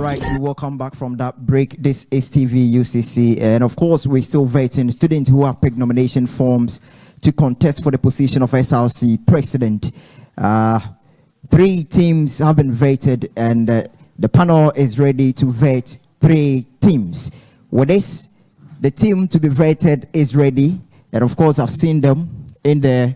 right, we welcome back from that break. This is TV UCC, and of course, we're still vetting students who have picked nomination forms to contest for the position of SRC president. 3 teams have been vetted, and the panel is ready to vet 3 teams. With this, the team to be vetted is ready, and of course, I've seen them in the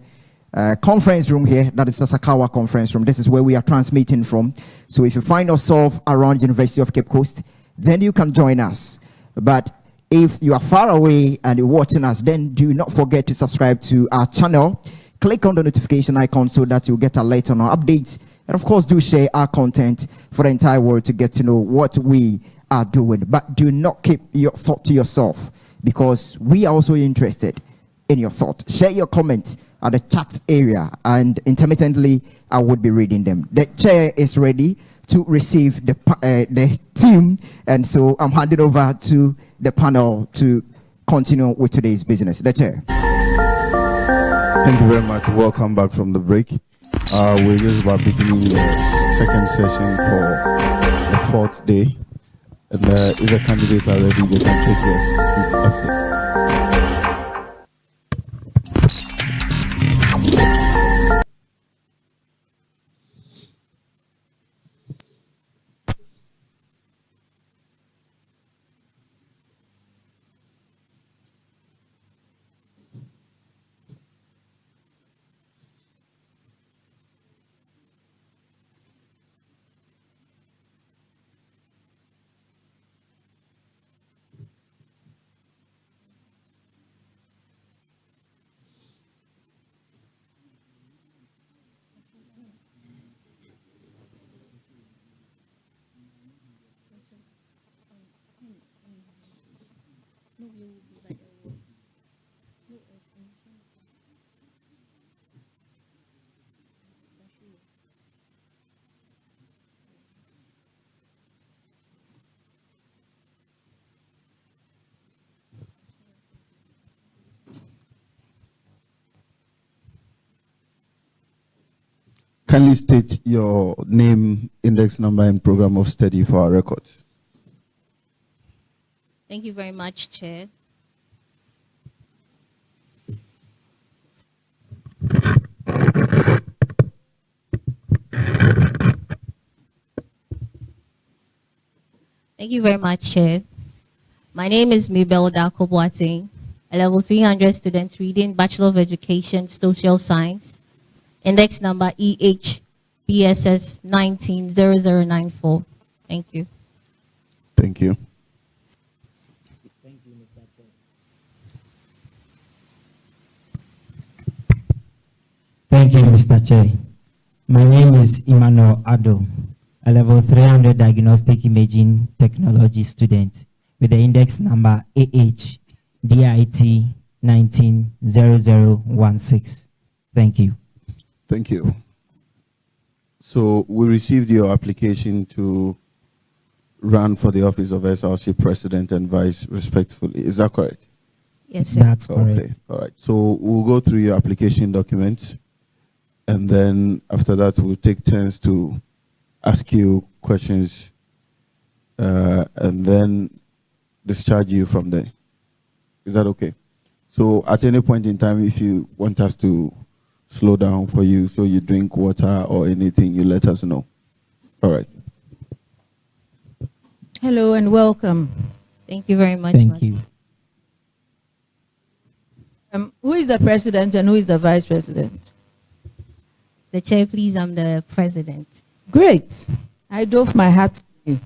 conference room here. That is the Sakawa conference room. This is where we are transmitting from. So if you find yourself around University of Cape Coast, then you can join us. But if you are far away and you're watching us, then do not forget to subscribe to our channel. Click on the notification icon so that you'll get alert on our updates. And of course, do share our content for the entire world to get to know what we are doing. But do not keep your thought to yourself, because we are also interested in your thought. Share your comments at the chat area, and intermittently I would be reading them. The chair is ready to receive the team, and so I'm handing over to the panel to continue with today's business. The chair. Thank you very much. Welcome back from the break. We're just about beginning the second session for the 4th day, and if the candidates are ready, they can take their seat up here. Kindly state your name, index number, and program of study for our records. Thank you very much, Chair. Thank you very much, Chair. My name is Mabel Dakobwating, a level 300 student reading Bachelor of Education, Social Science, index number EHBSS 190094. Thank you. Thank you. Thank you, Mr. Chair. Thank you, Mr. Chair. My name is Emmanuel Ado, a level 300 diagnostic imaging technology student with the index number AHDIT 190016. Thank you. Thank you. So we received your application to run for the office of SRC President and Vice respectively. Is that correct? Yes, sir. That's correct. Okay. All right. So we'll go through your application documents, and then after that we'll take turns to ask you questions, and then discharge you from there. Is that okay? So at any point in time, if you want us to slow down for you so you drink water or anything, you let us know. All right. Hello and welcome. Thank you very much. Thank you. Who is the president and who is the vice president? The Chair, please, I'm the president. Great. I dove my hat for you.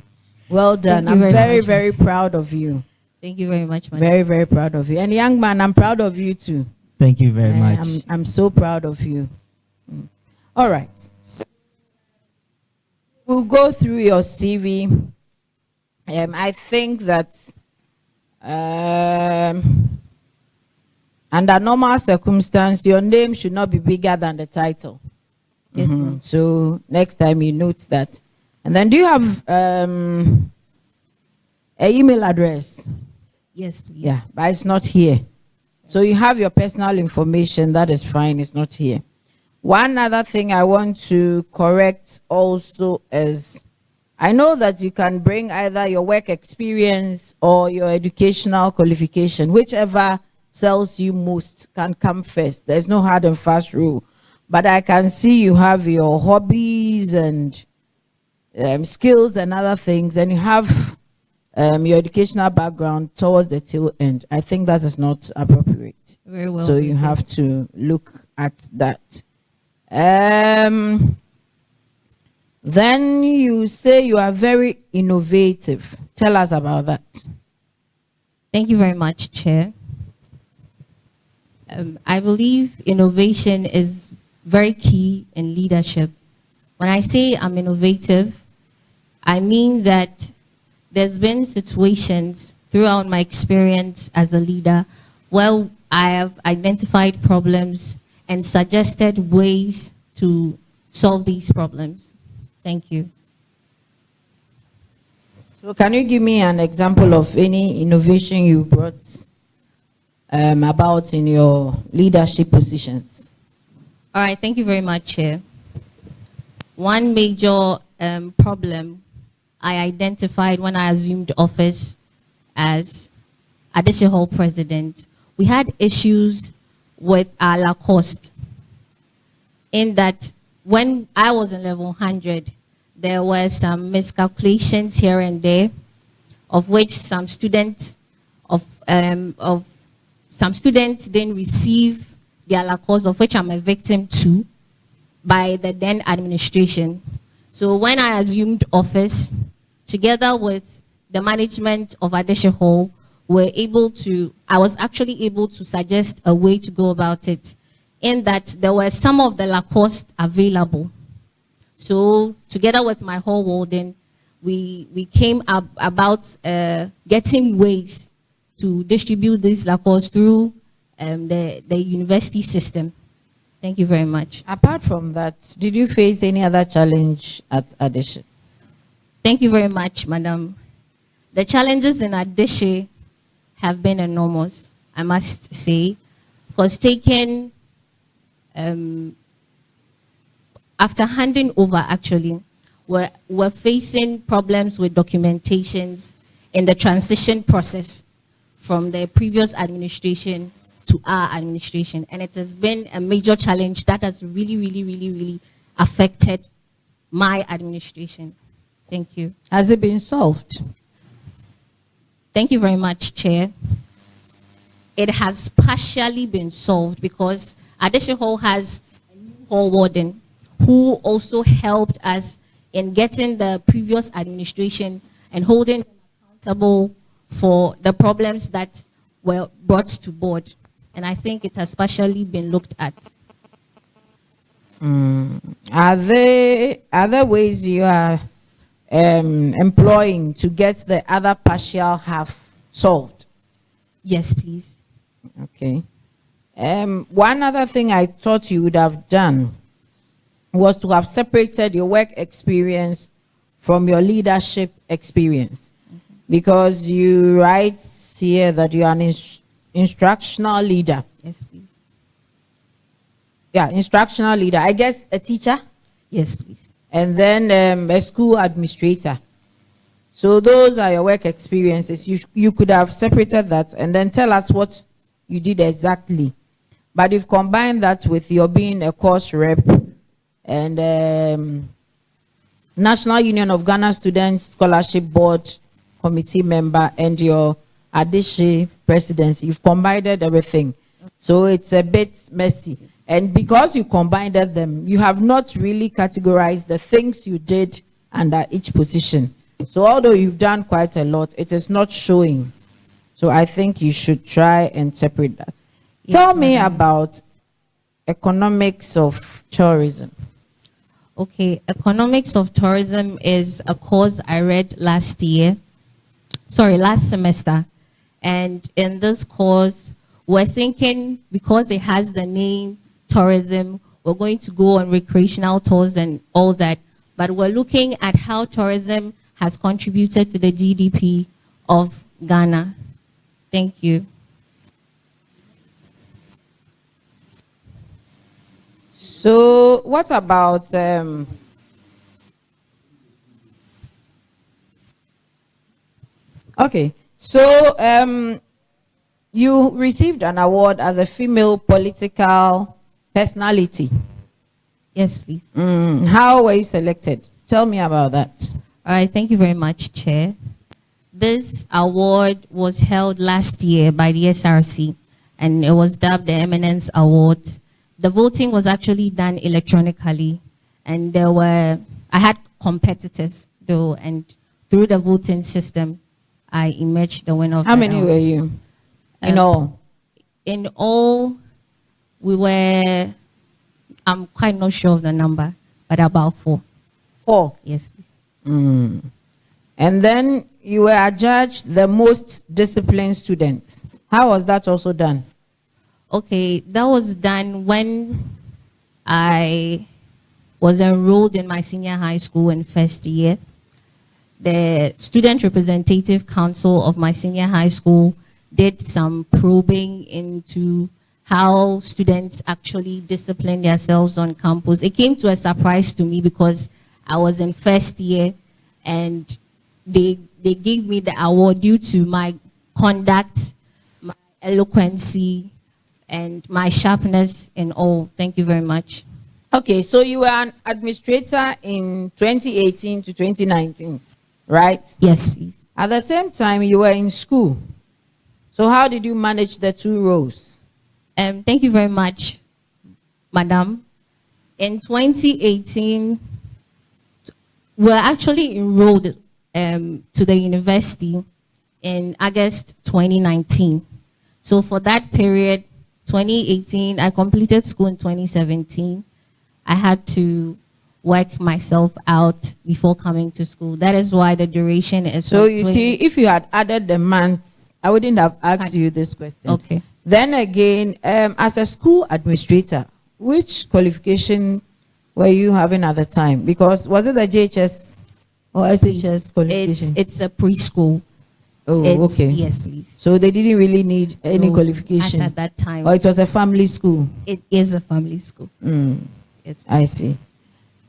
Well done. Thank you I'm very much, very proud of you. Thank you very much, madam. Very, very proud of you. And young man, I'm proud of you too. Thank you very much. I'm so proud of you. All right. So we'll go through your CV. I think that under normal circumstance, your name should not be bigger than the title. Yes, ma'am. So next time you note that. And then do you have an email address? Yes, please. Yeah, but it's not here. So you have your personal information. That is fine. It's not here. One other thing I want to correct also is I know that you can bring either your work experience or your educational qualification, whichever sells you most can come first. There's no hard and fast rule. But I can see you have your hobbies and skills and other things, and you have your educational background towards the tail end. I think that is not appropriate. Very well. So you have to look at that. Then you say you are very innovative. Tell us about that. Thank you very much, Chair. I believe innovation is very key in leadership. When I say I'm innovative, I mean that there's been situations throughout my experience as a leader where I have identified problems and suggested ways to solve these problems. Thank you. So can you give me an example of any innovation you brought about in your leadership positions? All right, thank you very much, Chair. One major problem I identified when I assumed office as Addition Hall president, we had issues with our Lacoste, in that when I was in level 100, there were some miscalculations here and there, of which some students didn't receive their Lacoste, of which I'm a victim to, by the then administration. So when I assumed office, together with the management of Addition Hall, I was actually able to suggest a way to go about it, in that there were some of the Lacoste available. So together with my hall warden, we came up about getting ways to distribute these Lacoste through the university system. Thank you very much. Apart from that, did you face any other challenge at Addition? Thank you very much, Madam. The challenges in Addition have been enormous, I must say, because after handing over, actually, we're facing problems with documentations in the transition process from the previous administration to our administration. And it has been a major challenge that has really affected my administration. Thank you. Has it been solved? Thank you very much, Chair. It has partially been solved because Addition Hall has a new hall warden who also helped us in getting the previous administration and holding them accountable for the problems that were brought to board. And I think it has partially been looked at. Are there ways you are employing to get the other partial half solved? Yes, please. Okay. One other thing I thought you would have done was to have separated your work experience from your leadership experience. Because you write here that you are an instructional leader. Yes, please. Yeah, instructional leader. I guess a teacher? Yes, please. And then a school administrator. So those are your work experiences. You could have separated that and then tell us what you did exactly. But you've combined that with your being a course rep and National Union of Ghana Students Scholarship Board committee member and your Addition presidency. You've combined everything. So it's a bit messy. And because you combined them, you have not really categorized the things you did under each position. So although you've done quite a lot, it is not showing. So I think you should try and separate that. Yes, Tell me about economics of tourism. Okay, economics of tourism is a course I read last semester. And in this course, we're thinking, because it has the name tourism, we're going to go on recreational tours and all that. But we're looking at how tourism has contributed to the GDP of Ghana. Thank you. So what about Okay, so you received an award as a female political personality. Yes, please. How were you selected? Tell me about that. All right, thank you very much, Chair. This award was held last year by the SRC, and it was dubbed the Eminence Award. The voting was actually done electronically, and I had competitors though, and through the voting system, I emerged the winner of How the many award. were you in all? In all, we were, I'm quite not sure of the number, but about 4. 4. Yes, please. And then you were adjudged the most disciplined student. How was that also done? Okay, that was done when I was enrolled in my senior high school in first year. The Student Representative Council of my senior high school did some probing into how students actually discipline themselves on campus. It came to a surprise to me because I was in first year, and they gave me the award due to my conduct, my eloquency, and my sharpness in all. Thank you very much. Okay, so you were an administrator in 2018 to 2019, right? Yes, please. At the same time, you were in school. So how did you manage the 2 roles? Thank you very much, Madam. In 2018, we were actually enrolled to the university in August 2019. So for that period, 2018, I completed school in 2017. I had to work myself out before coming to school. That is why the duration is. So you see, if you had added the months, I wouldn't have asked you this question. Okay. Then again, as a school administrator, which qualification were you having at the time? Because was it the JHS or SHS qualification? It's a preschool. Oh, okay. Yes, please. So they didn't really need any No, qualification. as at that time. Or it was a family school. It is a family school. Yes, I see.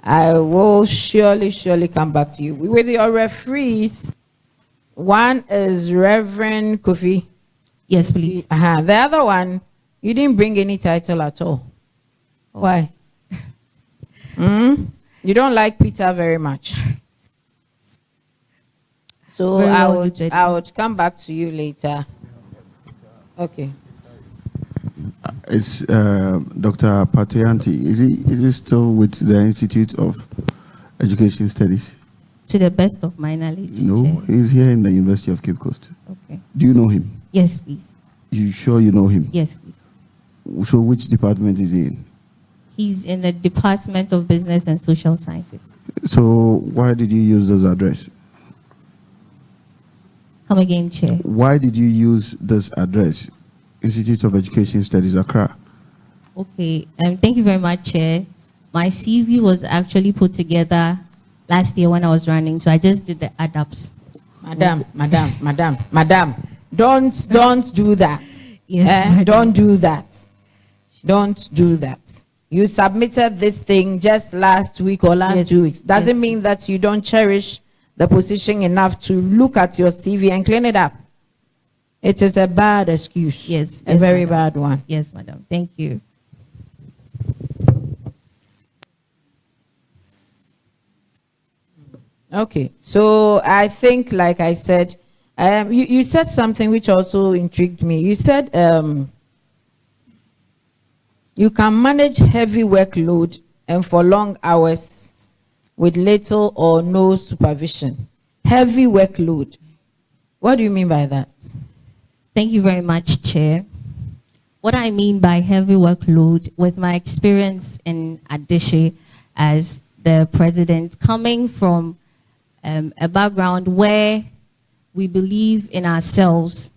I will surely come back to you. With your referees, one is Reverend Kofi. yes, please. The other one, you didn't bring any title at all. Why? You don't like Peter very much. So Very I well would noted. come back to you later. Okay. It's Dr. Pateanti. Is he still with the Institute of Education Studies? To the best of my knowledge. No, Chair. he's here in the University of Cape Coast. Okay. Do you know him? Yes, please. You sure you know him? Yes, please. So which department is he in? He's in the Department of Business and Social Sciences. So why did you use this address? Come again, Chair. Why did you use this address? Institute of Education Studies, Accra. Okay. Thank you very much, Chair. My CV was actually put together last year when I was running, so I just did the add-ups. Madam, don't do that. Yes, madam. Don't do that. Don't do that. You submitted this thing just last week or last Yes, 2 weeks. Doesn't yes. mean that you don't cherish the position enough to look at your CV and clean it up. It is a bad excuse. Yes, A yes, very madam. bad one. Yes, madam. Thank you. Okay. So I think, like I said, you said something which also intrigued me. You said you can manage heavy workload and for long hours with little or no supervision. Heavy workload. What do you mean by that? Thank you very much, Chair. What I mean by heavy workload, with my experience in Adishe as the president, coming from a background where we believe in ourselves,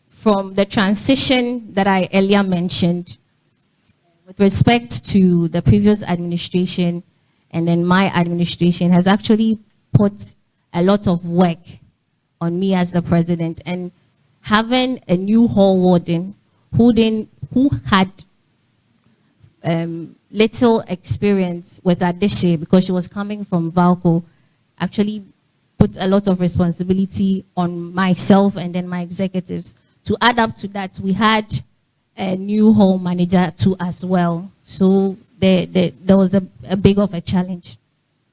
from the transition that I earlier mentioned, with respect to the previous administration and then my administration, has actually put a lot of work on me as the president, and having a new hall warden who had little experience with Adishe because she was coming from Valco, actually put a lot of responsibility on myself and then my executives. To add up to that, we had a new hall manager too as well. So there was a big of a challenge.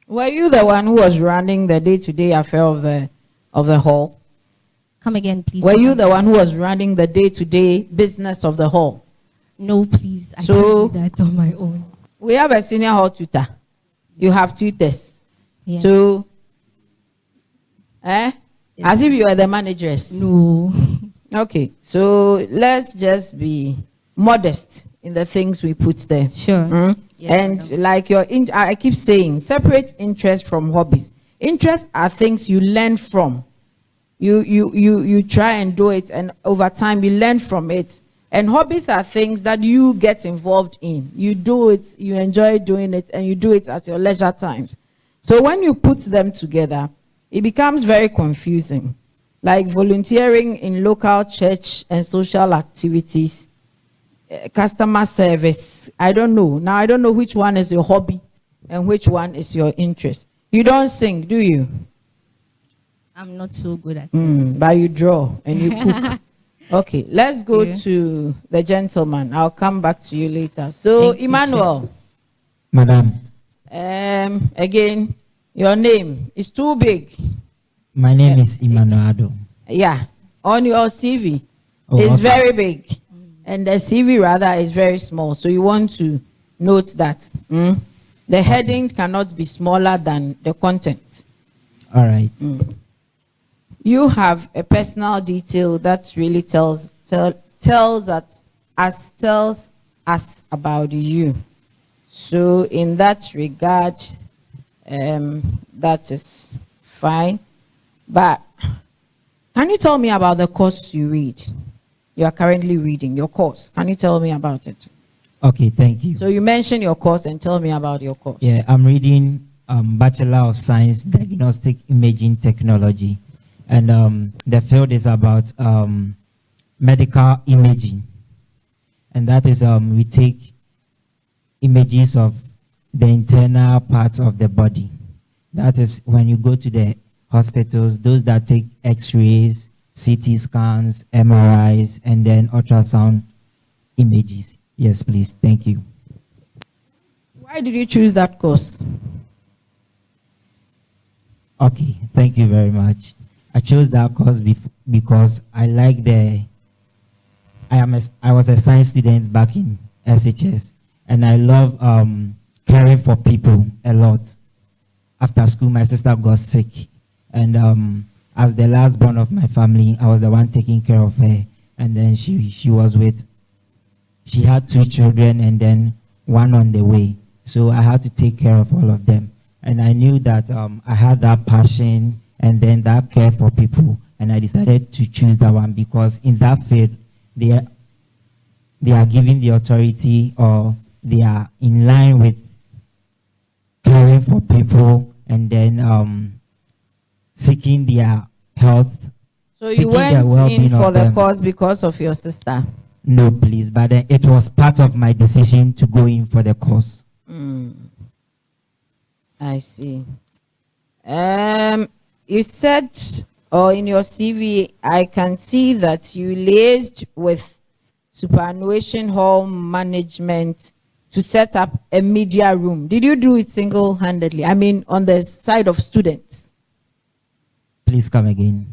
Were you the one who was running the day-to-day affair of the hall? Come again, please. Were you the one who was running the day-to-day business of the hall? No, please. I So- can't do that on my own. We have a senior hall tutor. You have tutors. Yes. So, as if you were the manageress. No. Okay, so let's just be modest in the things we put there. Sure. Mm? Yes, And madam. like I keep saying, separate interest from hobbies. Interests are things you learn from. You try and do it, and over time you learn from it. And hobbies are things that you get involved in. You do it, you enjoy doing it, and you do it at your leisure times. So when you put them together, it becomes very confusing. Like volunteering in local church and social activities, customer service. I don't know. Now I don't know which one is your hobby and which one is your interest. You don't sing, do you? I'm not so good at it. But you draw and you cook. Okay, let's go Yeah. to the gentleman. I'll come back to you later. So, Thank you, Emmanuel, Madam, again, your name is too big. my name is Emmanuel Ado. Yeah, on your CV, Oh, it's okay. very big. And the CV rather is very small. So you want to note that the heading cannot be smaller than the content. All right. You have a personal detail that really tells us about you. So in that regard, that is fine. But can you tell me about the course you read? You are currently reading your course. Can you tell me about it? Okay, thank you. So you mention your course and tell me about your course. Yeah, I'm reading Bachelor of Science, Diagnostic Imaging Technology. And the field is about medical imaging. And that is, we take images of the internal parts of the body. That is when you go to the hospitals, those that take x-rays, CT scans, MRIs, and then ultrasound images. Yes, please. Thank you. Why did you choose that course? Okay, thank you very much. I chose that course because I like I was a science student back in SHS, and I love caring for people a lot. After school, my sister got sick, and as the last born of my family, I was the one taking care of her. And then she had 2 children and then 1 on the way. So I had to take care of all of them. And I knew that I had that passion and then that care for people. And I decided to choose that one because in that field, they are given the authority, or they are in line with caring for people and then seeking their health. So you seeking the went in well-being for of the them. course because of your sister. No, please, but it was part of my decision to go in for the course. I see. You said, or in your CV, I can see that you liaised with superannuation hall management to set up a media room. Did you do it single-handedly? I mean, on the side of students? Please come again.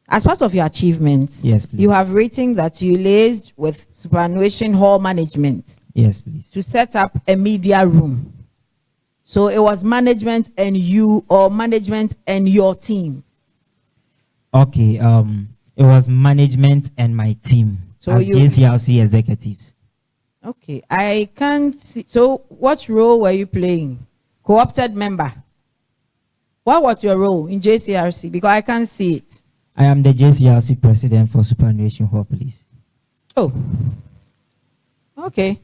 As part of your achievements, Yes, please. you have written that you liaised with superannuation hall management Yes, please. to set up a media room. So it was management and you, or management and your team. Okay, it was management and my team, So as you- JCRC executives. Okay, I can't see. So what role were you playing? Co-opted member. What was your role in JCRC? Because I can't see it. I am the JCRC president for Superannuation Hall, please. Oh, okay.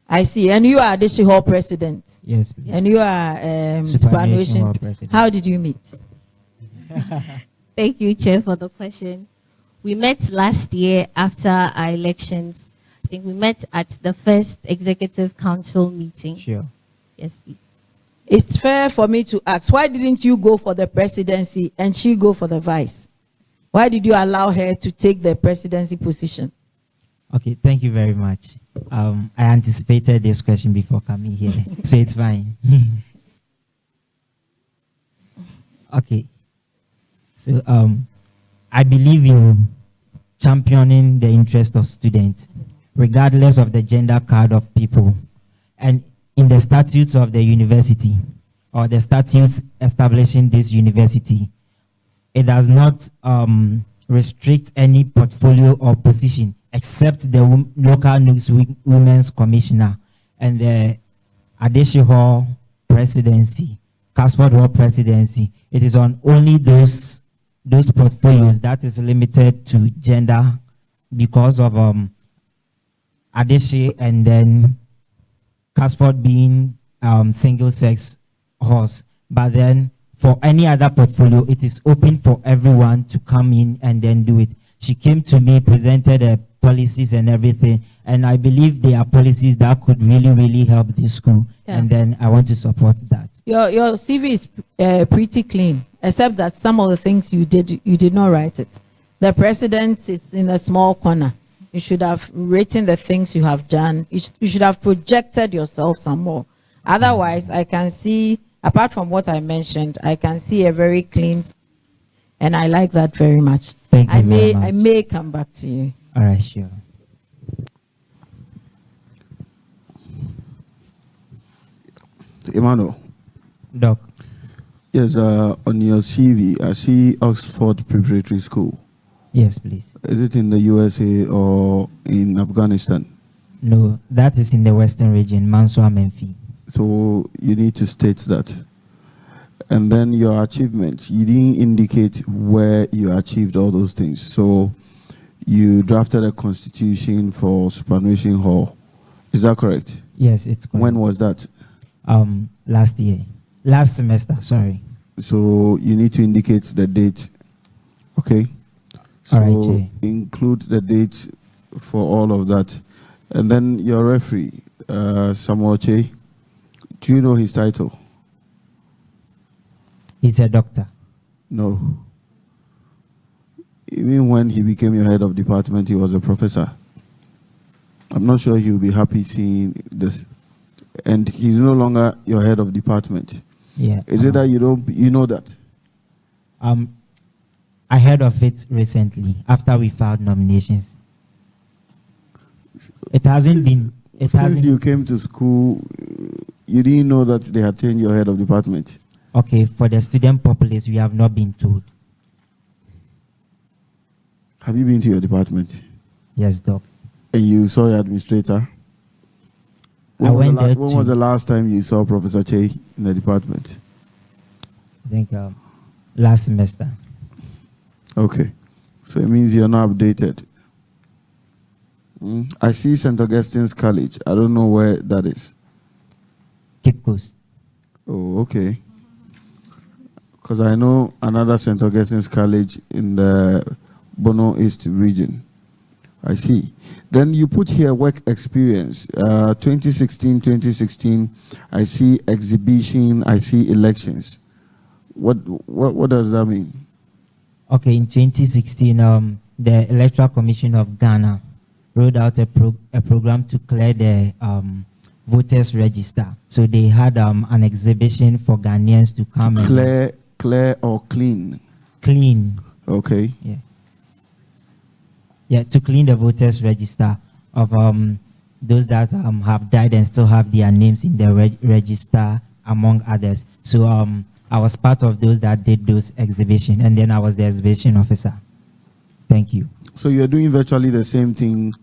I see. And you are district hall president. Yes, please. And you are Superannuation superannuation. hall president. How did you meet? Thank you, Chair, for the question. We met last year after our elections. think we met at the first executive council meeting. Sure. Yes, please. It's fair for me to ask, why didn't you go for the presidency and she go for the vice? Why did you allow her to take the presidency position? Okay, thank you very much. I anticipated this question before coming here, so it's fine. Okay. So I believe in championing the interest of students, regardless of the gender card of people. And in the statutes of the university, or the statutes establishing this university, it does not restrict any portfolio or position except the local Nugs Women's Commissioner and the Adeshi Hall presidency, Casford Hall presidency. It is on only those portfolios that is limited to gender because of Adeshi and then Casford being single sex horse. But then for any other portfolio, it is open for everyone to come in and then do it. She came to me, presented her policies and everything, and I believe there are policies that could really, really help this school. Yeah. And then I want to support that. Your CV is pretty clean, except that some of the things you did not write it. The president is in a small corner. You should have written the things you have done. You should have projected yourself some more. Otherwise, I can see, apart from what I mentioned, I can see a very clean, and I like that very much. Thank you very much. I may come back to you. All right, sure. Emmanuel. Doc. Yes, on your CV, I see Oxford Preparatory School. Yes, please. Is it in the USA or in Afghanistan? No, that is in the Western region, Mansour Menfi. So you need to state that. And then your achievements, you didn't indicate where you achieved all those things. So you drafted a constitution for superannuation hall. Is that correct? Yes, it's correct. When was that? Last semester, sorry. So you need to indicate the date. Okay. So All right, Jay. include the date for all of that. And then your referee, Samuel Che, do you know his title? He's a doctor. No. Even when he became your head of department, he was a professor. I'm not sure he'll be happy seeing this. And he's no longer your head of department. Yeah. Is it that you know that? I heard of it recently after we filed nominations. It hasn't been. Since you came to school, you didn't know that they had changed your head of department. Okay, for the student populace, we have not been told. Have you been to your department? Yes, Doc. And you saw your administrator? When was the last time you saw Professor Che in the department? I think last semester. Okay. So it means you're not updated. I see St. Augustine's College. I don't know where that is. Cape Coast. Oh, okay. Because I know another St. Augustine's College in the Bono East region. I see. Then you put here work experience. 2016, I see exhibition, I see elections. What does that mean? Okay, in 2016, the Electoral Commission of Ghana rolled out a program to clear the voters register. So they had an exhibition for Ghanaians to come Clear or clean? Clean. Okay. Yeah. Yeah, to clean the voters register of those that have died and still have their names in the register, among others. So I was part of those that did those exhibition, and then I was the exhibition officer. Thank you. So you're doing virtually the same thing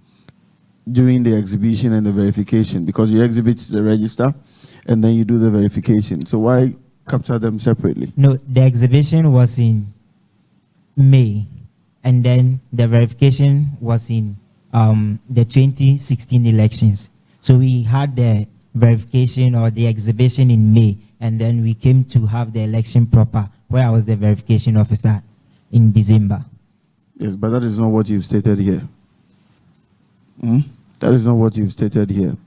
during the exhibition and the verification, because you exhibit the register and then you do the verification. So why capture them separately? No, the exhibition was in May, and then the verification was in the 2016 elections. So we had the verification or the exhibition in May, and then we came to have the election proper, where I was the verification officer in December. Yes, but that is not what you've stated here. That is not what you've stated here.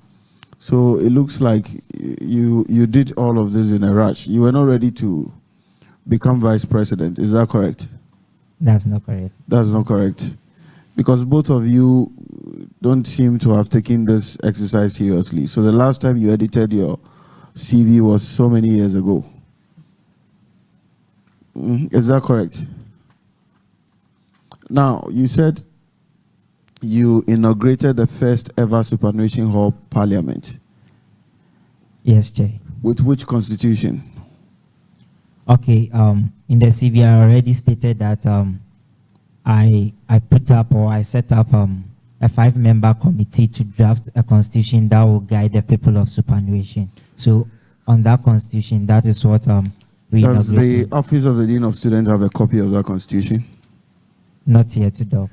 So it looks like you did all of this in a rush. You were not ready to become vice president. Is that correct? That's not correct. That's not correct. Because both of you don't seem to have taken this exercise seriously. So the last time you edited your CV was so many years ago. Is that correct? Now, you said you inaugurated the first ever superannuation hall parliament. Yes, Chair. With which constitution? Okay, in the CV, I already stated that I put up or I set up a 5-member committee to draft a constitution that will guide the people of superannuation. So on that constitution, that is what we Does the inaugurated. Office of the Dean of Students have a copy of that constitution? Not yet, though.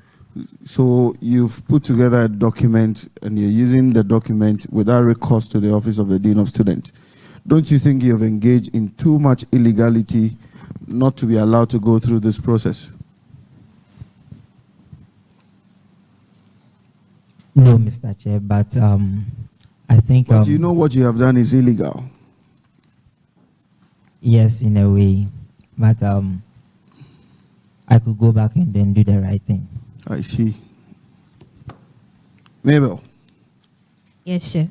So you've put together a document and you're using the document without recourse to the Office of the Dean of Students. Don't you think you've engaged in too much illegality not to be allowed to go through this process? No, Mr. Chair, but I think... But you know what you have done is illegal. Yes, in a way, but I could go back and then do the right thing. I see. Mabel. Yes, sir.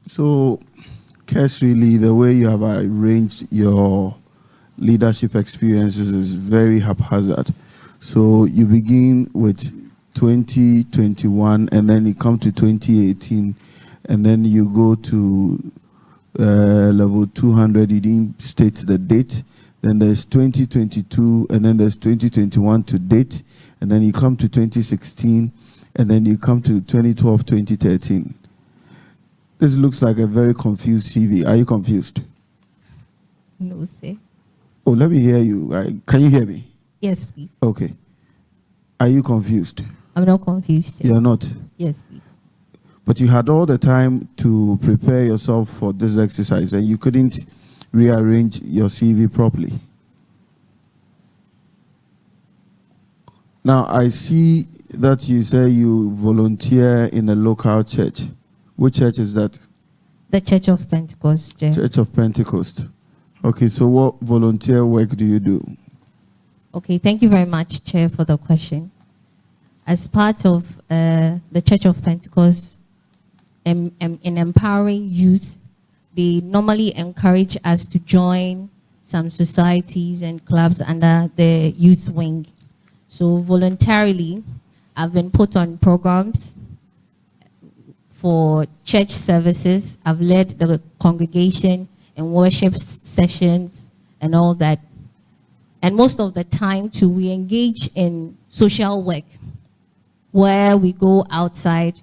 So, Kes, really, the way you have arranged your leadership experiences is very haphazard. So, you begin with 2021, and then you come to 2018, and then you go to level 200. You didn't state the date. Then there's 2022, and then there's 2021 to date, and then you come to 2016, and then you come to 2012, 2013. This looks like a very confused CV. Are you confused? No, sir. Oh, let me hear you. Can you hear me? Yes, please. Okay. Are you confused? I'm not confused, sir. You're not. Yes, please. But you had all the time to prepare yourself for this exercise, and you couldn't rearrange your CV properly. Now, I see that you say you volunteer in a local church. Which church is that? The Church of Pentecost, Chair. Church of Pentecost. Okay, so what volunteer work do you do? Okay, thank you very much, Chair, for the question. As part of the Church of Pentecost, in empowering youth, they normally encourage us to join some societies and clubs under the youth wing. So voluntarily, I've been put on programs for church services. I've led the congregation in worship sessions and all that. And most of the time too, we engage in social work where we go outside,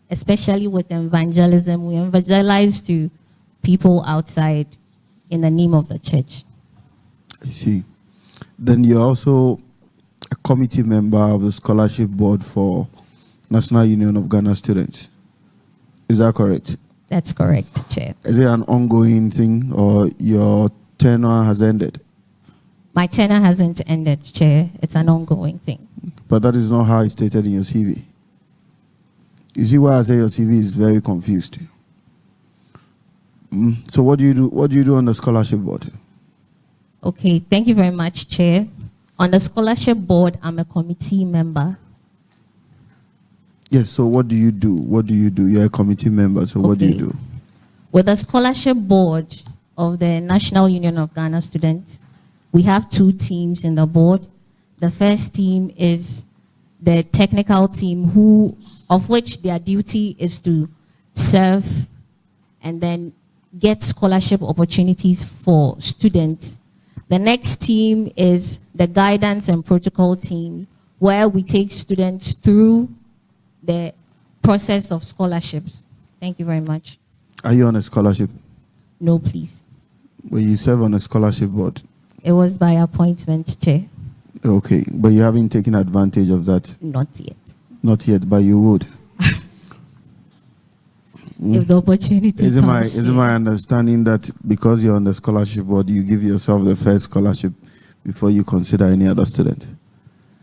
especially with evangelism. We evangelize to people outside in the name of the church. I see. Then you're also a committee member of the scholarship board for National Union of Ghana Students. Is that correct? That's correct, Chair. Is it an ongoing thing or your tenure has ended? My tenure hasn't ended, Chair. It's an ongoing thing. But that is not how it's stated in your CV. You see why I say your CV is very confused. So what do you do? What do you do on the scholarship board? Okay, thank you very much, Chair. On the scholarship board, I'm a committee member. Yes, so what do you do? What do you do? You're a committee member, so what do you do? With the scholarship board of the National Union of Ghana Students, we have 2 teams in the board. The first team is the technical team, of which their duty is to serve and then get scholarship opportunities for students. The next team is the guidance and protocol team, where we take students through the process of scholarships. Thank you very much. Are you on a scholarship? No, please. Well, you serve on a scholarship board. It was by appointment, Chair. Okay, but you haven't taken advantage of that? Not yet. Not yet, but you would. If the opportunity Is comes. it my understanding that because you're on the scholarship board, you give yourself the first scholarship before you consider any other student?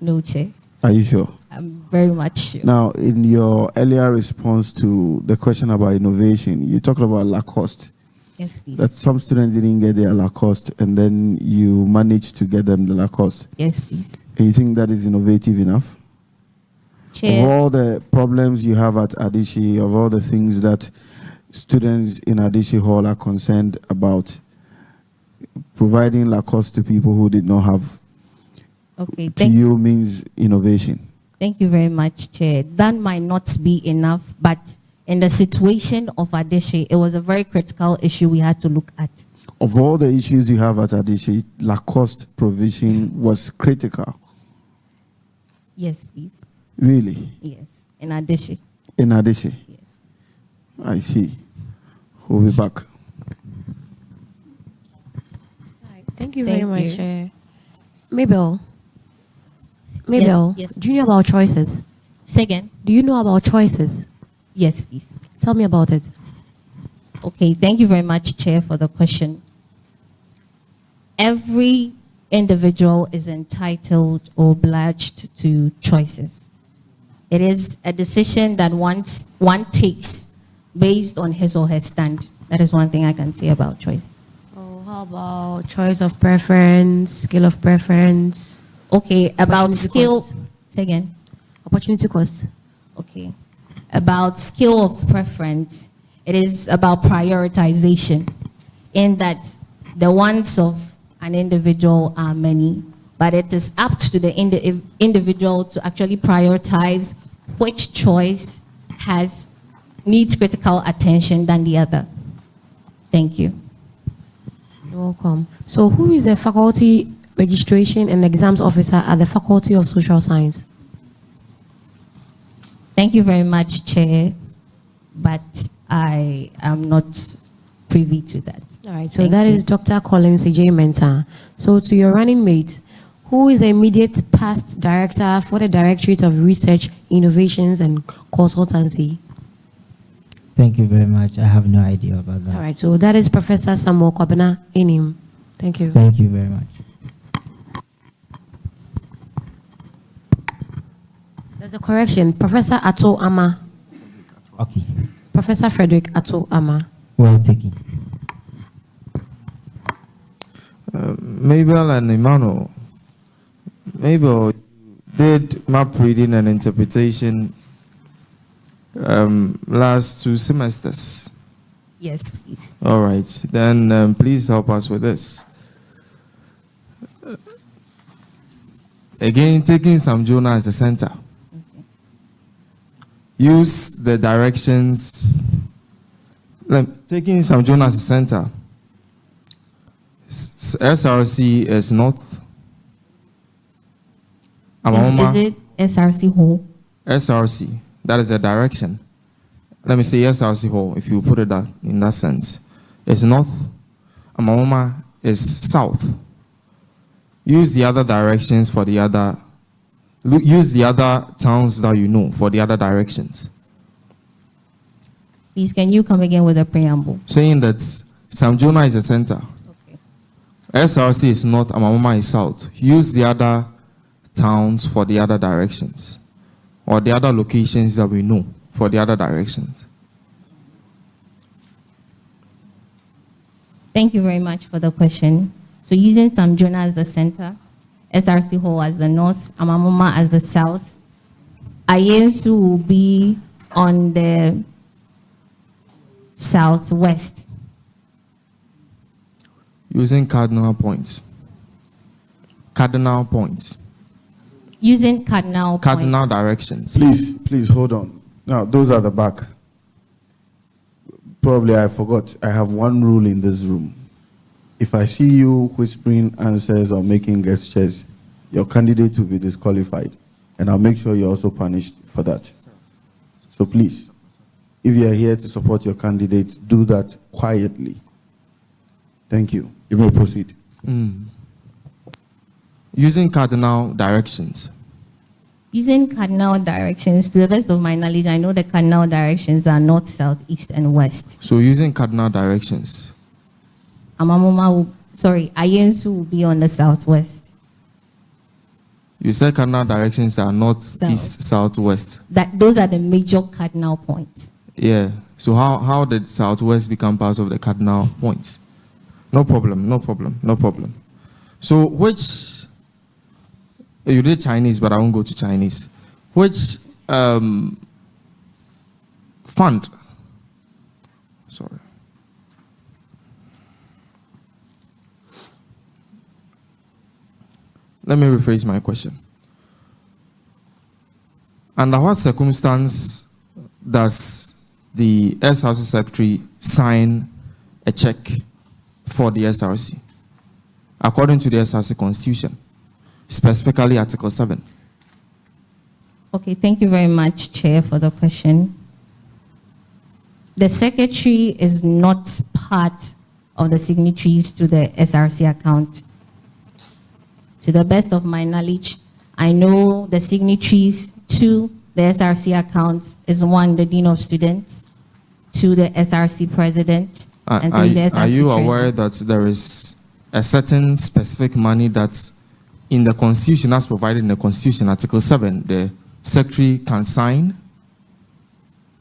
No, Chair. Are you sure? I'm very much sure. Now, in your earlier response to the question about innovation, you talked about Lacoste. Yes, please. That some students didn't get their Lacoste, and then you managed to get them the Lacoste. Yes, please. And you think that is innovative enough? Chair. Of all the problems you have at Adichie, of all the things that students in Adichie Hall are concerned about, providing Lacoste to people who did not have, Okay, to you means innovation. Thank you very much, Chair. That might not be enough, but in the situation of Adichie, it was a very critical issue we had to look at. Of all the issues you have at Adichie, Lacoste provision was critical. Yes, please. Really? Yes, in Adichie. In Adichie? Yes. I see. We'll be back. Thank you Thank very you. much. Mabel. Mabel, yes. do you know about choices? Say again. Do you know about choices? Yes, please. Tell me about it. Okay, thank you very much, Chair, for the question. Every individual is entitled or obliged to choices. It is a decision that one takes based on his or her stand. That is one thing I can say about choices. Oh, how about choice of preference, skill of preference, Okay, about Opportunity skill. cost. Say again. opportunity cost? Okay. About skill of preference, it is about prioritization, in that the wants of an individual are many, but it is up to the individual to actually prioritize which choice needs critical attention than the other. Thank you. You're welcome. So who is the faculty registration and exams officer at the Faculty of Social Science? Thank you very much, Chair, but I am not privy to that. All right, so Thank that you. is Dr. Collins J. Mentor. So to your running mate, who is the immediate past director for the Directorate of Research, Innovations and Consultancy? Thank you very much. I have no idea about that. All right, so that is Professor Samuel Kwabena Inim. Thank you. Thank you very much. There's a correction. Professor Ato Ama. Okay. Professor Frederick Ato Ama. Well taken. Mabel and Emmanuel. Mabel did map reading and interpretation last 2 semesters. Yes, please. All right, then please help us with this. Again, taking Sam Jonah as the center. Use the directions. Taking Sam Jonah as the center. SRC is north. Is it SRC whole? SRC, that is the direction. Let me say SRC whole, if you put it that in that sense. It's north. Amamoma is south. Use the other directions for the other. Use the other towns that you know for the other directions. Please, can you come again with a preamble? Saying that Sam Jonah is the center. Okay. SRC is north, Amamoma is south. Use the other towns for the other directions. Or the other locations that we know for the other directions. Thank you very much for the question. So using Sam Jonah as the center, SRC Hall as the north, Amamoma as the south, Ayensu will be on the southwest. Using cardinal points. Cardinal points. Using cardinal Cardinal directions. Please hold on. Now, those are the back. Probably I forgot. I have one rule in this room. If I see you whispering answers or making gestures, your candidate will be disqualified. And I'll make sure you're also punished for that. So please, if you are here to support your candidate, do that quietly. Thank you. You may proceed. Using cardinal directions. Using cardinal directions, to the best of my knowledge, I know the cardinal directions are north, south, east, and west. So using cardinal directions. Ayensu will be on the southwest. You said cardinal directions are north, South. east, south, west. Those are the major cardinal points. Yeah. So how did southwest become part of the cardinal points? No problem, no problem, no problem. So you did Chinese, but I won't go to Chinese. Which fund? Sorry. Let me rephrase my question. Under what circumstance does the SRC secretary sign a check for the SRC? According to the SRC constitution, specifically Article 7. Okay, thank you very much, Chair, for the question. The secretary is not part of the signatories to the SRC account. To the best of my knowledge, I know the signatories to the SRC account is 1, the Dean of Students, 2, the SRC President, and 3, the SRC Are you Treasurer. aware that there is a certain specific money that's in the Constitution, as provided in the Constitution, Article 7, the Secretary can sign?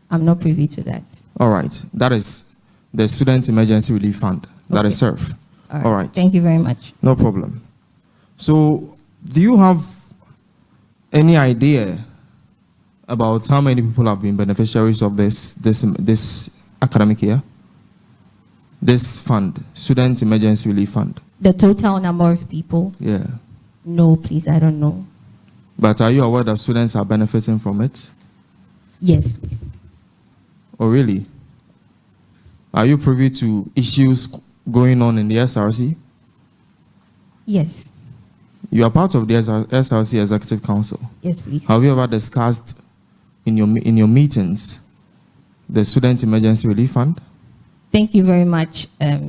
I'm not privy to that. All right. That is the Student Emergency Relief Fund. That is Okay. SERF. All right. Thank you very much. No problem. So, do you have any idea about how many people have been beneficiaries of this academic year? This fund, Student Emergency Relief Fund. The total number of people? Yeah. No, please, I don't know. But are you aware that students are benefiting from it? Yes, please. Oh, really? Are you privy to issues going on in the SRC? Yes. You are part of the SRC Executive Council. Yes, please. Have you ever discussed in your meetings the Student Emergency Relief Fund? Thank you very much,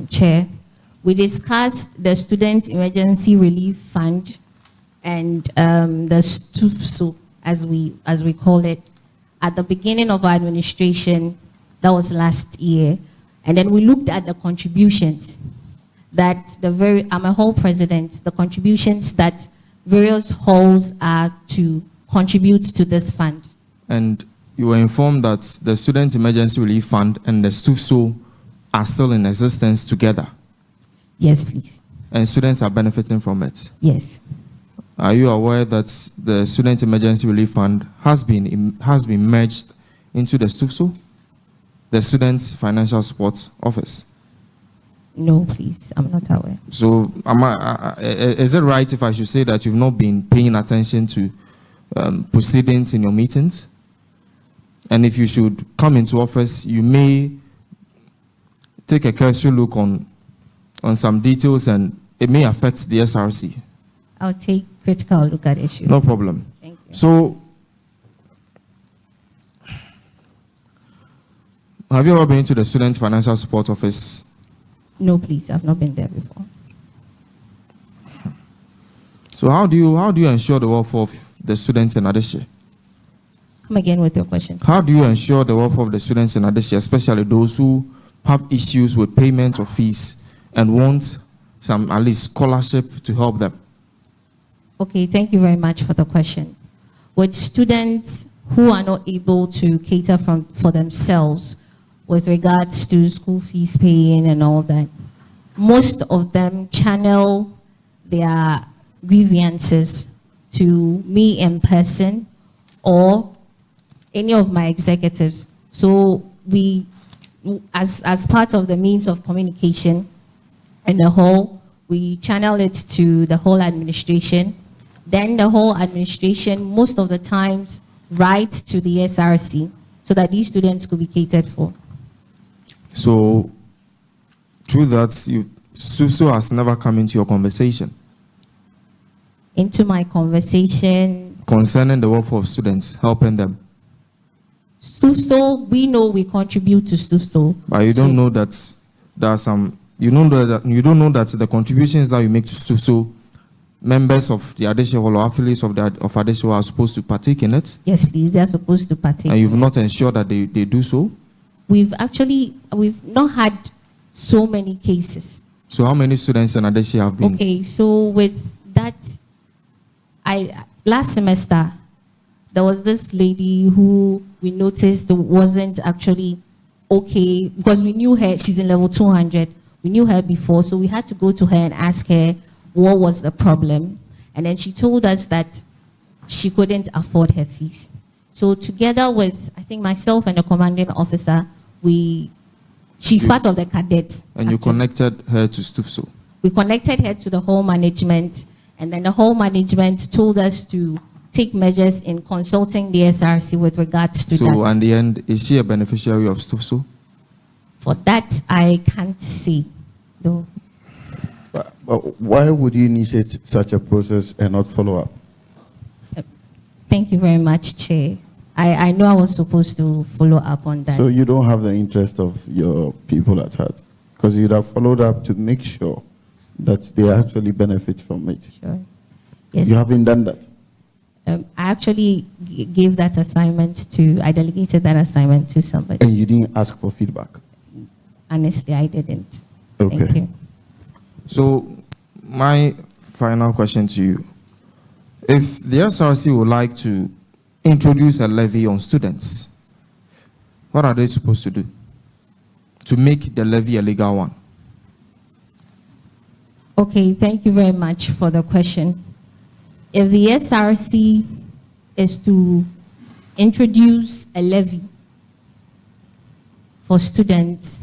Chair. We discussed the Student Emergency Relief Fund and the STUFSO, as we call it, at the beginning of our administration. That was last year. And then we looked at the contributions that I'm a hall president, the contributions that various halls are to contribute to this fund. And you were informed that the Student Emergency Relief Fund and the STUFSO are still in existence together. Yes, please. And students are benefiting from it. Yes. Are you aware that the Student Emergency Relief Fund has been merged into the STUFSO, the Students Financial Support Office? No, please, I'm not aware. So, is it right if I should say that you've not been paying attention to proceedings in your meetings? And if you should come into office, you may take a cursory look on some details, and it may affect the SRC. I'll take critical look at issues. No problem. Thank you. So, have you ever been to the Student Financial Support Office? No, please, I've not been there before. So how do you ensure the welfare of the students in Adeshe? Come again with your question. How do you ensure the welfare of the students in Adeshe, especially those who have issues with payment of fees and want some, at least, scholarship to help them? Okay, thank you very much for the question. With students who are not able to cater for themselves with regards to school fees paying and all that, most of them channel their grievances to me in person or any of my executives. So we, as part of the means of communication in the whole, we channel it to the whole administration. Then the whole administration, most of the times, write to the SRC so that these students could be catered for. So, through that, SUSO has never come into your conversation? Into my conversation. Concerning the welfare of students, helping them? SUSO, we know we contribute to SUSO. But you don't know that there are some, you don't know that the contributions that you make to SUSO, members of the Adeshe Hall or affiliates of Adeshe Hall are supposed to partake in it? Yes, please, they are supposed to partake. And you've not ensured that they do so? We've not had so many cases. So how many students in Adeshe have been? Okay, so with that, last semester, there was this lady who we noticed wasn't actually okay because we knew her, she's in level 200. We knew her before, so we had to go to her and ask her what was the problem. And then she told us that she couldn't afford her fees. So together with, I think, myself and the commanding officer, she's part of the cadets. And you connected her to Stufso? We connected her to the whole management, and then the whole management told us to take measures in consulting the SRC with regards to that. So, in the end, is she a beneficiary of Stufso? For that, I can't say, though. But why would you initiate such a process and not follow up? Thank you very much, Chair. I know I was supposed to follow up on that. So you don't have the interest of your people at heart? Because you'd have followed up to make sure that they actually benefit from it. Sure. Yes. You haven't done that? I actually gave that assignment I delegated that assignment to somebody. And you didn't ask for feedback? Honestly, I didn't. Okay. Thank you. So, my final question to you. If the SRC would like to introduce a levy on students, what are they supposed to do to make the levy a legal one? Okay, thank you very much for the question. If the SRC is to introduce a levy for students,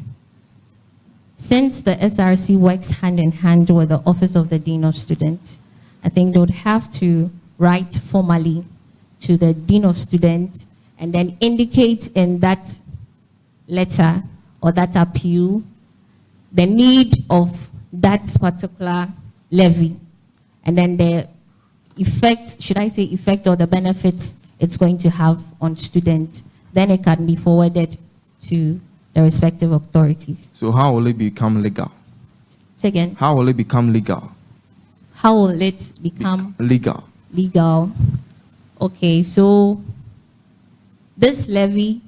since the SRC works hand in hand with the Office of the Dean of Students, I think they would have to write formally to the Dean of Students and then indicate in that letter or that appeal the need of that particular levy, and then the effect, should I say effect or the benefits it's going to have on students. Then it can be forwarded to the respective authorities. So how will it become legal? Say again. How will it become legal? How will it become legal? Legal. Okay, so this levy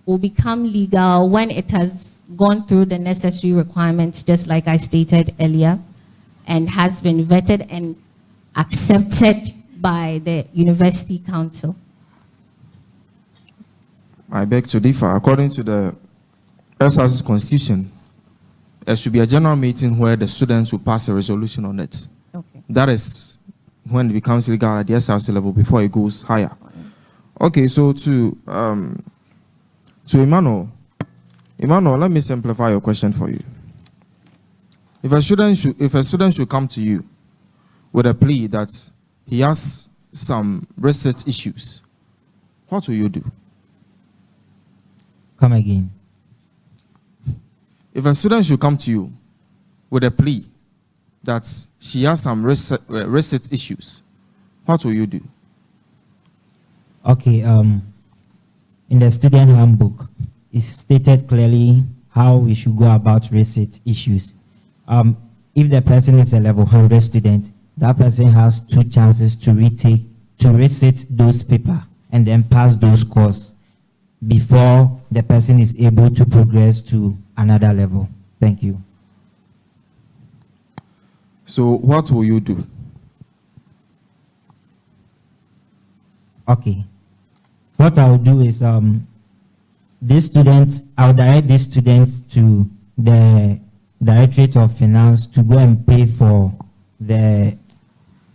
will become legal when it has gone through the necessary requirements, just like I stated earlier, and has been vetted and accepted by the University Council. I beg to differ. According to the SRC's constitution, there should be a general meeting where the students will pass a resolution on it. Okay. That is when it becomes legal at the SRC level before it goes higher. Okay, so to Emmanuel, let me simplify your question for you. If a student should come to you with a plea that he has some research issues, what will you do? Come again. If a student should come to you with a plea that she has some research issues, what will you do? Okay, in the student handbook, it's stated clearly how we should go about research issues. If the person is a level 100 student, that person has 2 chances to research those papers and then pass those courses before the person is able to progress to another level. Thank you. So what will you do? Okay. What I will do is I'll direct these students to the Directorate of Finance to go and pay for the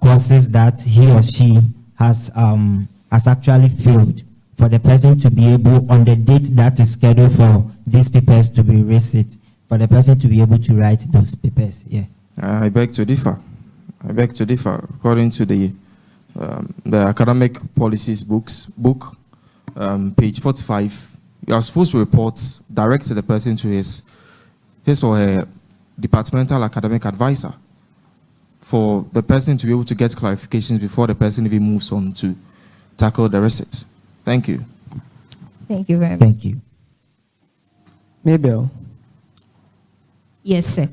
courses that he or she has actually failed, for the person to be able, on the date that is scheduled for these papers to be researched, for the person to be able to write those papers. Yeah. I beg to differ. According to the academic policies book, page 45, you are supposed to report direct to the person to his or her departmental academic advisor for the person to be able to get clarifications before the person even moves on to tackle the receipts. Thank you. Thank you very much. Thank you. Mabel. Yes, sir.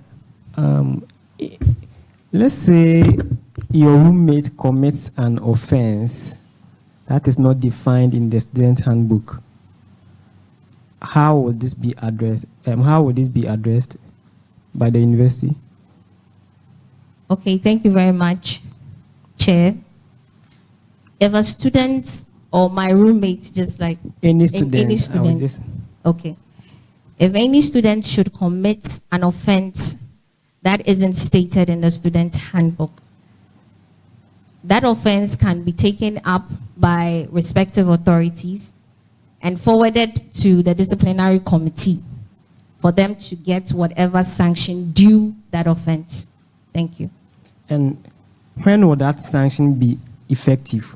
Let's say your roommate commits an offense that is not defined in the student handbook. How would this be addressed? How would this be addressed by the university? Okay, thank you very much, Chair. If a student or my roommate, just like Any any student. I would student, just, okay. If any student should commit an offense that isn't stated in the student handbook, that offense can be taken up by respective authorities and forwarded to the disciplinary committee for them to get whatever sanction due that offense. Thank you. and when will that sanction be effective?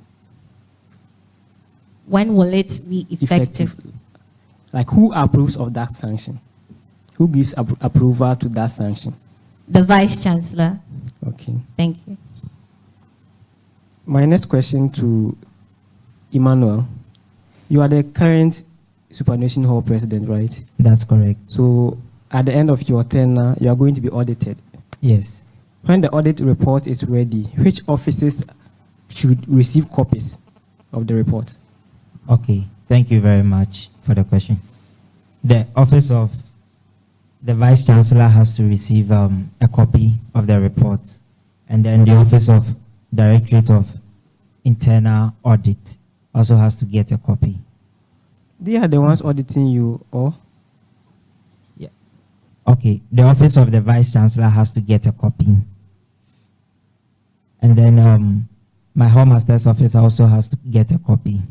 When will it be effective? Like, who approves of that sanction? Who gives approval to that sanction? The Vice Chancellor. Okay. Thank you. My next question to Emmanuel. You are the current Superannuation Hall president, right? That's correct. So at the end of your tenure, you are going to be audited. Yes. When the audit report is ready, which offices should receive copies of the report? Okay. Thank you very much for the question. The office of the Vice Chancellor has to receive a copy of the report, and then the office of Directorate of Internal Audit also has to get a copy. They are the ones auditing you, or? Yeah. Okay. The office of the Vice Chancellor has to get a copy, and then my Hall Master's office also has to get a copy.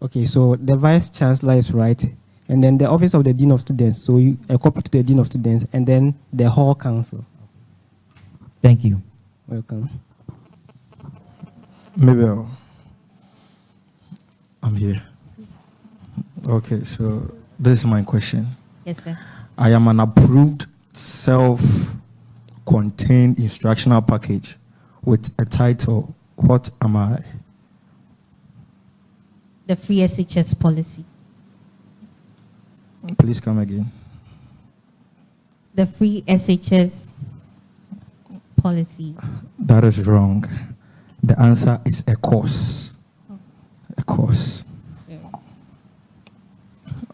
Okay, so the Vice Chancellor is right, and then the office of the Dean of Students, so you a copy to the Dean of Students, and then the Hall Council. Thank you. Welcome. Maybe I'm here. Okay, so this is my question. Yes, sir. I am an approved self-contained instructional package with a title. What am I? The free SHS policy. Please come again. The free SHS policy. That is wrong. The answer is a course. A course.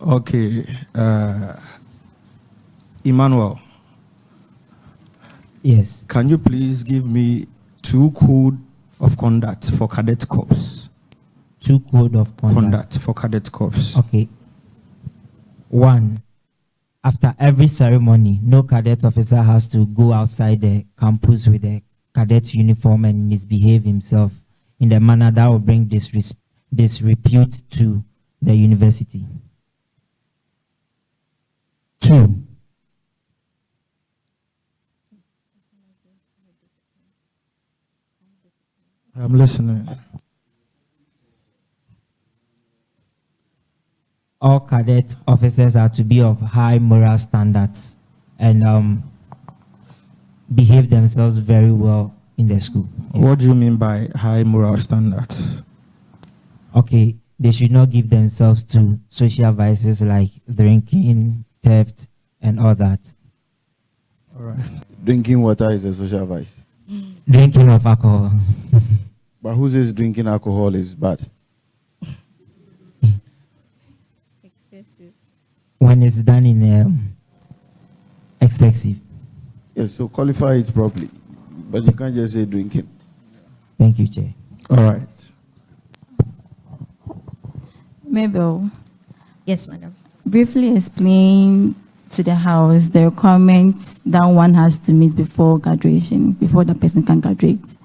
Okay. Emmanuel, Yes. can you please give me 2 code of conduct for cadet corps? 2 code of conduct. For cadet corps. Okay. 1. After every ceremony, no cadet officer has to go outside the campus with a cadet uniform and misbehave himself in the manner that will bring disrepute to the university. 2. I'm listening. All cadet officers are to be of high moral standards and behave themselves very well in the school. What do you mean by high moral standards? Okay, they should not give themselves to social vices like drinking, theft, and all that. All right. Drinking water is a social vice. Drinking of alcohol. But who says drinking alcohol is bad? Excessive. When it's done in excessive. Yes, so qualify it properly. But you can't just say drinking. Thank you, Chair. All right. Mabel, Yes, madam. briefly explain to the House the requirements that one has to meet before graduation, before the person can graduate.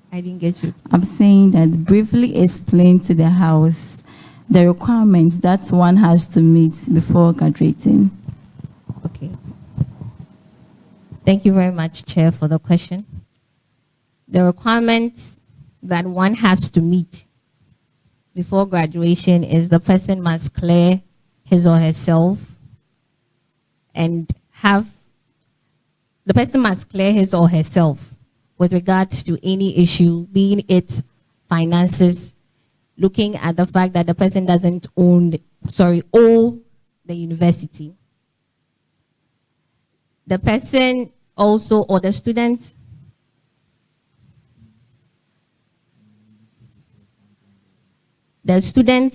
I didn't get you. I'm saying that briefly explain to the House the requirements that one has to meet before graduating. Okay. Thank you very much, Chair, for the question. The requirements that one has to meet before graduation is the person must clear his or herself and the person must clear his or herself with regards to any issue, being it finances, looking at the fact that the person doesn't owe the university. The person also, or the student,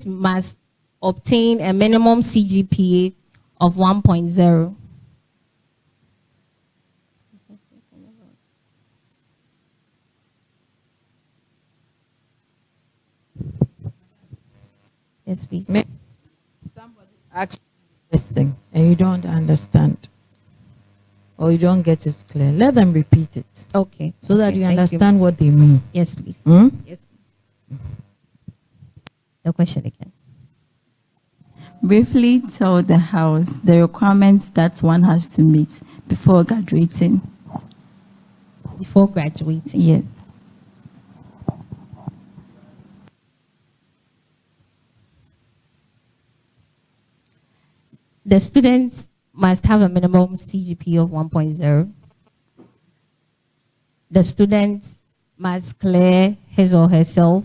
must obtain a minimum CGPA of 1.0. Yes, please. Somebody asks this thing and you don't understand or you don't get it clear. Let them repeat it. Okay. So that Okay, you thank understand what they mean. Yes, please. Hmm? Yes, please. The question again. Briefly tell the House the requirements that one has to meet before graduating. Before graduating. Yes. The students must have a minimum CGPA of 1.0. The student must clear his or herself.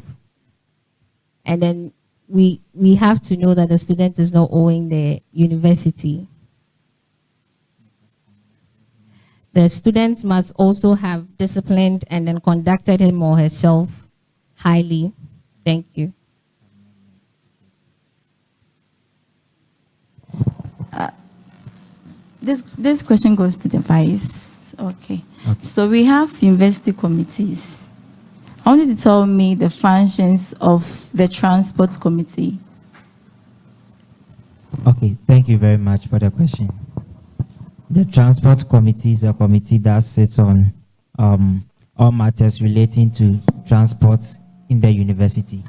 And then we have to know that the student is not owing the university. The students must also have disciplined and then conducted him or herself highly. Thank you. This question goes to the Vice. Okay. So we have university committees. I want you to tell me the functions of the transport committee. Okay, thank you very much for the question. The transport committee is a committee that sits on all matters relating to transport in the university.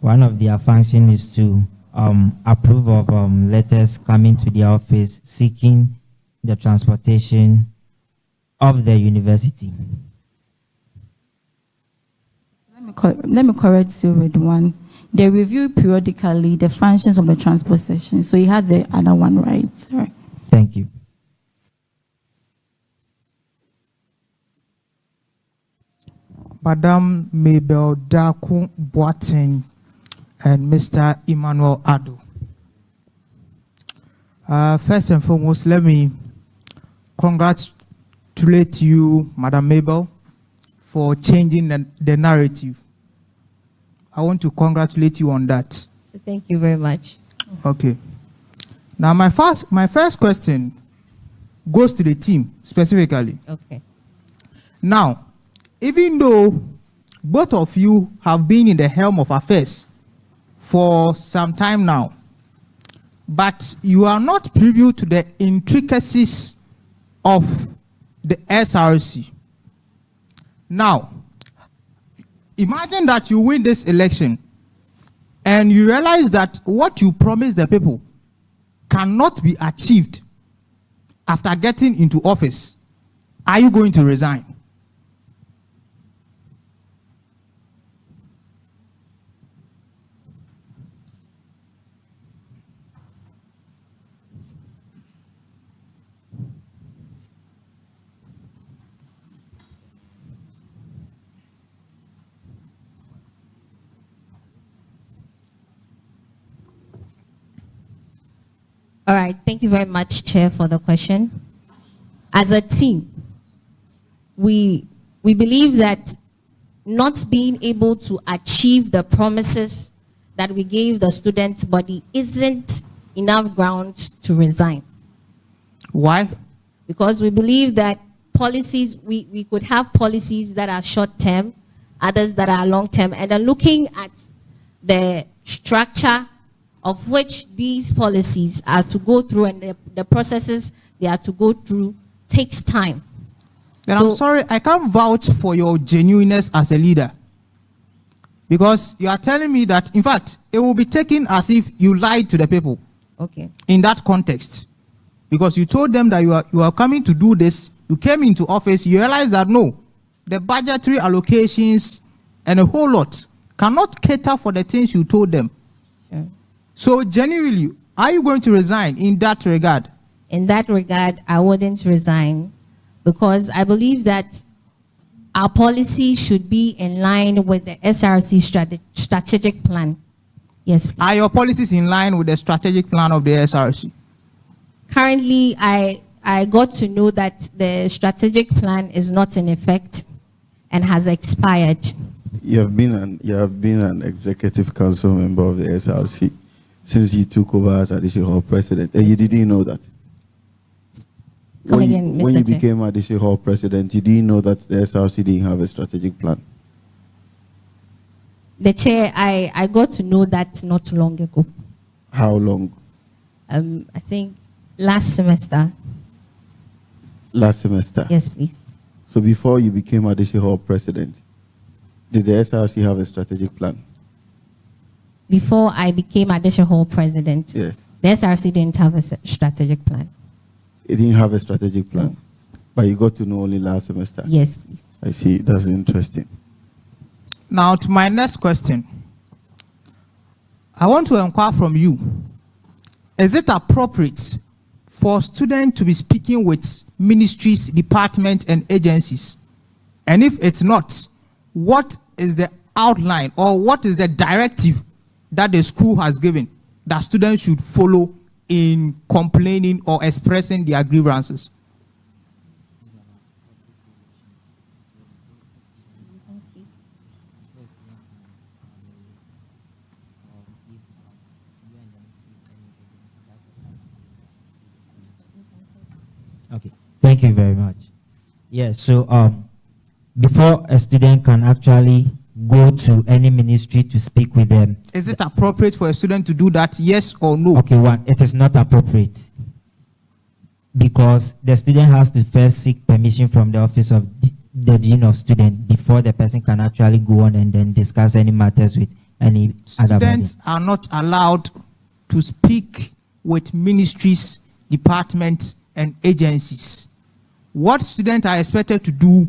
One of their functions is to approve of letters coming to the office seeking the transportation of the university. Let me correct you with one. They review periodically the functions of the transport section. So you had the other one right. All right. Thank you. Madam Mabel Daku Boateng and Mr. Emmanuel Ado. First and foremost, let me congratulate you, Madam Mabel, for changing the narrative. I want to congratulate you on that. Thank you very much. Okay. Now, my first question goes to the team specifically. Okay. Now, even though both of you have been in the helm of affairs for some time now, but you are not privy to the intricacies of the SRC. Now, imagine that you win this election and you realize that what you promised the people cannot be achieved after getting into office. Are you going to resign? All right. Thank you very much, Chair, for the question. As a team, we believe that not being able to achieve the promises that we gave the student body isn't enough ground to resign. Why? Because we believe that policies, we could have policies that are short-term, others that are long-term, and then looking at the structure of which these policies are to go through and the processes they are to go through takes time. Then I'm sorry, I can't vouch for your genuineness as a leader. Because you are telling me that, in fact, it will be taken as if you lied to the people. Okay. In that context. Because you told them that you are coming to do this, you came into office, you realized that no, the budgetary allocations and a whole lot cannot cater for the things you told them. Sure. So genuinely, are you going to resign in that regard? In that regard, I wouldn't resign because I believe that our policy should be in line with the SRC strategic plan. Yes, please. Are your policies in line with the strategic plan of the SRC? Currently, I got to know that the strategic plan is not in effect and has expired. You have been an executive council member of the SRC since you took over as additional hall president, and you didn't know that. Come again, Mr. When you Chair. became additional hall president, you didn't know that the SRC didn't have a strategic plan. The chair, I got to know that not long ago. How long? I think last semester. Last semester. Yes, please. So before you became Adeshe Hall president, did the SRC have a strategic plan? Before I became Adeshe Hall president, Yes. the SRC didn't have a strategic plan. It didn't have a strategic plan, but you got to know only last semester. Yes, please. I see. That's interesting. Now, to my next question, I want to inquire from you. Is it appropriate for students to be speaking with ministries, departments, and agencies? And if it's not, what is the outline or what is the directive that the school has given that students should follow in complaining or expressing their grievances? Okay, thank you very much. Yes, so before a student can actually go to any ministry to speak with them. Is it appropriate for a student to do that, yes or no? Okay, one, it is not appropriate because the student has to first seek permission from the office of the dean of student before the person can actually go on and then discuss any matters with any other body. Students are not allowed to speak with ministries, departments, and agencies. What students are expected to do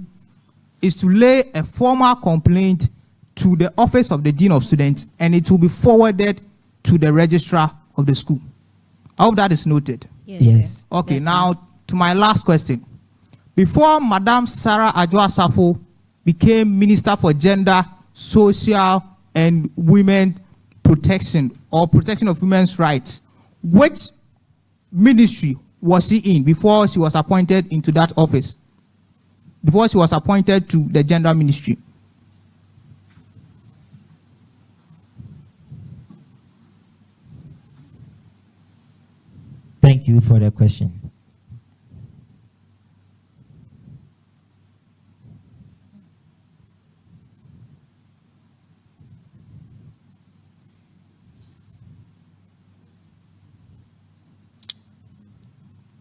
is to lay a formal complaint to the office of the dean of students, and it will be forwarded to the registrar of the school. I hope that is noted. Yes. Okay, now to my last question. Before Madam Sarah Adjoa-Safo became Minister for Gender, Social, and Women Protection, or Protection of Women's Rights, which ministry was she in before she was appointed into that office? Before she was appointed to the gender ministry? Thank you for the question.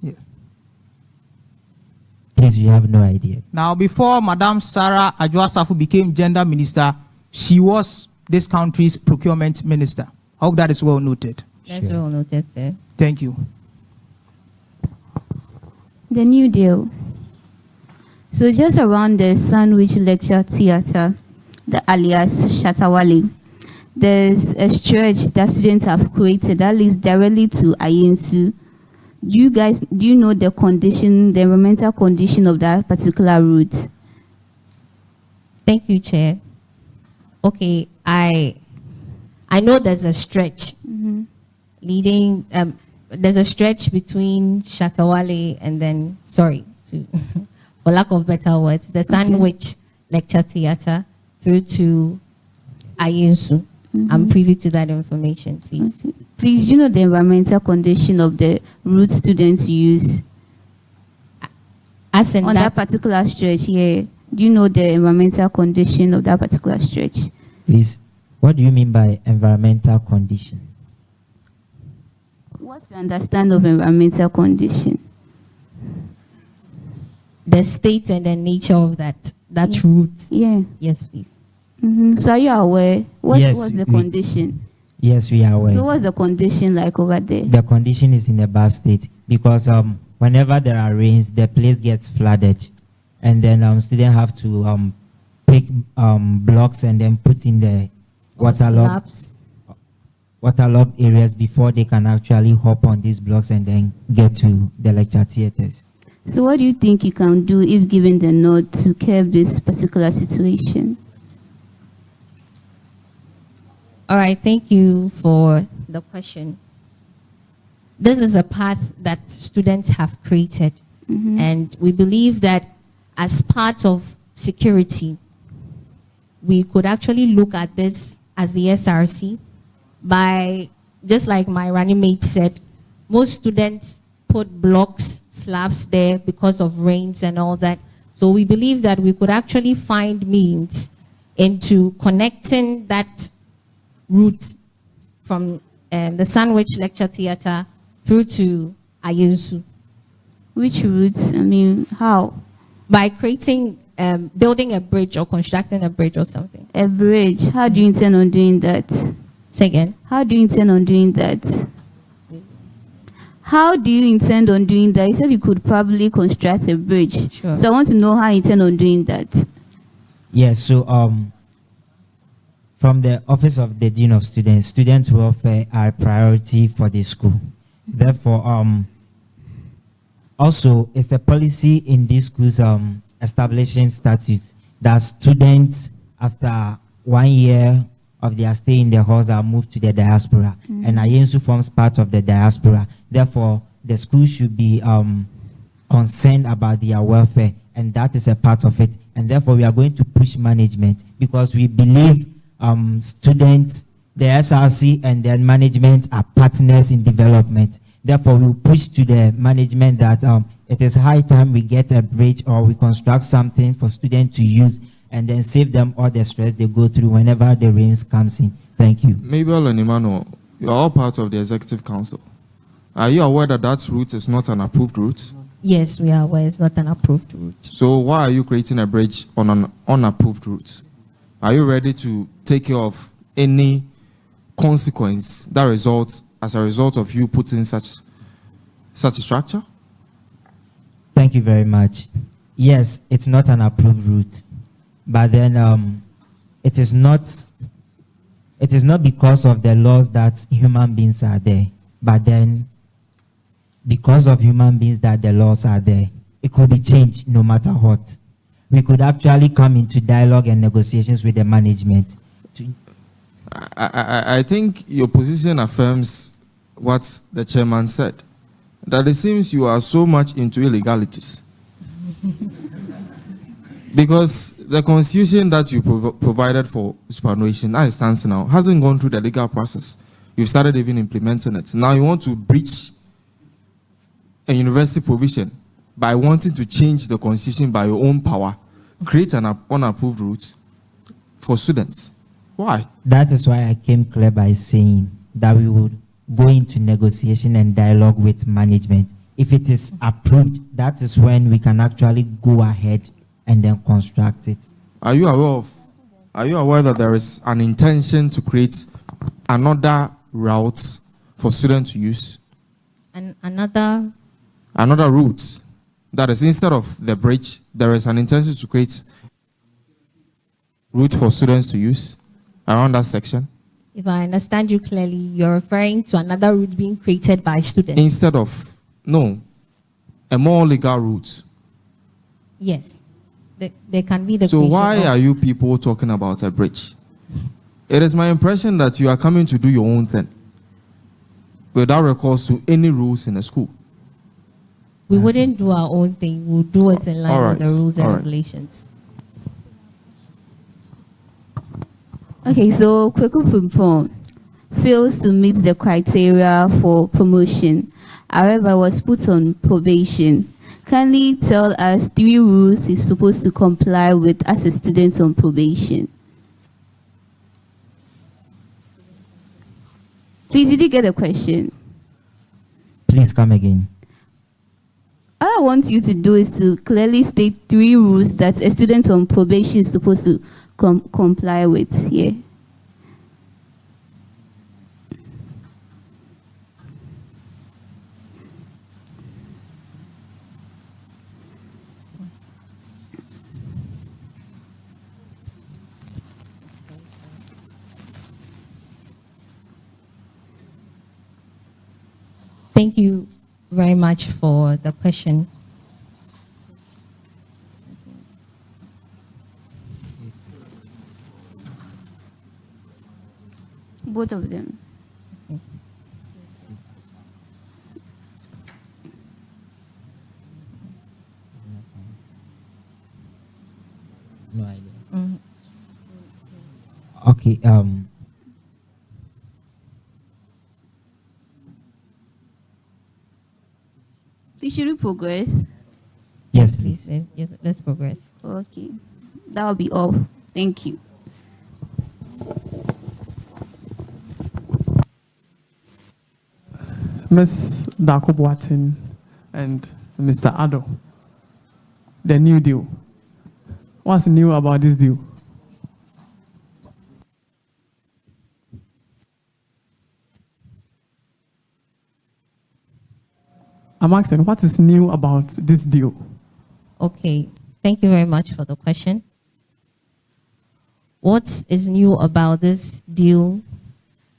Yeah. Please, you have no idea. Now, before Madam Sarah Adjoa-Safo became gender minister, she was this country's procurement minister. I hope that is well noted. That's well noted, sir. Thank you. The New Deal. So just around the Sandwich Lecture Theatre, the alias Shatawale, there's a stretch that students have created that leads directly to Ayensu. Do you know the condition, the environmental condition of that particular route? Thank you, Chair. Okay, I know there's a stretch leading, there's a stretch between Shatawale and then, sorry, for lack of better words, the Sandwich Lecture Theatre through to Ayensu. I'm privy to that information, please. Okay. Please, you know the environmental condition of the route students use? As in on that particular stretch, yeah. Do you know the environmental condition of that particular stretch? Please, what do you mean by environmental condition? What's your understanding of environmental condition? The state and the nature of that route. Yeah. Yes, please. So are you aware? What's the we- condition? Yes, we are aware. So what's the condition like over there? The condition is in a bad state because whenever there are rains, the place gets flooded, and then students have to pick blocks and then put in the waterlogged areas before they can actually hop on these blocks and then get to the lecture theaters. So what do you think you can do if given the nod to curb this particular situation? All right, thank you for the question. This is a path that students have created, and we believe that as part of security, we could actually look at this as the SRC by, just like my running mate said, most students put blocks, slabs there because of rains and all that. So we believe that we could actually find means into connecting that route from the Sandwich Lecture Theatre through to Ayensu. Which routes? I mean, how? By creating, building a bridge or constructing a bridge or something. A bridge. How do you intend on doing that? Say again. How do you intend on doing that? How do you intend on doing that? You said you could probably construct a bridge. Sure. So I want to know how you intend on doing that. Yes, so from the Office of the Dean of Students, student welfare are a priority for the school. Therefore, also it's a policy in these schools establishing statutes that students after 1 year of their stay in the halls are moved to the diaspora, and Ayensu forms part of the diaspora. Therefore, the school should be concerned about their welfare, and that is a part of it. And therefore, we are going to push management because we believe students, the SRC and their management are partners in development. Therefore, we will push to the management that it is high time we get a bridge or we construct something for students to use and then save them all the stress they go through whenever the rains comes in. Thank you. Mabel and Emmanuel, you are all part of the Executive Council. Are you aware that that route is not an approved route? Yes, we are aware it's not an approved route. So why are you creating a bridge on an unapproved route? Are you ready to take care of any consequence that results as a result of you putting such a structure? Thank you very much. Yes, it's not an approved route, but then it is not because of the laws that human beings are there, but then because of human beings that the laws are there. It could be changed no matter what. We could actually come into dialogue and negotiations with the management. I think your position affirms what the chairman said, that it seems you are so much into illegalities. Because the constitution that you provided for superannuation, as it stands now, hasn't gone through the legal process. You've started even implementing it. Now you want to breach a university provision by wanting to change the constitution by your own power, create an unapproved route for students. Why? That is why I came clear by saying that we would go into negotiation and dialogue with management. If it is approved, that is when we can actually go ahead and then construct it. Are you aware that there is an intention to create another route for students to use? And another route. That is, instead of the bridge, there is an intention to create route for students to use around that section. If I understand you clearly, you're referring to another route being created by students. Instead of, no, a more legal route. Yes. There can be the So creation why of- are you people talking about a bridge? It is my impression that you are coming to do your own thing without recourse to any rules in the school. We wouldn't do our own thing. We'll do it in line All with the right, rules and all right. regulations. Okay, so Kweku Pumpong fails to meet the criteria for promotion. However, was put on probation. Can you tell us 3 rules he's supposed to comply with as a student on probation? Please, did you get the question? Please come again. All I want you to do is to clearly state 3 rules that a student on probation is supposed to comply with. Yeah. Thank you very much for the question. Both of them. No idea. Mhm. Okay. Should we progress? Yes, please. Let's progress. Okay. That will be all. Thank you. Ms. Dakobuatin and Mr. Ado, the new deal. What's new about this deal? I'm asking, what is new about this deal? Okay, thank you very much for the question. What is new about this deal?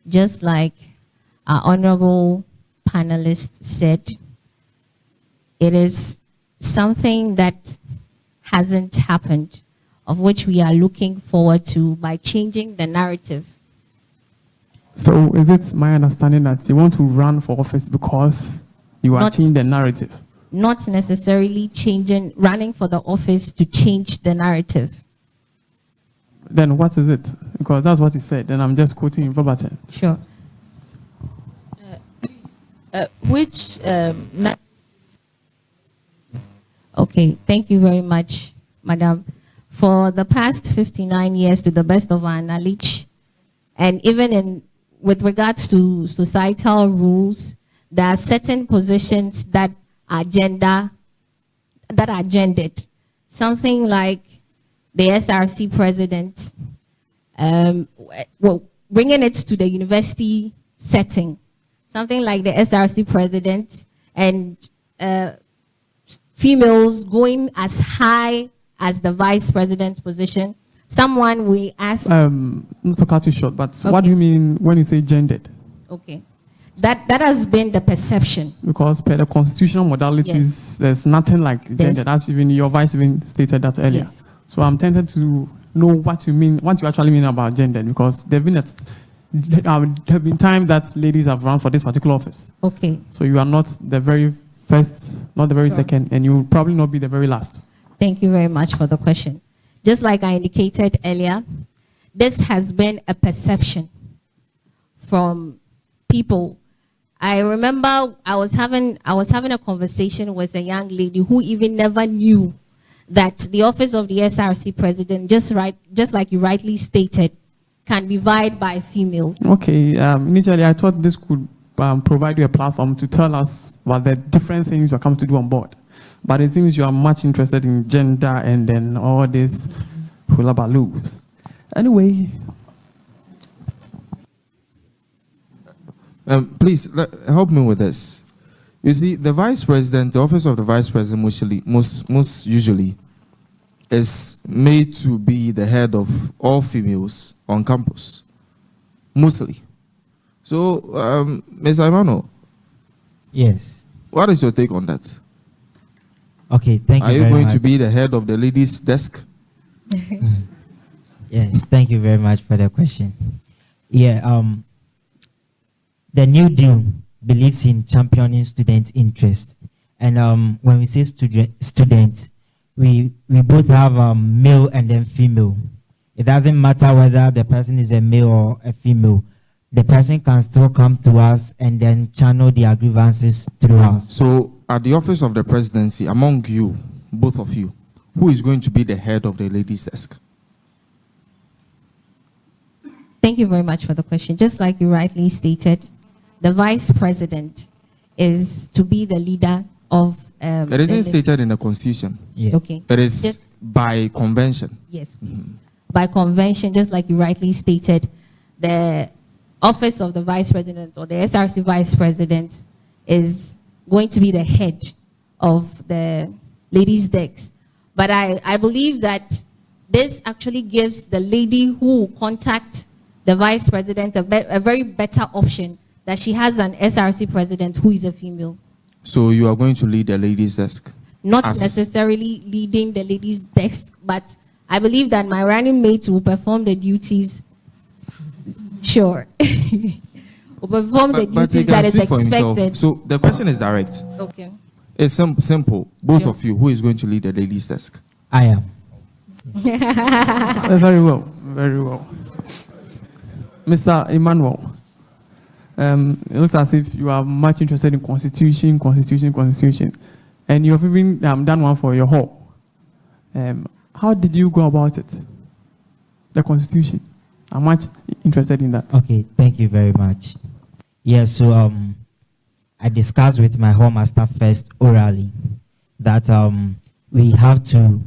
Just like our honorable panelist said, it is something that hasn't happened, of which we are looking forward to by changing the narrative. So is it my understanding that you want to run for office because you are changing the narrative? Not necessarily running for the office to change the narrative. Then what is it? Because that's what he said, and I'm just quoting verbatim. Sure. Okay, thank you very much, Madam. For the past 59 years, to the best of our knowledge, and even with regards to societal rules, there are certain positions that are gendered. Something like the SRC president, bringing it to the university setting. Something like the SRC president and females going as high as the vice president position. Someone we ask. Not to cut you short, but okay. What do you mean when you say gendered? Okay. That has been the perception. Because per the constitutional modalities, yes, there's nothing like gender. That's even your vice even stated that earlier. Yes. So I'm tempted to know what you mean, what you actually mean about gender, because there have been times that ladies have run for this particular office. Okay. So you are not the very first, not the very second, and you will probably not be the very last. Thank you very much for the question. Just like I indicated earlier, this has been a perception from people. I remember I was having a conversation with a young lady who even never knew that the office of the SRC president, just like you rightly stated, can be vied by females. Okay, initially I thought this could provide you a platform to tell us what the different things you are coming to do on board. But it seems you are much interested in gender and then all this hula baloos. Anyway. Please help me with this. You see, the vice president, the office of the vice president most usually is made to be the head of all females on campus. Mostly. So, Ms. Imano. Yes. What is your take on that? Okay, thank you very much. Are you going to be the head of the ladies' desk? Yeah, thank you very much for the question. Yeah, the New Deal believes in championing student interest. And when we say students, we both have male and then female. It doesn't matter whether the person is a male or a female. The person can still come to us and then channel their grievances through us. So, at the office of the presidency, among you, both of you, who is going to be the head of the ladies' desk? Thank you very much for the question. Just like you rightly stated, the vice president is to be the leader of... it isn't stated in the constitution. Yeah. Okay. It is just by convention. Yes, please. By convention, just like you rightly stated, the office of the vice president or the SRC vice president is going to be the head of the ladies' desk. But I believe that this actually gives the lady who contact the vice president a very better option, that she has an SRC president who is a female. So you are going to lead the ladies' desk? Not necessarily leading the ladies' desk, but I believe that my running mate will perform the duties. Sure. Will perform the duties that is expected. So the question is direct. Okay. It's simple. Both of you, who is going to lead the ladies' desk? I am. Very well. Very well. Mr. Emmanuel, it looks as if you are much interested in constitution, and you have even done one for your hall. How did you go about it? The constitution. I'm much interested in that. Okay, thank you very much. Yeah, so I discussed with my hall master first orally that we have to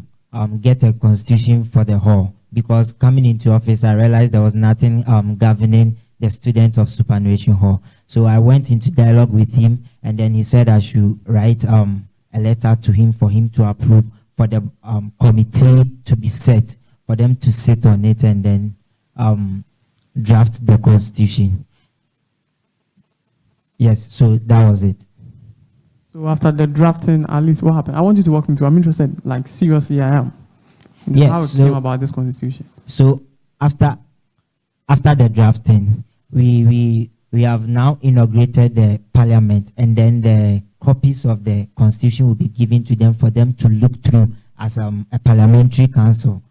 get a constitution for the hall, because coming into office, I realized there was nothing governing the student of superannuation hall. So I went into dialogue with him, and then he said I should write a letter to him for him to approve, for the committee to be set, for them to sit on it and then draft the constitution. Yes, so that was it. So after the drafting, at least what happened? I want you to walk me through. I'm interested, like seriously I am. Yeah, how it came about this constitution. So after the drafting, we have now inaugurated the parliament, and then the copies of the constitution will be given to them for them to look through as a parliamentary council.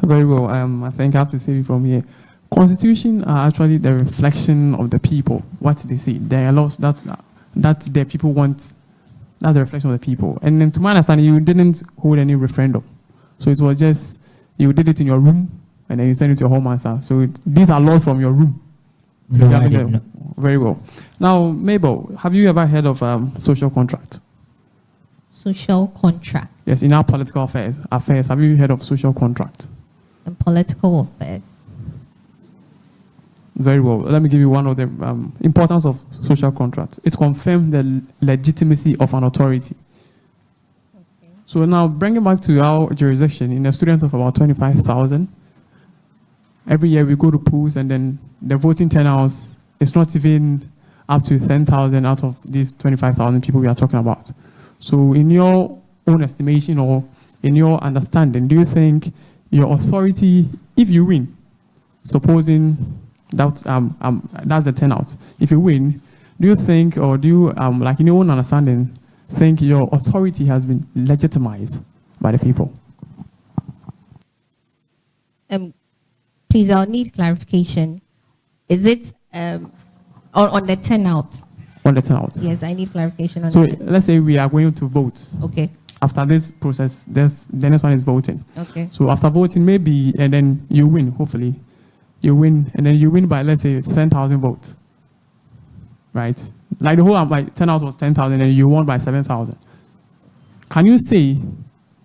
Very well. I think I have to say it from here. Constitution are actually the reflection of the people. What they say. There are laws that the people want. That's the reflection of the people. And then to my understanding, you didn't hold any referendum. So it was just, you did it in your room, and then you send it to your home master. So these are laws from your room. So No, I did not. Very well. Now, Mabel, have you ever heard of social contract? Social contract Yes, in our political affairs, have you heard of social contract? and political affairs. Very well. Let me give you one of the importance of social contract. It confirms the legitimacy of an authority. Okay. So now, bringing back to our jurisdiction, in a student of about 25,000, every year we go to polls, and then the voting turnout is not even up to 10,000 out of these 25,000 people we are talking about. So in your own estimation or in your understanding, do you think your authority, if you win, supposing that's the turnout, if you win, do you think, or do you, like in your own understanding, think your authority has been legitimized by the people? Please, I'll need clarification. Is it on the turnout? On the turnout. Yes, I need clarification on So that. let's say we are going to vote. Okay. After this process, the next one is voting. Okay. So after voting, maybe, and then you win, hopefully. You win, and then you win by, let's say, 10,000 votes. Right? Like the whole turnout was 10,000, and you won by 7,000. Can you say,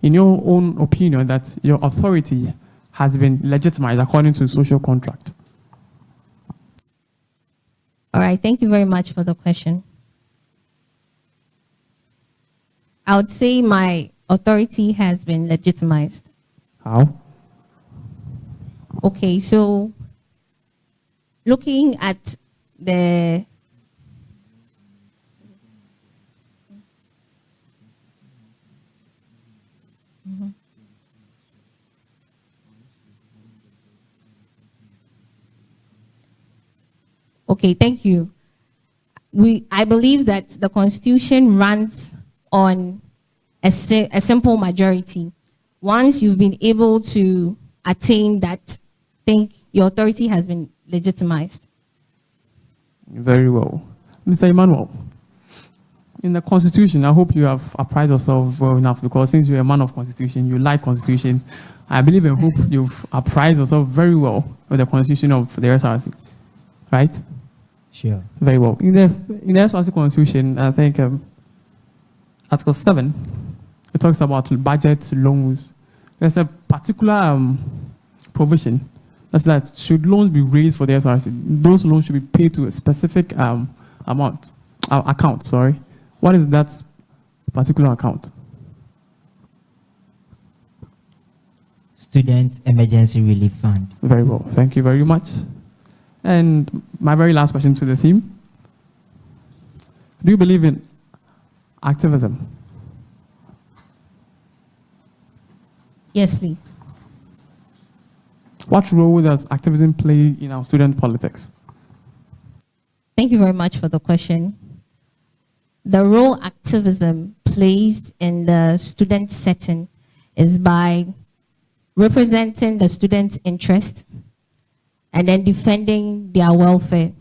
in your own opinion, that your authority has been legitimized according to social contract? All right. Thank you very much for the question. I would say my authority has been legitimized. How? Okay, so looking at the Okay, thank you. I believe that the Constitution runs on a simple majority. Once you've been able to attain that, I think your authority has been legitimized. Very well. Mr. Emmanuel, in the Constitution, I hope you have apprised yourself well enough, because since you're a man of Constitution, you like Constitution, I believe and hope you've apprised yourself very well with the Constitution of the SRC, right? Sure. Very well. In the SRC Constitution, I think Article 7, it talks about budget loans. There's a particular provision that's that should loans be raised for the SRC, those loans should be paid to a specific account. Sorry, what is that particular account? Student Emergency Relief Fund. Very well. Thank you very much. And my very last question to the theme: do you believe in activism? Yes, please. What role does activism play in our student politics? Thank you very much for the question. The role activism plays in the student setting is by representing the student's interest and then defending their welfare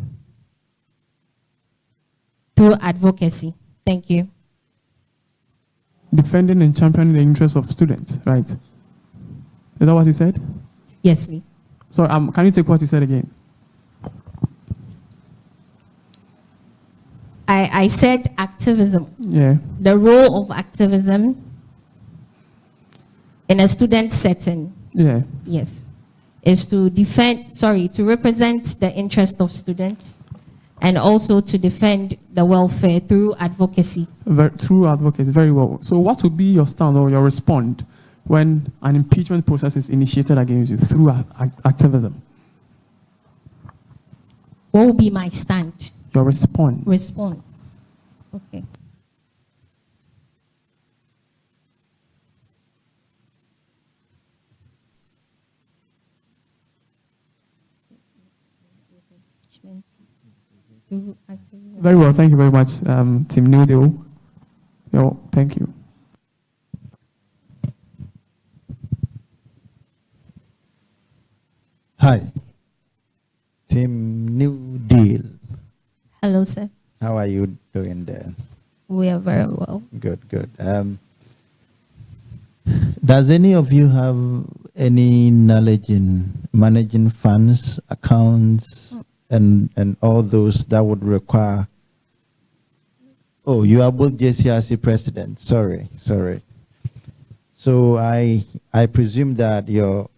through advocacy. Thank you. Defending and championing the interests of students, right? Is that what you said? Yes, please. So can you take what you said again? I said activism. Yeah. The role of activism in a student setting, Yeah. yes, is to to represent the interest of students and also to defend the welfare through advocacy. Through advocates, very well. So what would be your stand or your response when an impeachment process is initiated against you through activism? What will be my stand? Your response. Response. Okay. Very well, thank you very much, Team Nudo. Yo, thank you. Hi, Team New Deal. Hello, sir. How are you doing there? We are very well. Good, good. Does any of you have any knowledge in managing funds, accounts, and all those that would require? Oh, you are both JCRC president. Sorry. So I presume that your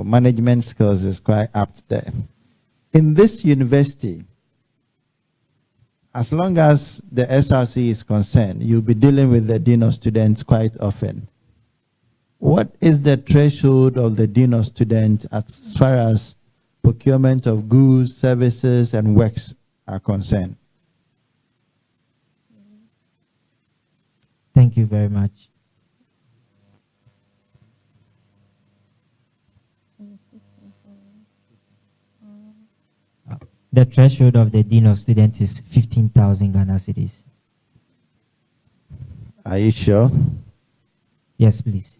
management skills is quite apt there. In this university, as long as the SRC is concerned, you'll be dealing with the Dean of Students quite often. What is the threshold of the Dean of Students as far as procurement of goods, services, and works are concerned? Thank you very much. The threshold of the Dean of Students is 15,000 Ghana cedis. Are you sure? Yes, please.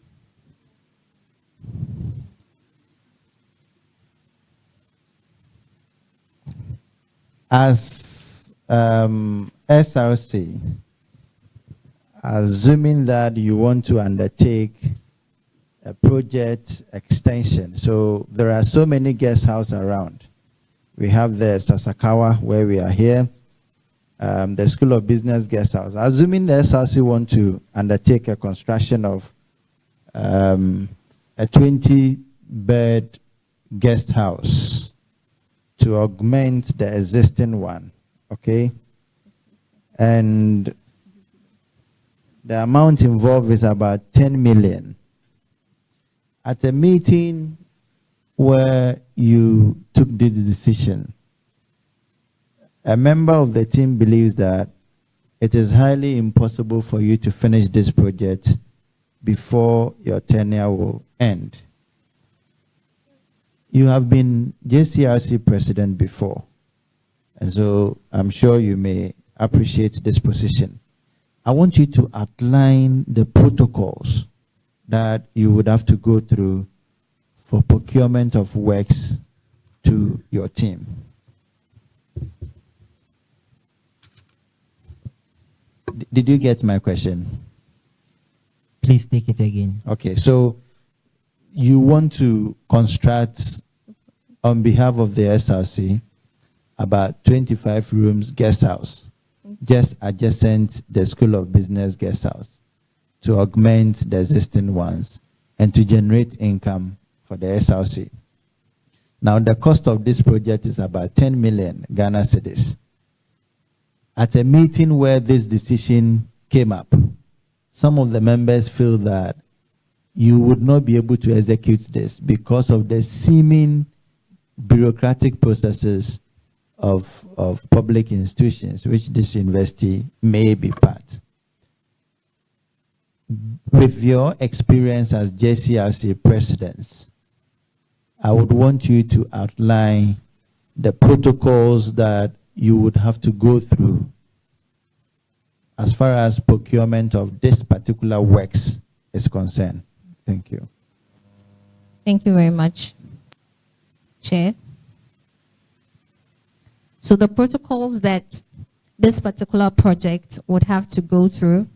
As SRC, assuming that you want to undertake a project extension, so there are so many guest houses around. We have the Sasakawa where we are here, the School of Business guest house. Assuming the SRC want to undertake a construction of a 20-bed guest house to augment the existing one, okay? And the amount involved is about 10 million. At a meeting where you took this decision, a member of the team believes that it is highly impossible for you to finish this project before your tenure will end. You have been JCRC president before, and so I'm sure you may appreciate this position. I want you to outline the protocols that you would have to go through for procurement of works to your team. Did you get my question? Please take it again. Okay, so you want to construct on behalf of the SRC about 25 rooms guest house, just adjacent the School of Business guest house, to augment the existing ones and to generate income for the SRC. Now, the cost of this project is about 10 million Ghana cedis. At a meeting where this decision came up, some of the members feel that you would not be able to execute this because of the seeming bureaucratic processes of public institutions, which this university may be part. With your experience as JCRC presidents, I would want you to outline the protocols that you would have to go through as far as procurement of this particular works is concerned. Thank you. Thank you very much, Chair. So the protocols that this particular project would have to go through,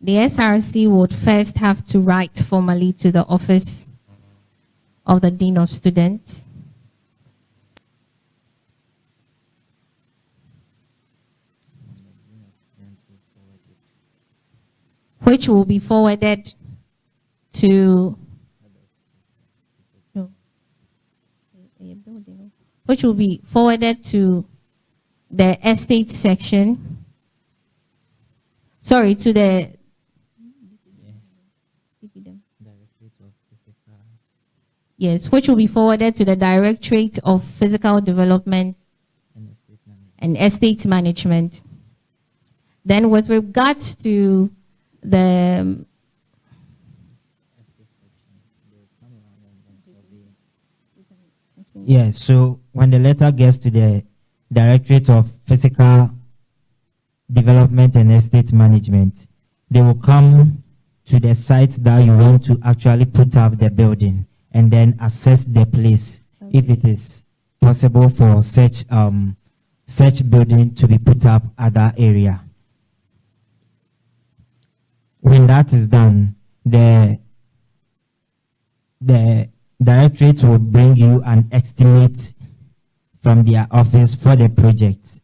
the SRC would first have to write formally to the Office of the Dean of Students which will be forwarded to the estate section. Sorry, to the yes, which will be forwarded to the Directorate of Physical Development and Estate Management. Then with regards to the yeah, so when the letter gets to the Directorate of Physical Development and Estate Management, they will come to the site that you want to actually put up the building and then assess the place if it is possible for such building to be put up at that area. When that is done, the directorate will bring you an estimate from their office for the project.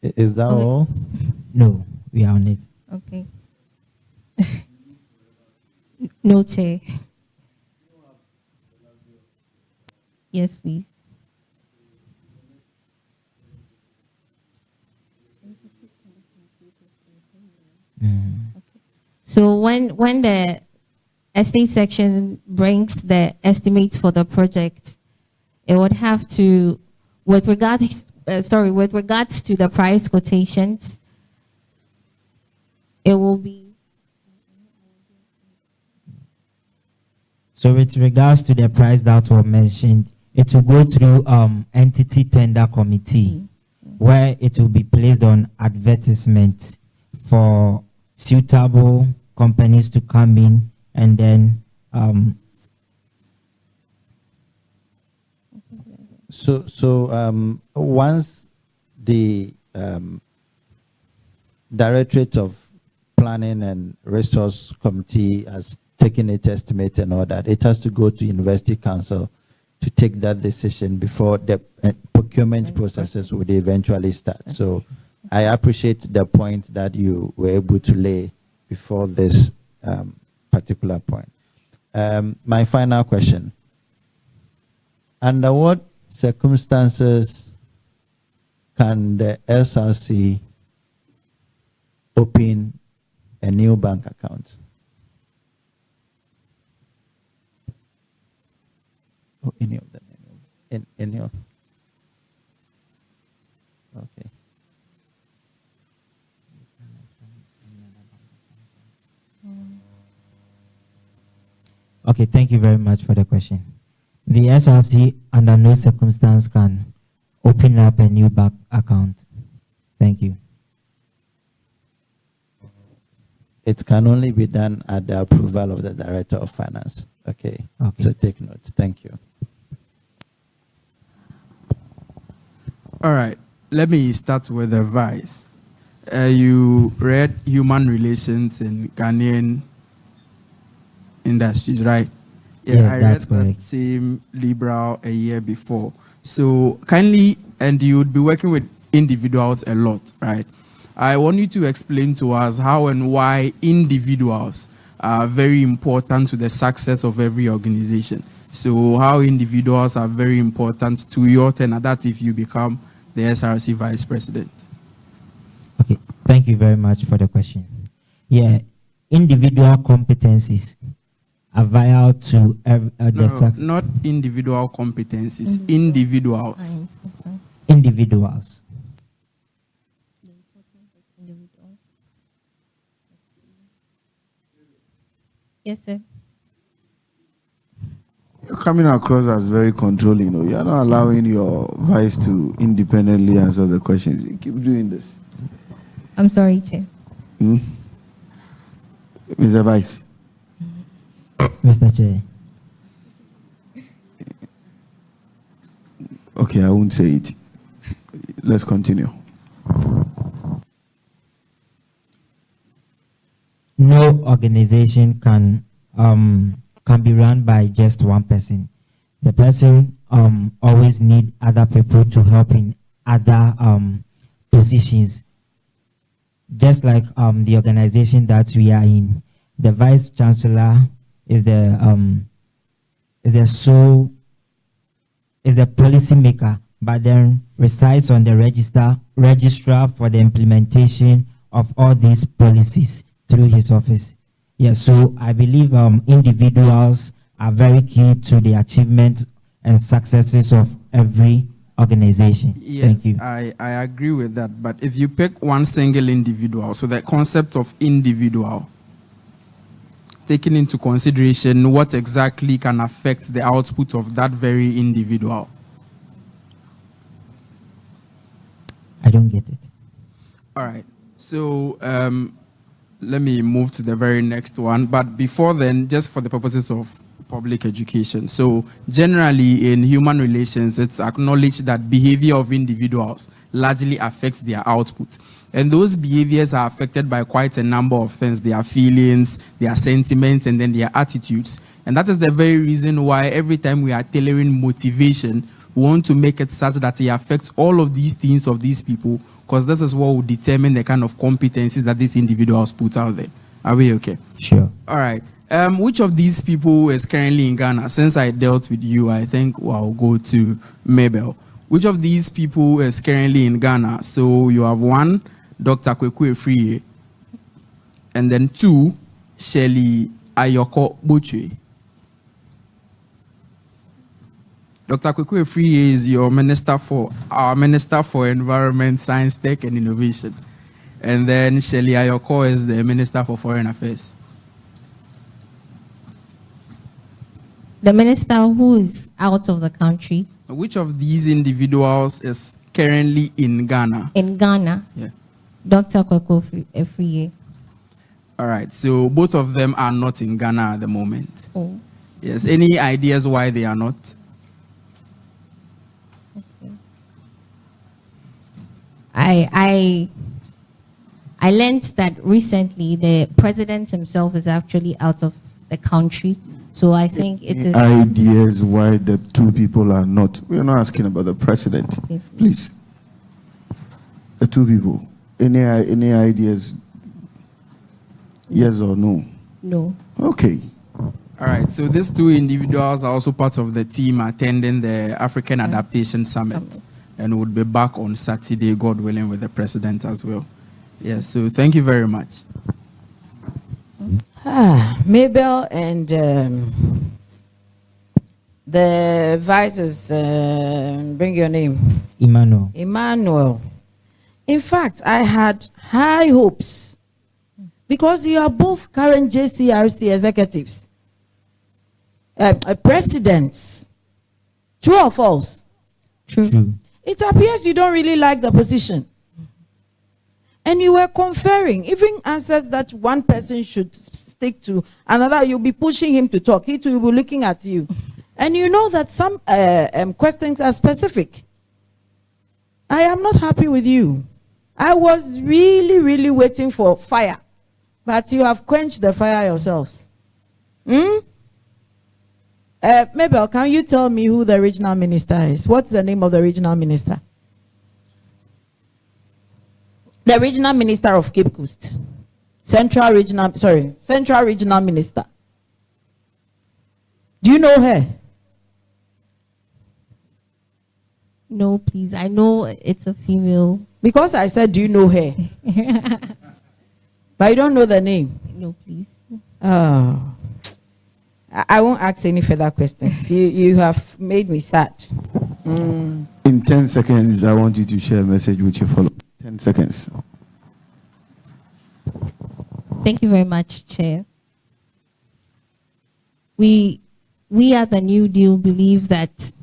Is that all? No, we are on it. okay. Note. Yes, please. So when the estate section brings the estimates for the project, it would have to, with regards to the price quotations, it will be. So with regards to the price that was mentioned, it will go through entity tender committee, where it will be placed on advertisement for suitable companies to come in, and then once the Directorate of Planning and Resource Committee has taken its estimate and all that, it has to go to University Council to take that decision before the procurement processes would eventually start. So I appreciate the point that you were able to lay before this particular point. My final question: under what circumstances can the SRC open a new bank account? Or any of them? Any of? Okay. Okay, thank you very much for the question. The SRC under no circumstance can open up a new bank account. Thank you. It can only be done at the approval of the Director of Finance. Okay. So take notes. Thank you. All right. Let me start with the vice. You read human relations in Ghanaian industries, right? Yeah, I read that's correct. that same liberal a year before. So kindly, and you would be working with individuals a lot, right? I want you to explain to us how and why individuals are very important to the success of every organization. So how individuals are very important to your tenure, that if you become the SRC Vice President. Okay, thank you very much for the question. Yeah, individual competencies are vital to the success. Not individual competencies, individuals. Individuals. Yes, sir. You're coming across as very controlling. You are not allowing your vice to independently answer the questions. You keep doing this. I'm sorry, Chair. Mr. Vice. Mr. Chair. Okay, I won't say it. Let's continue. No organization can be run by just one person. the person always need other people to help in other positions. Just like the organization that we are in, the vice chancellor is the policy maker, but then resides on the registrar for the implementation of all these policies through his office. Yeah, so I believe individuals are very key to the achievement and successes of every organization. Yes, Thank you. I agree with that. But if you pick one single individual, so the concept of individual, taking into consideration what exactly can affect the output of that very individual. I don't get it. All right. So let me move to the very next one. But before then, just for the purposes of public education. So generally in human relations, it's acknowledged that behavior of individuals largely affects their output. And those behaviors are affected by quite a number of things: their feelings, their sentiments, and then their attitudes. And that is the very reason why every time we are tailoring motivation, we want to make it such that it affects all of these things of these people, because this is what will determine the kind of competencies that these individuals put out there. Are we okay? Sure. All right. Which of these people is currently in Ghana? Since I dealt with you, I think I'll go to Mabel. Which of these people is currently in Ghana? So you have one, Dr. Kweku Efriye, and then two, Shelley Ayoko Bochwe. Dr. Kweku Efriye is our Minister for Environment, Science, Tech, and Innovation. And then Shelley Ayoko is the Minister for Foreign Affairs. The minister who is out of the country. Which of these individuals is currently in Ghana? In Ghana? Yeah. Dr. Kweku Efriye. All right. So both of them are not in Ghana at the moment. Oh. Yes. Any ideas why they are not? Okay. I learned that recently the president himself is actually out of the country. So I think it is... Ideas why the two people are not. We're not asking about the president. Yes. Please. The two people. Any ideas? Yes or no? No. Okay. All right. So these two individuals are also part of the team attending the African Adaptation Summit and would be back on Saturday, God willing, with the president as well. Yes. So thank you very much. Mabel and the vices, bring your name. Emmanuel. Emmanuel. In fact, I had high hopes because you are both current JCRC executives, presidents. True or false? True. It appears you don't really like the position. And you were conferring, even answers that one person should stick to, another you'll be pushing him to talk. He too will be looking at you. And you know that some questions are specific. I am not happy with you. I was really, really waiting for fire. But you have quenched the fire yourselves. Mabel, can you tell me who the regional minister is? What's the name of the regional minister? The regional minister of Cape Coast. Central regional minister. Do you know her? No, please. I know it's a female. Because I said, do you know her? But you don't know the name? No, please. Oh. I won't ask any further questions. You have made me sad. In 10 seconds, I want you to share a message with your followers. 10 seconds. Thank you very much, Chair. We at the New Deal believe that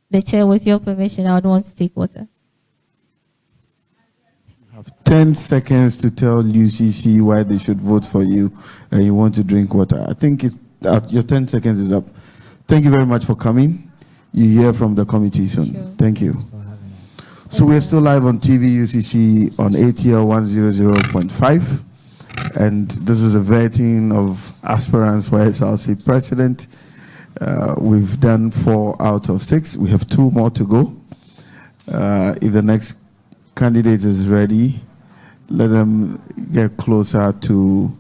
the Chair, with your permission, I would want to take water. Have 10 seconds to tell UCC why they should vote for you, and you want to drink water. I think your 10 seconds is up. Thank you very much for coming. You hear from the committee soon. Sure. Thank you. So we're still live on TV UCC on ATL 100.5. And this is a vetting of aspirants for SRC president. We've done 4 out of 6. We have 2 more to go. If the next candidate is ready, let them get closer to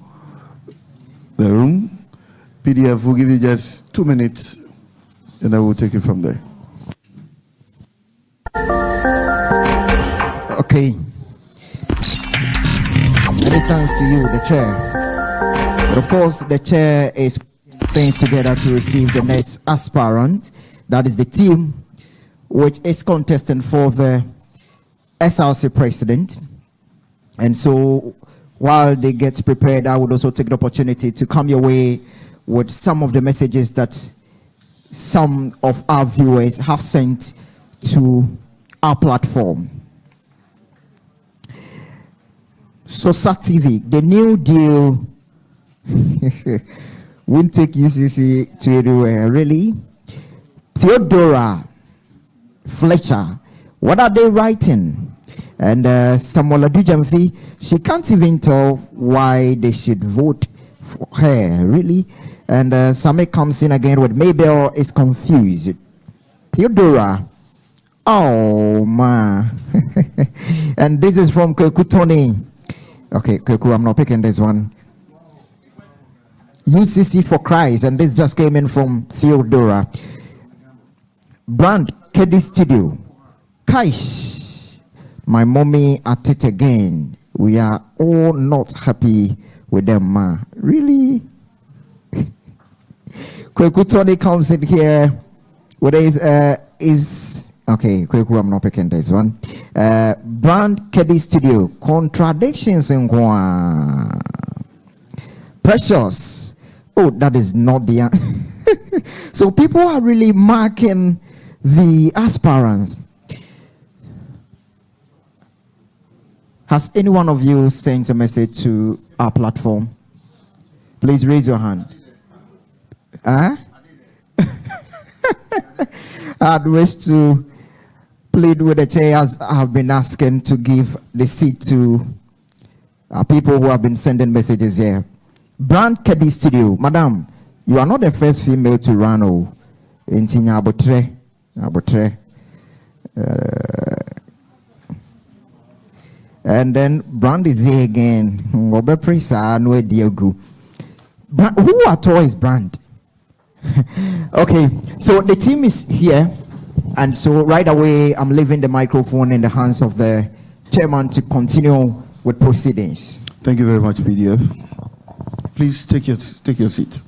the room. PDF will give you just 2 minutes, and then we'll take it from there. Okay. Many thanks to you, the chair. But of course, the chair is putting things together to receive the next aspirant. That is the team which is contesting for the SRC president. And so while they get prepared, I would also take the opportunity to come your way with some of the messages that some of our viewers have sent to our platform. Src TV, the new deal won't take UCC to anywhere, really. Theodora Fletcher, what are they writing? And Samuela Dujamfi, she can't even tell why they should vote for her, really. And Same comes in again with Mabel is confused. Theodora, oh man. And this is from Kekutoni. Okay, Keku, I'm not picking this one. UCC for Christ, and this just came in from Theodora. Brand Kedi Studio. Kaish, my mommy at it again. We are all not happy with them, ma. Really? Kweku Tony comes in here with his okay, Kweku, I'm not picking this one. Brand Kedi Studio. Contradictions in one. Precious. Oh, that is not the so people are really marking the aspirants. Has any one of you sent a message to our platform? Please raise your hand. I'd wish to plead with the chair, as I have been asking, to give the seat to people who have been sending messages here. Brand Kedi Studio. Madam, you are not the first female to run. And then Brand is here again. Who at all is Brand? Okay, so the team is here, and so right away I'm leaving the microphone in the hands of the chairman to continue with proceedings. Thank you very much, PDF. Please take your seat.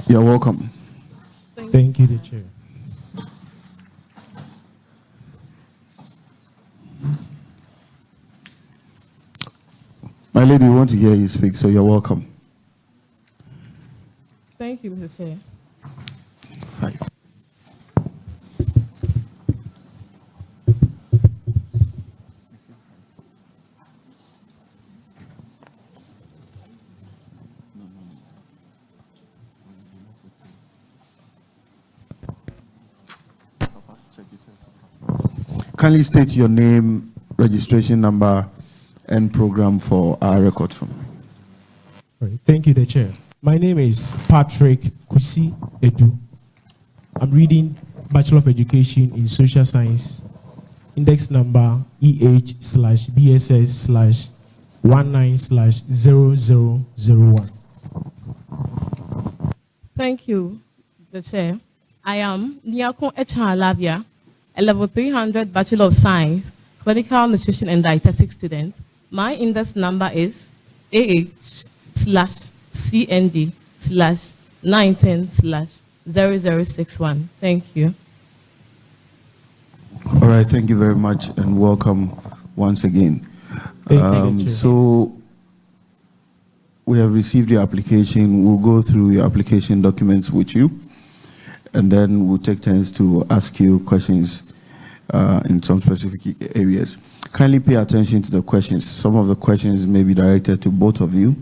You're welcome. Thank you, the chair. My lady, we want to hear you speak, so you're welcome. Thank you, Mr. Chair. 5. Kindly state your name, registration number, and program for our record firm. Right. Thank you, the chair. My name is Patrick Kusi Edu. I'm reading Bachelor of Education in Social Science, index number EH/BSS/19/0001. Thank you, the chair. I am Nyako Echan-Lavia, a level 300 Bachelor of Science, Clinical Nutrition and Dietetics student. My index number is AH/CND/19/0061. Thank you. All right, thank you very much and welcome once again. So we have received your application. We'll go through your application documents with you, and then we'll take turns to ask you questions in some specific areas. Kindly pay attention to the questions. Some of the questions may be directed to both of you,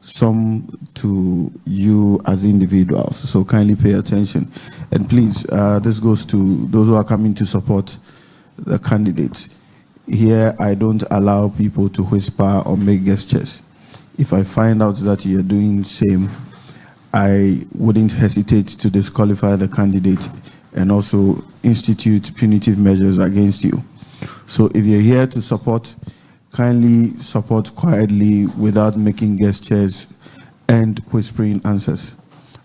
some to you as individuals. So kindly pay attention. And please, this goes to those who are coming to support the candidates. Here, I don't allow people to whisper or make gestures. If I find out that you're doing the same, I wouldn't hesitate to disqualify the candidate and also institute punitive measures against you. So if you're here to support, kindly support quietly without making gestures and whispering answers.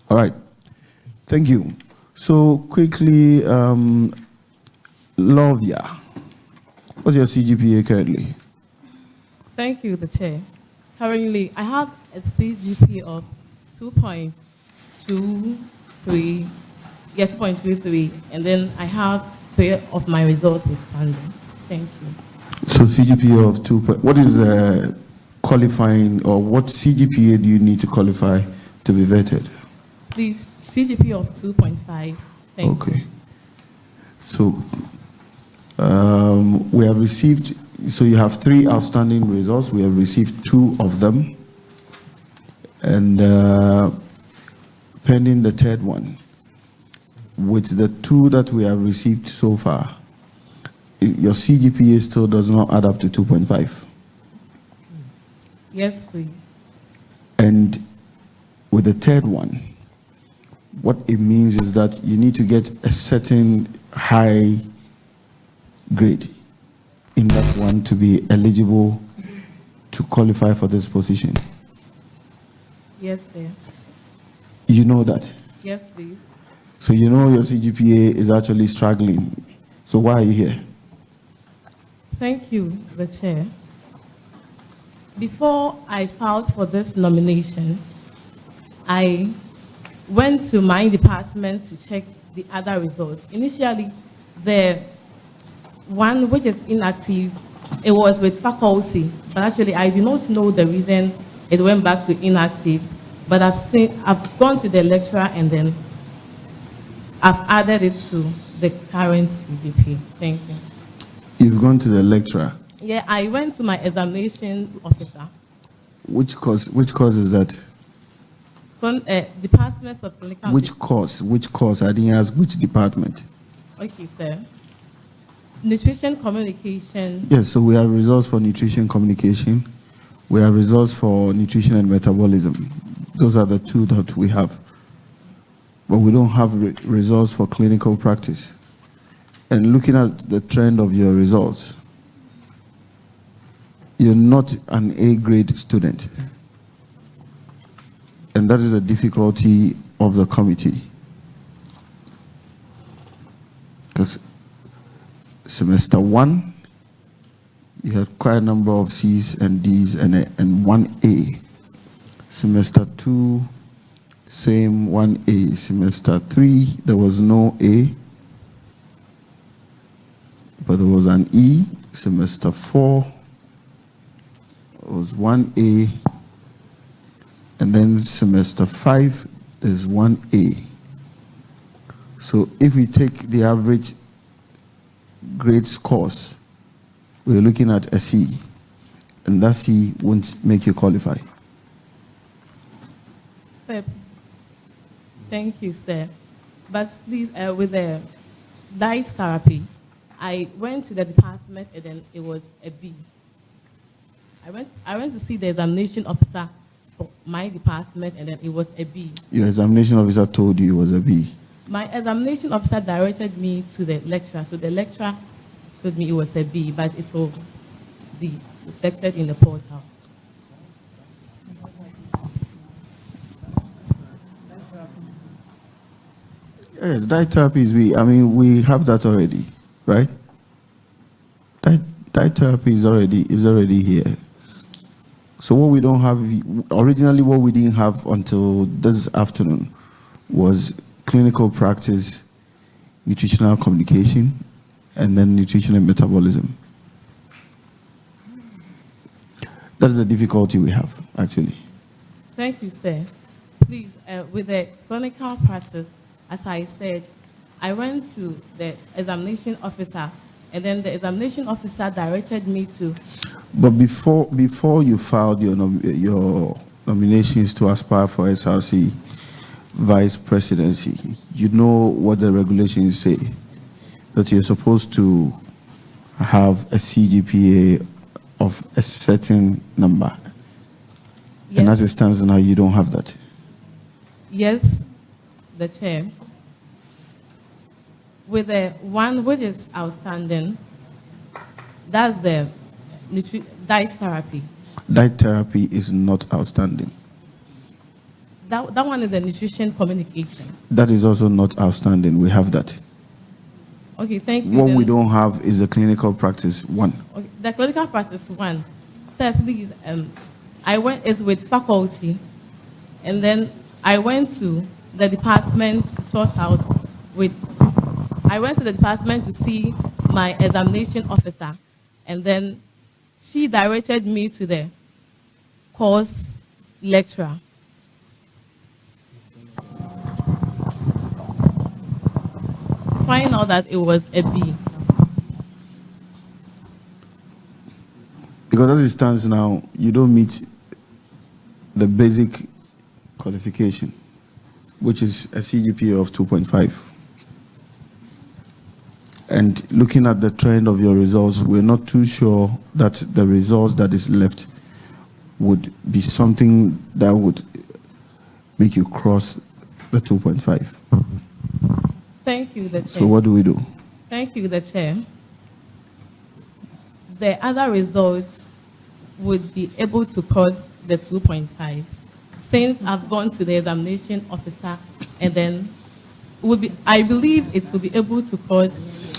All right. Thank you. So quickly, Lovia, what's your CGPA currently? Thank you, the chair. Currently, I have a CGPA of 2.23, 2.33, and then I have 3 of my results withstanding. Thank you. So CGPA of 2. What is qualifying, or what CGPA do you need to qualify to be vetted? Please, CGPA of 2.5. Thank you. Okay. So we have received, so you have 3 outstanding results. We have received 2 of them. And pending the 3rd one. With the 2 that we have received so far, your CGPA still does not add up to 2.5. Yes, please. And with the 3rd one, what it means is that you need to get a certain high grade in that one to be eligible to qualify for this position. Yes, sir. You know that? Yes, please. So you know your CGPA is actually struggling. So why are you here? Thank you, the chair. Before I filed for this nomination, I went to my department to check the other results. Initially, the one which is inactive, it was with faculty, but actually I do not know the reason it went back to inactive. But I've gone to the lecturer and then I've added it to the current CGP. Thank you. You've gone to the lecturer. Yeah, I went to my examination officer. Which course is that? Some departments of clinical. Which course? I didn't ask which department. Okay, sir. Nutrition communication. Yes, so we have results for nutrition communication. We have results for nutrition and metabolism. Those are the 2 that we have. But we don't have results for clinical practice. And looking at the trend of your results, you're not an A grade student. And that is the difficulty of the committee. Because semester 1, you had quite a number of C's and D's and 1 A. Semester 2, same 1 A. Semester 3, there was no A, but there was an E. Semester 4, it was 1 A. And then semester 5, there's 1 A. So if we take the average grade scores, we're looking at a C. And that C won't make you qualify. Sir, thank you, sir. But please, with the diet therapy, I went to the department and then it was a B. I went to see the examination officer for my department and then it was a B. Your examination officer told you it was a B. My examination officer directed me to the lecturer. So the lecturer told me it was a B, but it will be reflected in the portal. Yes, diet therapy is B. I mean, we have that already, right? Diet therapy is already here. So what we don't have, originally what we didn't have until this afternoon was clinical practice, nutritional communication, and then nutrition and metabolism. That's the difficulty we have, actually. Thank you, sir. Please, with the clinical practice, as I said, I went to the examination officer And then the examination officer directed me to. But before you filed your nominations to aspire for SRC vice presidency, you know what the regulations say, that you're supposed to have a CGPA of a certain number. Yes. And as it stands now, you don't have that. Yes, the chair. With the one which is outstanding, that's the diet therapy. Diet therapy is not outstanding. That one is the nutrition communication. That is also not outstanding. We have that. Okay, thank you. What then. we don't have is the clinical practice one. Okay, the clinical practice one. Sir, please, I went is with faculty, and then I went to the department to sort out with. I went to the department to see my examination officer, and then she directed me to the course lecturer. Find out that it was a B. Because as it stands now, you don't meet the basic qualification, which is a CGPA of 2.5. And looking at the trend of your results, we're not too sure that the results that is left would be something that would make you cross the 2.5. Thank you, the chair. So what do we do? Thank you, the chair. The other results would be able to cross the 2.5. Since I've gone to the examination officer, and then would be, I believe it will be able to cross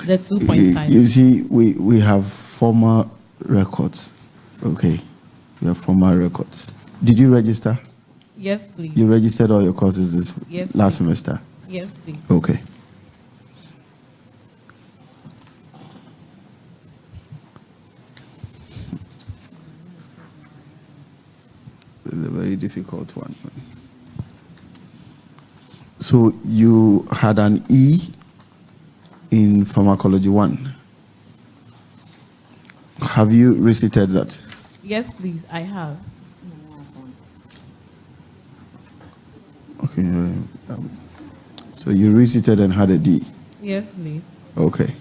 the 2.5. You see, we have former records. Okay, we have former records. Did you register? Yes, please. You registered all your courses this Yes, last please. semester? Yes, please. Okay. It's a very difficult one. So you had an E in pharmacology 1. Have you recited that? Yes, please, I have. Okay. So you recited and had a D. Yes, please. Okay.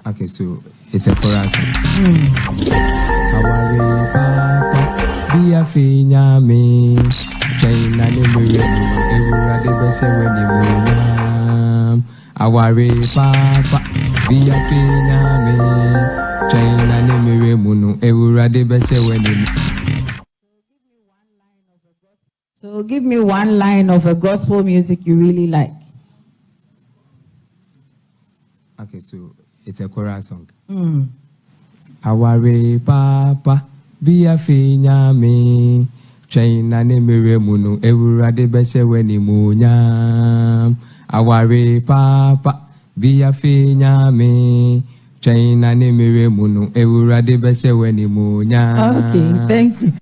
Okay, so it's a chorus. Aware papa, be a finya me. China ne mure mu, ewura de bese weni mu. Aware papa, be a finya me. China ne mure mu, ewura de bese weni mu. So give me one line of a gospel music you really like. Okay, so it's a chorus song. Mm. Aware papa, be a finya me. China ne mire munu, ewura de bese weni munyam. Aware papa, be a finya me. China ne mire munu, ewura de bese weni munyam. Okay, thank you.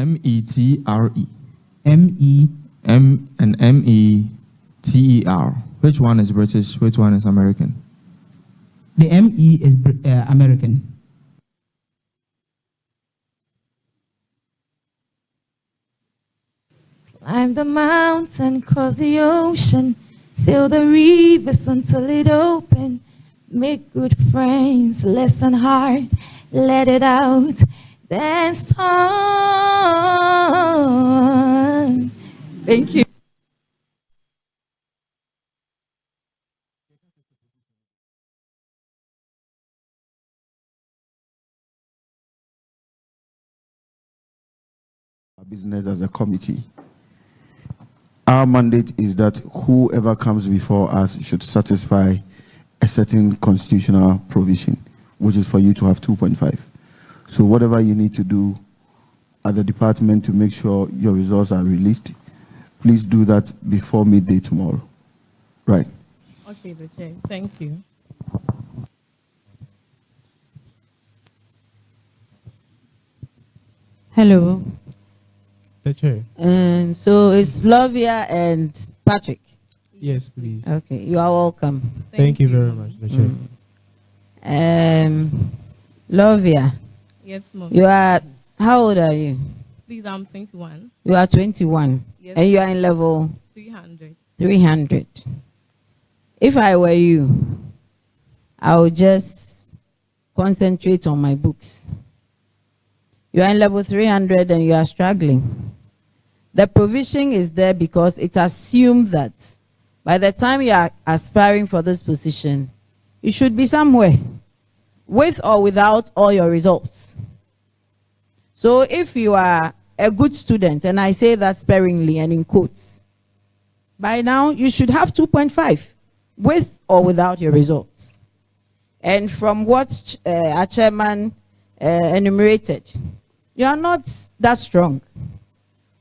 METRE. M-E. M and METER. Which one is British? Which one is American? The M-E is American. Climb the mountain, cross the ocean, sail the rivers until it open. Make good friends, listen hard, let it out, dance on. Thank you. Our business as a committee. Our mandate is that whoever comes before us should satisfy a certain constitutional provision, which is for you to have 2.5. So whatever you need to do at the department to make sure your results are released, please do that before midday tomorrow. Right. Okay, the chair. Thank you. Hello. The chair. And so it's Flavia and Patrick. Yes, please. Okay, you are welcome. Thank you very much, the chair. Flavia. Yes, ma'am. You are, how old are you? Please, I'm 21. You are 21. Yes. And you are in level 300. 300. If I were you, I would just concentrate on my books. You are in level 300 and you are struggling. The provision is there because it assumes that by the time you are aspiring for this position, you should be somewhere, with or without all your results. So if you are a good student, and I say that sparingly and in quotes, by now you should have 2.5, with or without your results. And from what our chairman enumerated, you are not that strong.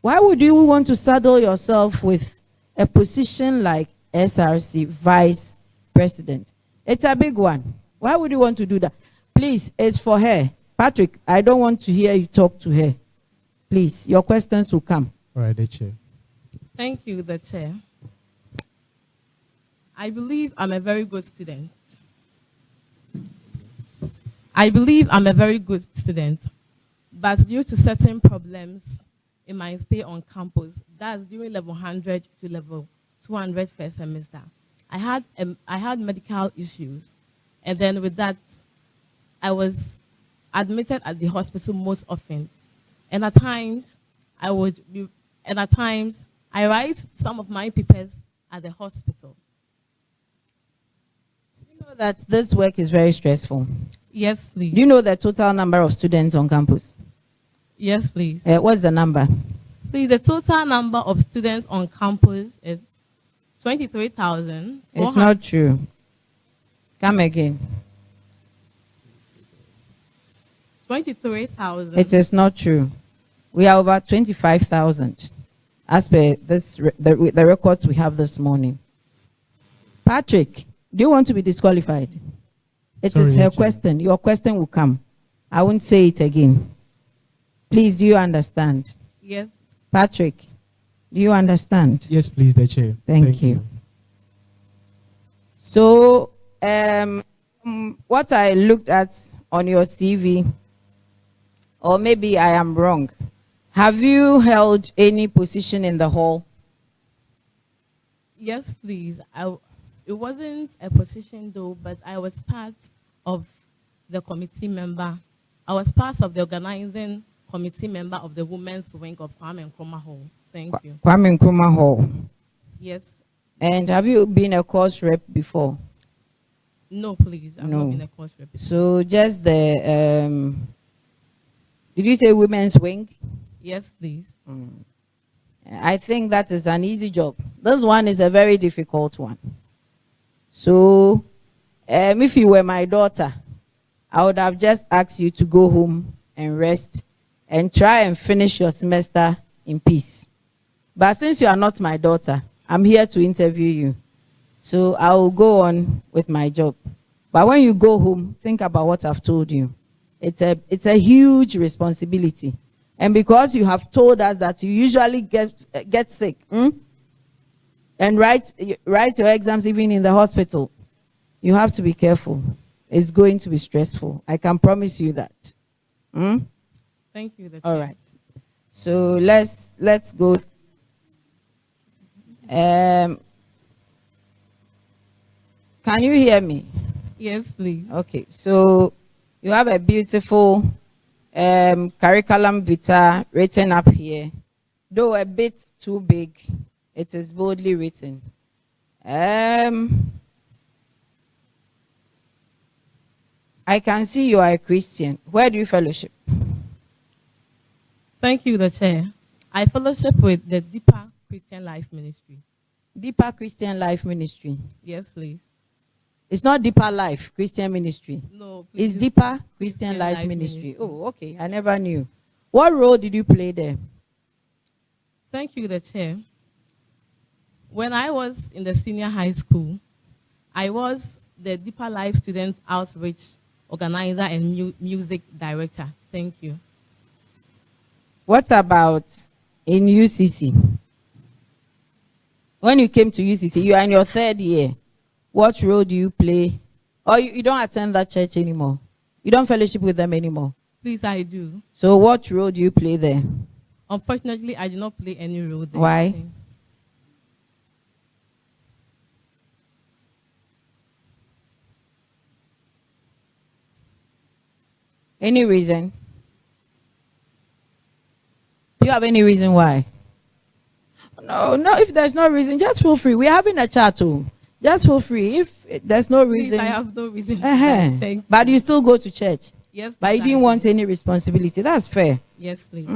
Why would you want to saddle yourself with a position like SRC Vice President? It's a big one. Why would you want to do that? Please, it's for her. Patrick, I don't want to hear you talk to her. Please, your questions will come. All right, the chair. Thank you, the chair. I believe I'm a very good student. But due to certain problems in my stay on campus, that's during level 100 to level 200 first semester, I had medical issues, and then with that, I was admitted at the hospital most often, and at times I write some of my papers at the hospital. You know that this work is very stressful. Yes, please. Do you know the total number of students on campus? Yes, please. What's the number? Please, the total number of students on campus is 23,000. It's not true. Come again. 23,000. It is not true. We are over 25,000 as per this, the records we have this morning. Patrick, do you want to be disqualified? It is her question. Your question will come. I won't say it again. Please, do you understand? Yes. Patrick, do you understand? Yes, please, the chair. Thank you. So, what I looked at on your CV, or maybe I am wrong, have you held any position in the hall? Yes, please. It wasn't a position though, but I was part of the committee member. I was part of the organizing committee member of the Women's Wing of Kwame Nkrumah Hall. Thank you. Kwame Nkrumah Hall. Yes. And have you been a course rep before? No, please. I've not been a course rep before. So just the, did you say Women's Wing? Yes, please. I think that is an easy job. This one is a very difficult one. So, if you were my daughter, I would have just asked you to go home and rest and try and finish your semester in peace. But since you are not my daughter, I'm here to interview you. So I will go on with my job. But when you go home, think about what I've told you. It's a huge responsibility. And because you have told us that you usually get sick, and write your exams even in the hospital, you have to be careful. It's going to be stressful. I can promise you that. Thank you. All right. So let's go. Can you hear me? Yes, please. Okay. So you have a beautiful curriculum vitae written up here, though a bit too big. It is boldly written. I can see you are a Christian. Where do you fellowship? Thank you, the chair. I fellowship with the Deeper Christian Life Ministry. Deeper Christian Life Ministry. Yes, please. It's not Deeper Life Christian Ministry. No, please. It's Deeper Christian Life Ministry. Oh, okay. I never knew. What role did you play there? Thank you, the chair. When I was in the senior high school, I was the Deeper Life Student Outreach Organizer and Music Director. Thank you. What about in UCC? When you came to UCC, you are in your 3rd year. What role do you play? Or you don't attend that church anymore? You don't fellowship with them anymore? Please, I do. So what role do you play there? Unfortunately, I do not play any role there. Why? Any reason? Do you have any reason why? No, if there's no reason, just feel free. We're having a chat too. Just feel free. If there's no reason. Please, I have no reason. But you still go to church? Yes. But you didn't want any responsibility. That's fair. Yes, please.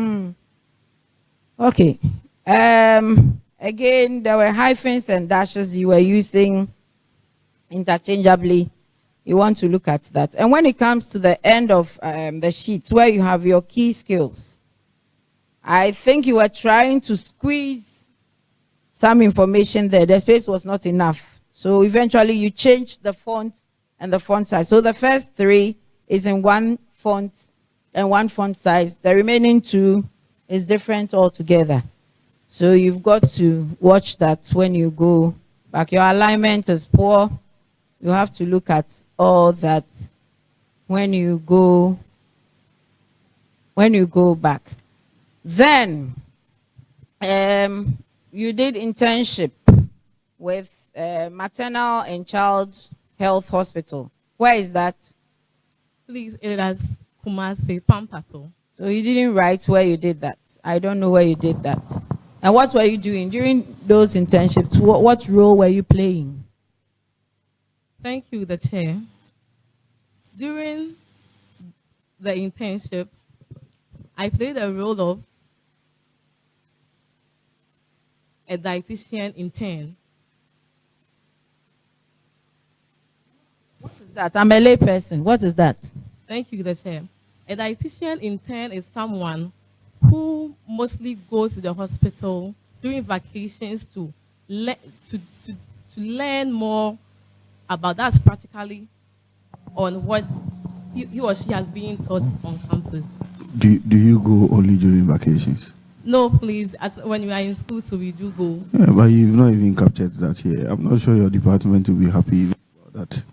Okay. Again, there were hyphens and dashes you were using interchangeably. You want to look at that. And when it comes to the end of the sheet where you have your key skills, I think you were trying to squeeze some information there. The space was not enough. So eventually you changed the font and the font size. So the first 3 is in one font and one font size. The remaining 2 is different altogether. So you've got to watch that when you go back. Your alignment is poor. You have to look at all that when you go back. Then you did internship with Maternal and Child Health Hospital. Where is that? Please, it is Kumasi, Pampaso. So you didn't write where you did that. I don't know where you did that. And what were you doing during those internships? What role were you playing? Thank you, the chair. During the internship, I played a role of a dietitian intern. What is that? I'm a lay person. What is that? Thank you, the chair. A dietitian intern is someone who mostly goes to the hospital during vacations to learn more about that practically on what he or she has been taught on campus. Do you go only during vacations? No, please. When we are in school, so we do go. Yeah, but you've not even captured that here. I'm not sure your department will be happy about that.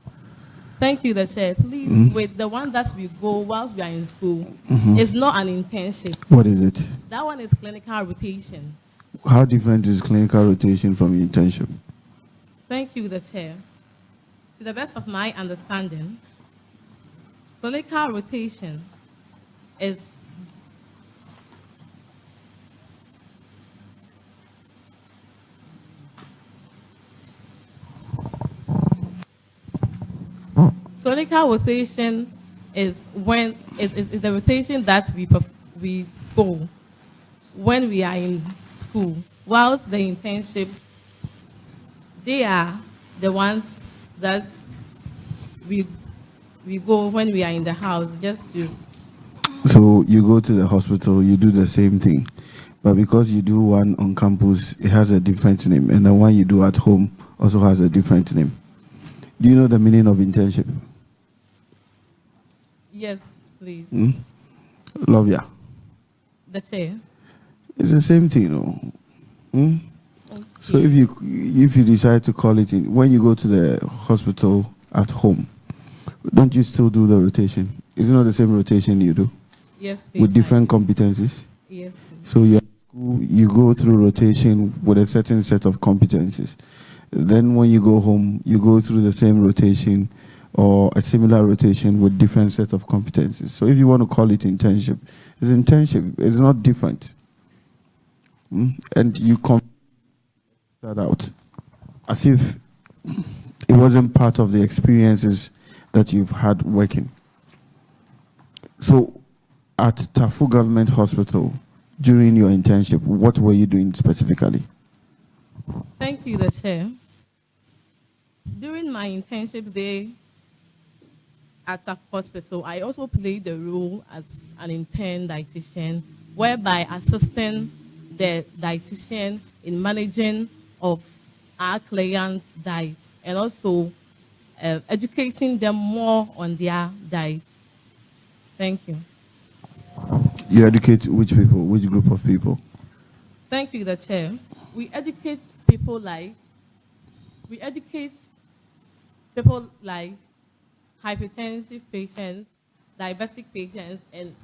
Thank you, the chair. Please, with the one that we go whilst we are in school, it's not an internship. What is it? That one is clinical rotation. How different is clinical rotation from internship? Thank you, the chair. To the best of my understanding, clinical rotation is clinical rotation is when is the rotation that we go when we are in school, whilst the internships, they are the ones that we go when we are in the house just to. So you go to the hospital, you do the same thing, but because you do one on campus, it has a different name, and the one you do at home also has a different name. Do you know the meaning of internship? Yes, please. Love ya. The chair. It's the same thing, no? So if you decide to call it in, when you go to the hospital at home, don't you still do the rotation? Is it not the same rotation you do? Yes, please. With different competencies? Yes, please. So you go through rotation with a certain set of competencies. Then when you go home, you go through the same rotation or a similar rotation with different set of competencies. So if you want to call it internship, it's internship. It's not different. And you that out as if it wasn't part of the experiences that you've had working. So at Tafu Government Hospital, during your internship, what were you doing specifically? Thank you, the chair. During my internship day at Tafu Hospital, I also played the role as an intern dietitian, whereby assisting the dietitian in managing of our clients' diets and also educating them more on their diet. Thank you. You educate which people, which group of people? Thank you, the chair. We educate people like hypertensive patients, diabetic patients, and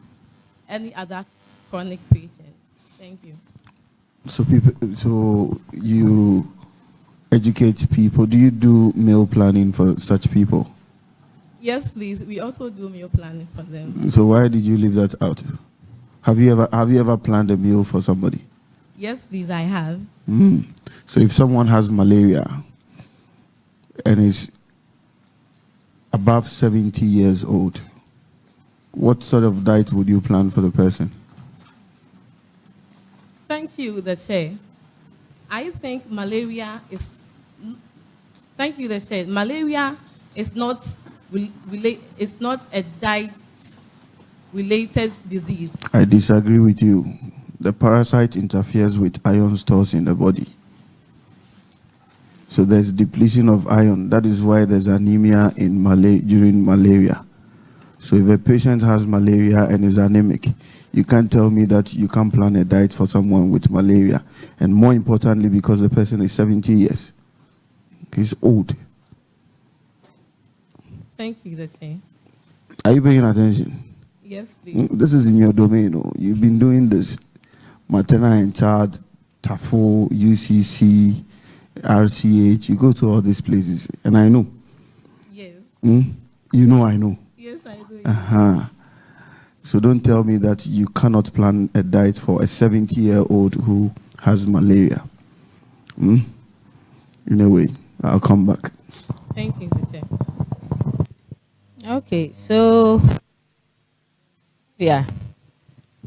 any other chronic patients. Thank you. So you educate people. Do you do meal planning for such people? Yes, please. We also do meal planning for them. So why did you leave that out? Have you ever planned a meal for somebody? Yes, please, I have. So if someone has malaria and is above 70 years old, what sort of diet would you plan for the person? Thank you, the chair. I think malaria is. Thank you, the chair. Malaria is not it's not a diet-related disease. I disagree with you. The parasite interferes with iron stores in the body. So there's depletion of iron. That is why there's anemia during malaria. So if a patient has malaria and is anemic, you can't tell me that you can't plan a diet for someone with malaria. And more importantly, because the person is 70 years. He's old. Thank you, the chair. Are you paying attention? Yes, please. This is in your domain. Oh. You've been doing this. Maternal and child, TAFO, UCC, RCH. You go to all these places. And I know. Yes. You know I know. Yes, I do. So don't tell me that you cannot plan a diet for a 70-year-old who has malaria. In a way, I'll come back. Thank you, the chair. Okay, so yeah.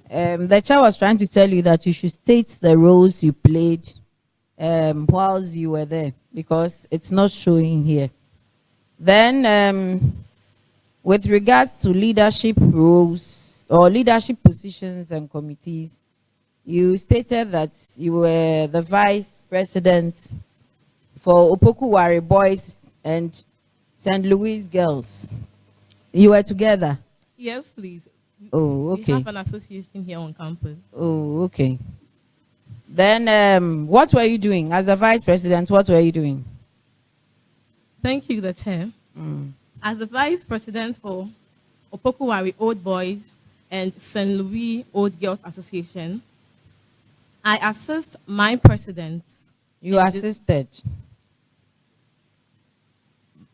The chair was trying to tell you that you should state the roles you played whilst you were there, because it's not showing here. Then, with regards to leadership roles or leadership positions and committees, you stated that you were the vice president for Opokuwari Boys and St. Louis Girls. You were together? Yes, please. Oh, okay. We have an association here on campus. Oh, okay. Then, what were you doing as the vice president? What were you doing? Thank you, the chair. As the vice president for Opokuwari Old Boys and St. Louis Old Girls Association, I assist my president. You assisted?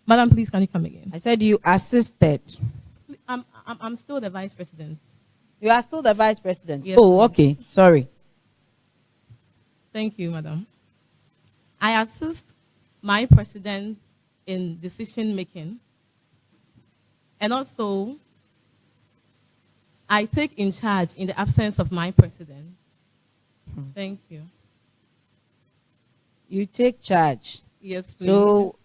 Madam, please, can you come again? I said you assisted. I'm still the vice president. You are still the vice president? Yes, oh, ma'am. okay. Sorry. Thank you, madam. I assist my president in decision making. And also, I take in charge in the absence of my president. Thank you. You take charge? Yes, please. So,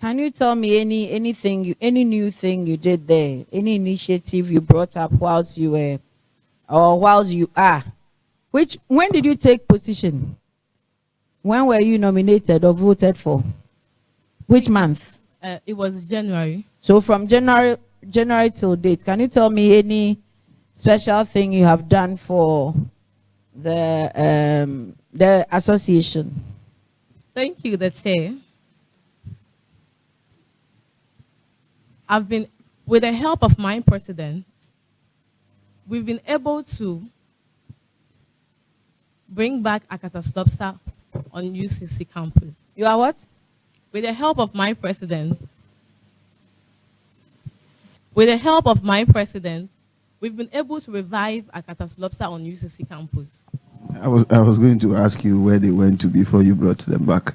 can you tell me any new thing you did there? Any initiative you brought up whilst you were, or whilst you are? When did you take position? When were you nominated or voted for? Which month? It was January. So from January till date, can you tell me any special thing you have done for the association? Thank you, the chair. I've been, with the help of my president, we've been able to bring back Accra Slopsa on UCC campus. You are what? With the help of my president, we've been able to revive Accra Slopsa on UCC campus. I was going to ask you where they went to before you brought them back.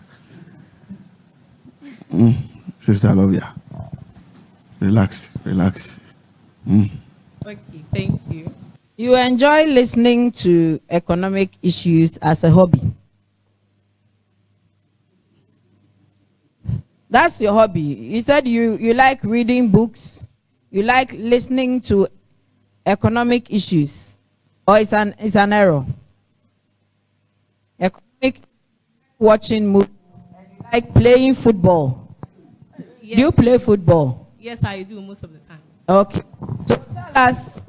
Sister, I love you. Relax. Okay, thank you. You enjoy listening to economic issues as a hobby. That's your hobby. You said you like reading books. You like listening to economic issues. Or it's an error. Economic, watching movies. You like playing football. Yes. Do you play football? Yes, I do most of the time. Okay. So tell us.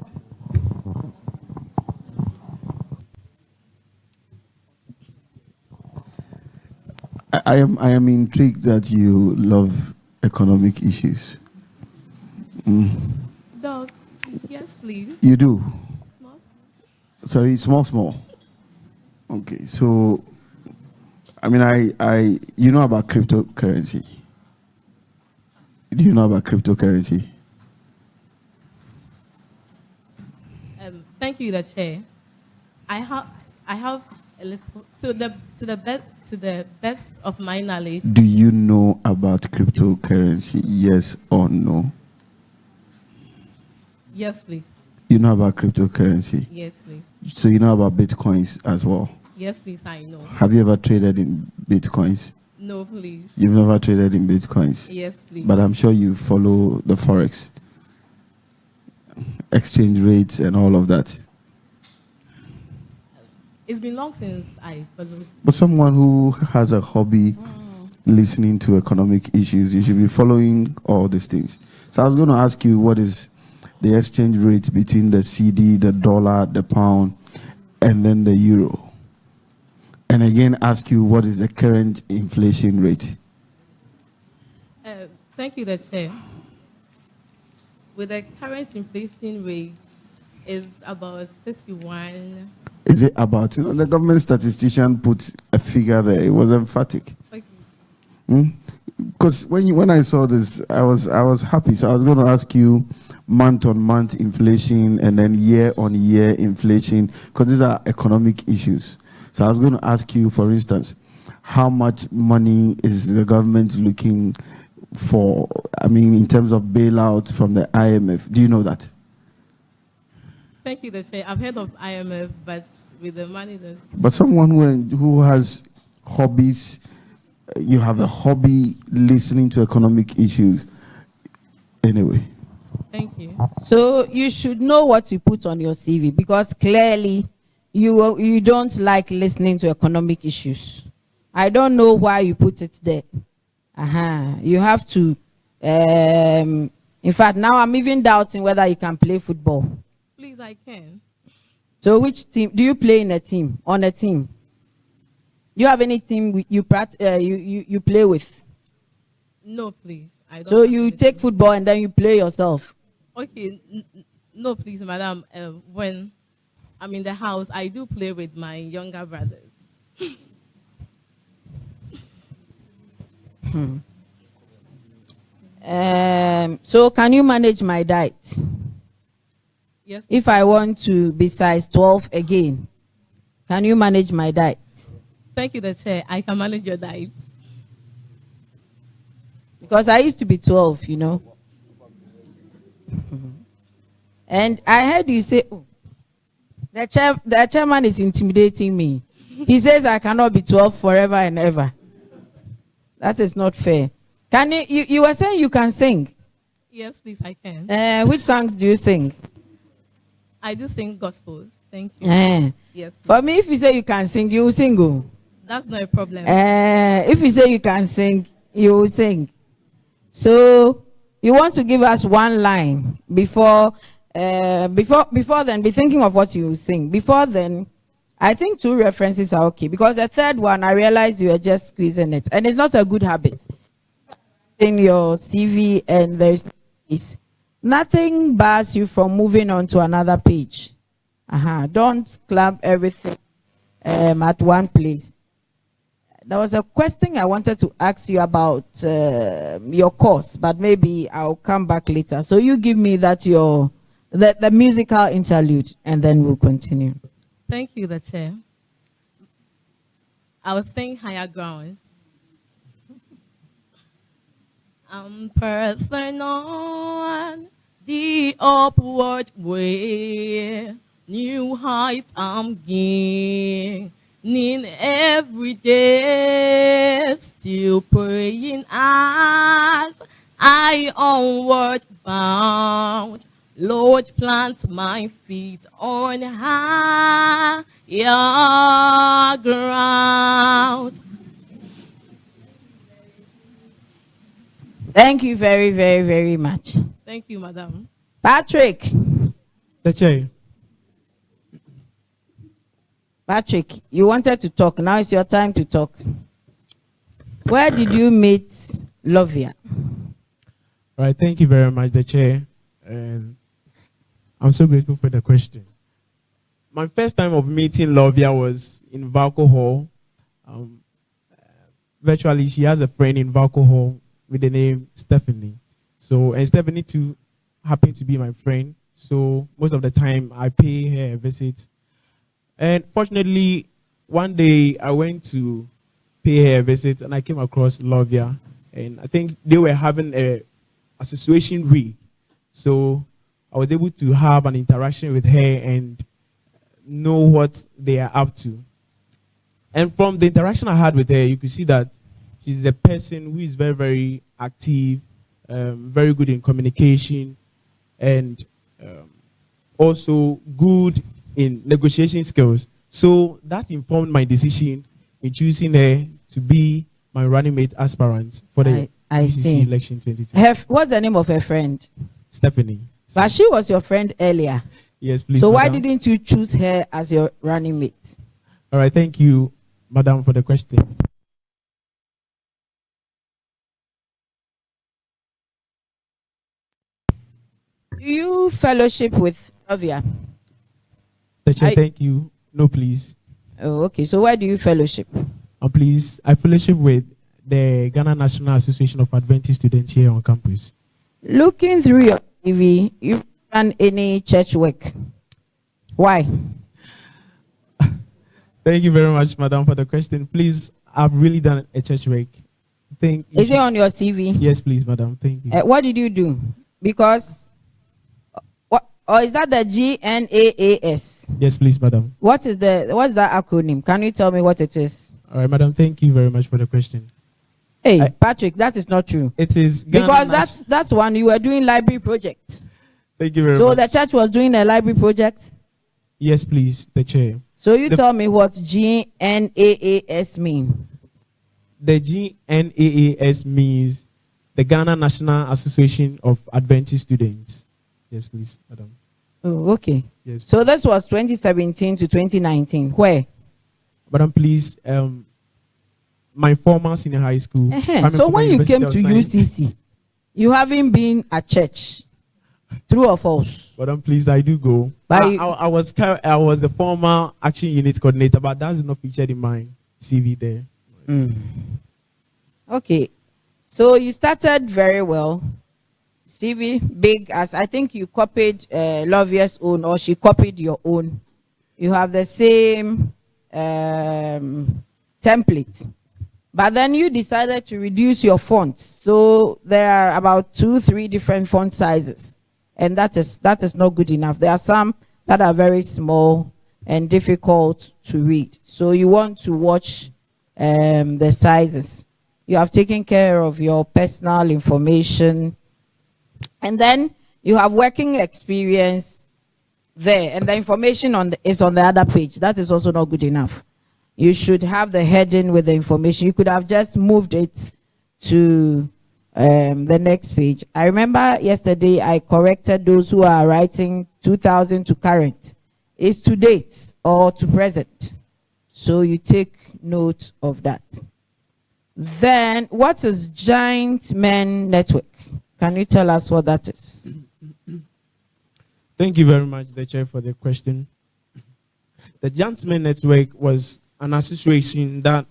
I am intrigued that you love economic issues. Dog, yes, please. You do? Small. Sorry, small. Okay, so I mean, you know about cryptocurrency. Do you know about cryptocurrency? Thank you, the chair. I have a little to the best of my knowledge. Do you know about cryptocurrency? Yes or no? Yes, please. You know about cryptocurrency? Yes, please. So you know about bitcoins as well? Yes, please, I know. Have you ever traded in bitcoins? No, please. You've never traded in bitcoins? Yes, please. But I'm sure you follow the forex, exchange rates and all of that. It's been long since I followed. But someone who has a hobby listening to economic issues, you should be following all these things. So I was going to ask you, what is the exchange rate between the CD, the dollar, the pound, and then the euro? And again, ask you, what is the current inflation rate? Thank you, the chair. With the current inflation rate, is about 31. Is it about, the government statistician put a figure there. It was emphatic. Okay. Because when I saw this, I was happy. So I was going to ask you month-on-month inflation and then year-on-year inflation, because these are economic issues. So I was going to ask you, for instance, how much money is the government looking for, in terms of bailout from the IMF? Do you know that? Thank you, the chair. I've heard of IMF, but with the money that... But someone who has hobbies, you have a hobby listening to economic issues. Anyway. Thank you. So you should know what you put on your CV, because clearly you don't like listening to economic issues. I don't know why you put it there. You have to. In fact, now I'm even doubting whether you can play football. Please, I can. So which team do you play in a team? On a team? Do you have any team you play with? No, please. I don't. So you take football and then you play yourself? Okay. No, please, madam. When I'm in the house, I do play with my younger brothers. So can you manage my diet? Yes. If I want to be size 12 again, can you manage my diet? Thank you, the chair. I can manage your diet. Because I used to be 12, you know. And I heard you say, oh, the chairman is intimidating me. He says I cannot be 12 forever and ever. That is not fair. Can you were saying you can sing? Yes, please, I can. Which songs do you sing? I do sing gospels. Thank you. Yes. Please. For me, if you say you can sing, you will sing. Oh. That's not a problem. If you say you can sing, you will sing. So you want to give us one line before Before then, be thinking of what you sing. Before then, I think 2 references are okay, because the third one, I realized you are just squeezing it, and it's not a good habit. In your CV, and there's nothing bars you from moving on to another page. Don't clamp everything at one place. There was a question I wanted to ask you about your course, but maybe I'll come back later. So you give me that the musical interlude, and then we'll continue. Thank you, the chair. I was saying higher grounds. I'm pressing on the upward way. New heights I'm gaining every day. Still praying as I onward bound. Lord, plant my feet on higher ground. Thank you very, very, very much. Thank you, madam. Patrick. The chair. Patrick, you wanted to talk. Now it's your time to talk. Where did you meet Lovia? All right, thank you very much, the chair. And I'm so grateful for the question. My first time of meeting Lovia was in Valco Hall. Virtually, she has a friend in Valco Hall with the name Stephanie. So, and Stephanie too happened to be my friend. So most of the time I pay her a visit. And fortunately, one day I went to pay her a visit and I came across Lovia. And I think they were having a association week. So I was able to have an interaction with her and know what they are up to. And from the interaction I had with her, you could see that she's a person who is very, very active, very good in communication, and also good in negotiation skills. So that informed my decision in choosing her to be my running mate aspirant for the UCC election 2020. What's the name of her friend? Stephanie. But she was your friend earlier. Yes, please. So madam. why didn't you choose her as your running mate? All right, thank you, madam, for the question. Do you fellowship with Lovia? Thank you. No, please. Oh, okay. So where do you fellowship? Please, I fellowship with the Ghana National Association of Adventist Students here on campus. Looking through your TV, you've done any church work. Why? Thank you very much, madam, for the question. Please, I've really done a church work. Is it on your CV? Yes, please, madam. Thank you. What did you do? Because, or is that the GNAAS? Yes, please, madam. What's that acronym? Can you tell me what it is? All right, madam. Thank you very much for the question. Hey, Patrick, that is not true. It is Ghana because that's one you were doing library project. Thank you very much. So the church was doing a library project? Yes, please, the chair. So you tell me what GNAAS mean. The GNAAS means the Ghana National Association of Adventist Students. Yes, please, madam. Oh, okay. Yes. So this was 2017 to 2019. Where? Madam, please, my former senior high school. So when you came to UCC, you haven't been at church. True or false? Madam, please, I do go. I was the former action unit coordinator, but that's not featured in my CV there. Okay. So you started very well. CV big, as I think you copied Lovia's own, or she copied your own. You have the same template. But then you decided to reduce your fonts. So there are about 2-3 different font sizes. And that is not good enough. There are some that are very small and difficult to read. So you want to watch the sizes. You have taken care of your personal information. And then you have working experience there. And the information is on the other page. That is also not good enough. You should have the heading with the information. You could have just moved it to The next page. I remember yesterday I corrected those who are writing 2000 to current. It's to date or to present. So you take note of that. Then, what is Giant Men Network? Can you tell us what that is? Thank you very much, the Chair, for the question. The Giant Men Network was an association that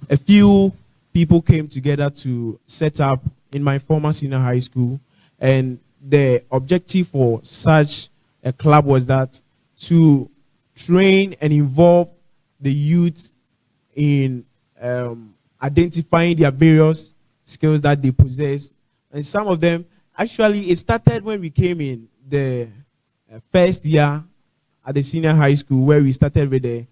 a few people came together to set up in my former senior high school. And the objective for such a club was that to train and involve the youth in identifying their various skills that they possess. And some of them, actually, it started when we came in the first year at the senior high school, where we started with the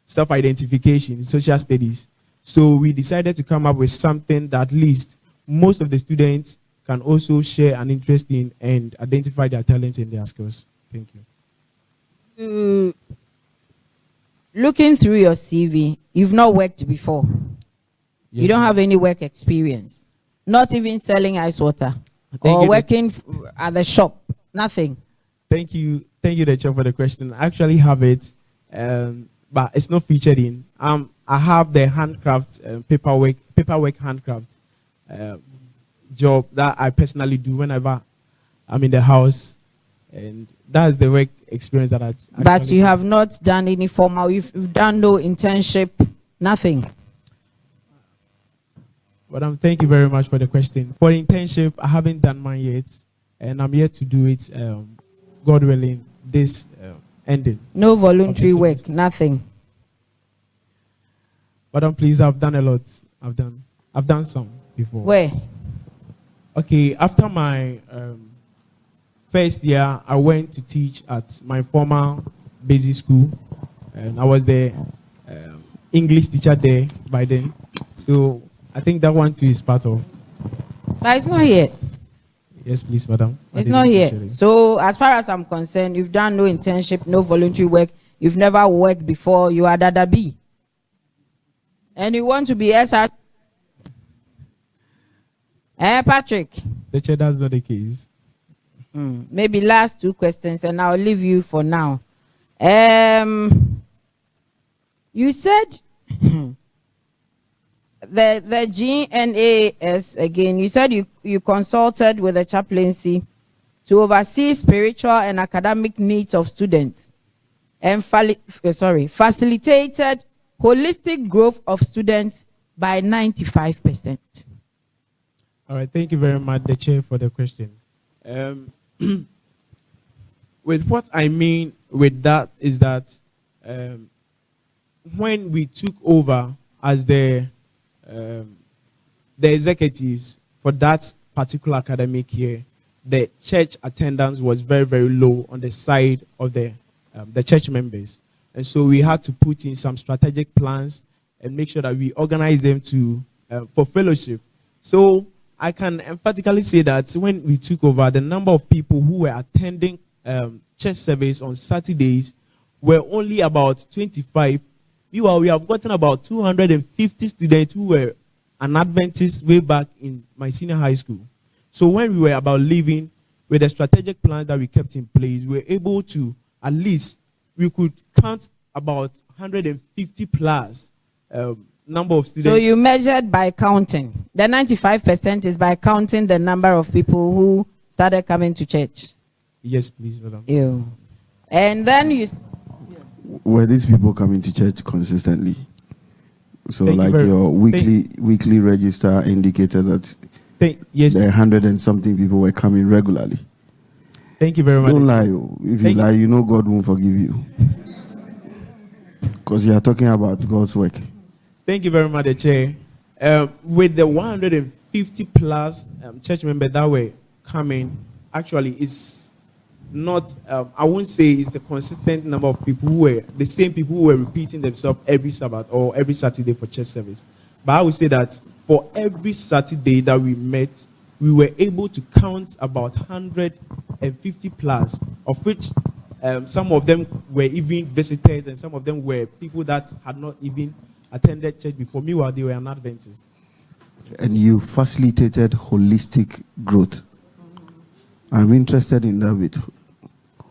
self-identification, social studies. So we decided to come up with something that at least most of the students can also share an interest in and identify their talents and their skills. Thank you. Looking through your CV, you've not worked before. Yes, you don't ma'am. have any work experience. Not even selling ice water. Thank or you. working at the shop. Nothing. Thank you, the Chair, for the question. I actually have it, but it's not featured in. I have the handcraft paperwork handcraft job that I personally do whenever I'm in the house, and that's the work experience that I. But you have not done any formal. You've done no internship. Nothing. But thank you very much for the question. For internship, I haven't done mine yet, and I'm yet to do it. God willing, this ending. No voluntary work. Nothing. But please, I've done a lot. I've done some before. Where? Okay, after my first year, I went to teach at my former basic school, and I was the English teacher there by then. So I think that one too is part of. But it's not here. Yes, please, madam. It's not here. So as far as I'm concerned, you've done no internship, no voluntary work. You've never worked before. You are Dada B. And you want to be SR. Patrick. The Chair, that's not the case. Maybe last two questions, and I'll leave you for now. You said the GNAS again. You said you consulted with the chaplaincy to oversee spiritual and academic needs of students, and facilitated holistic growth of students by 95%. All right, thank you very much, the Chair, for the question. With what I mean with that is that when we took over as the executives for that particular academic year, the church attendance was very, very low on the side of the church members. And so we had to put in some strategic plans and make sure that we organize them for fellowship. So I can emphatically say that when we took over, the number of people who were attending church service on Saturdays were only about 25. Meanwhile, we have gotten about 250 students who were an Adventist way back in my senior high school. So when we were about leaving, with the strategic plans that we kept in place, we were able to, at least, we could count about 150 plus number of students. So you measured by counting. The 95% is by counting the number of people who started coming to church. Yes, please, madam. You. And then you. Were these people coming to church consistently? So Thank you like very- your weekly register indicated that yes, the 100 and something people were coming regularly. Thank you very much. Don't lie. Oh. If you Thank lie, you know God won't forgive you. Because you are talking about God's work. Thank you very much, the Chair. With the 150 plus church members that were coming, actually, it's not, I won't say it's the consistent number of people who were, the same people who were repeating themselves every Sabbath or every Saturday for church service. But I would say that for every Saturday that we met, we were able to count about 150 plus, of which some of them were even visitors and some of them were people that had not even attended church before. Meanwhile, they were an Adventist. and you facilitated holistic growth. I'm interested in that bit.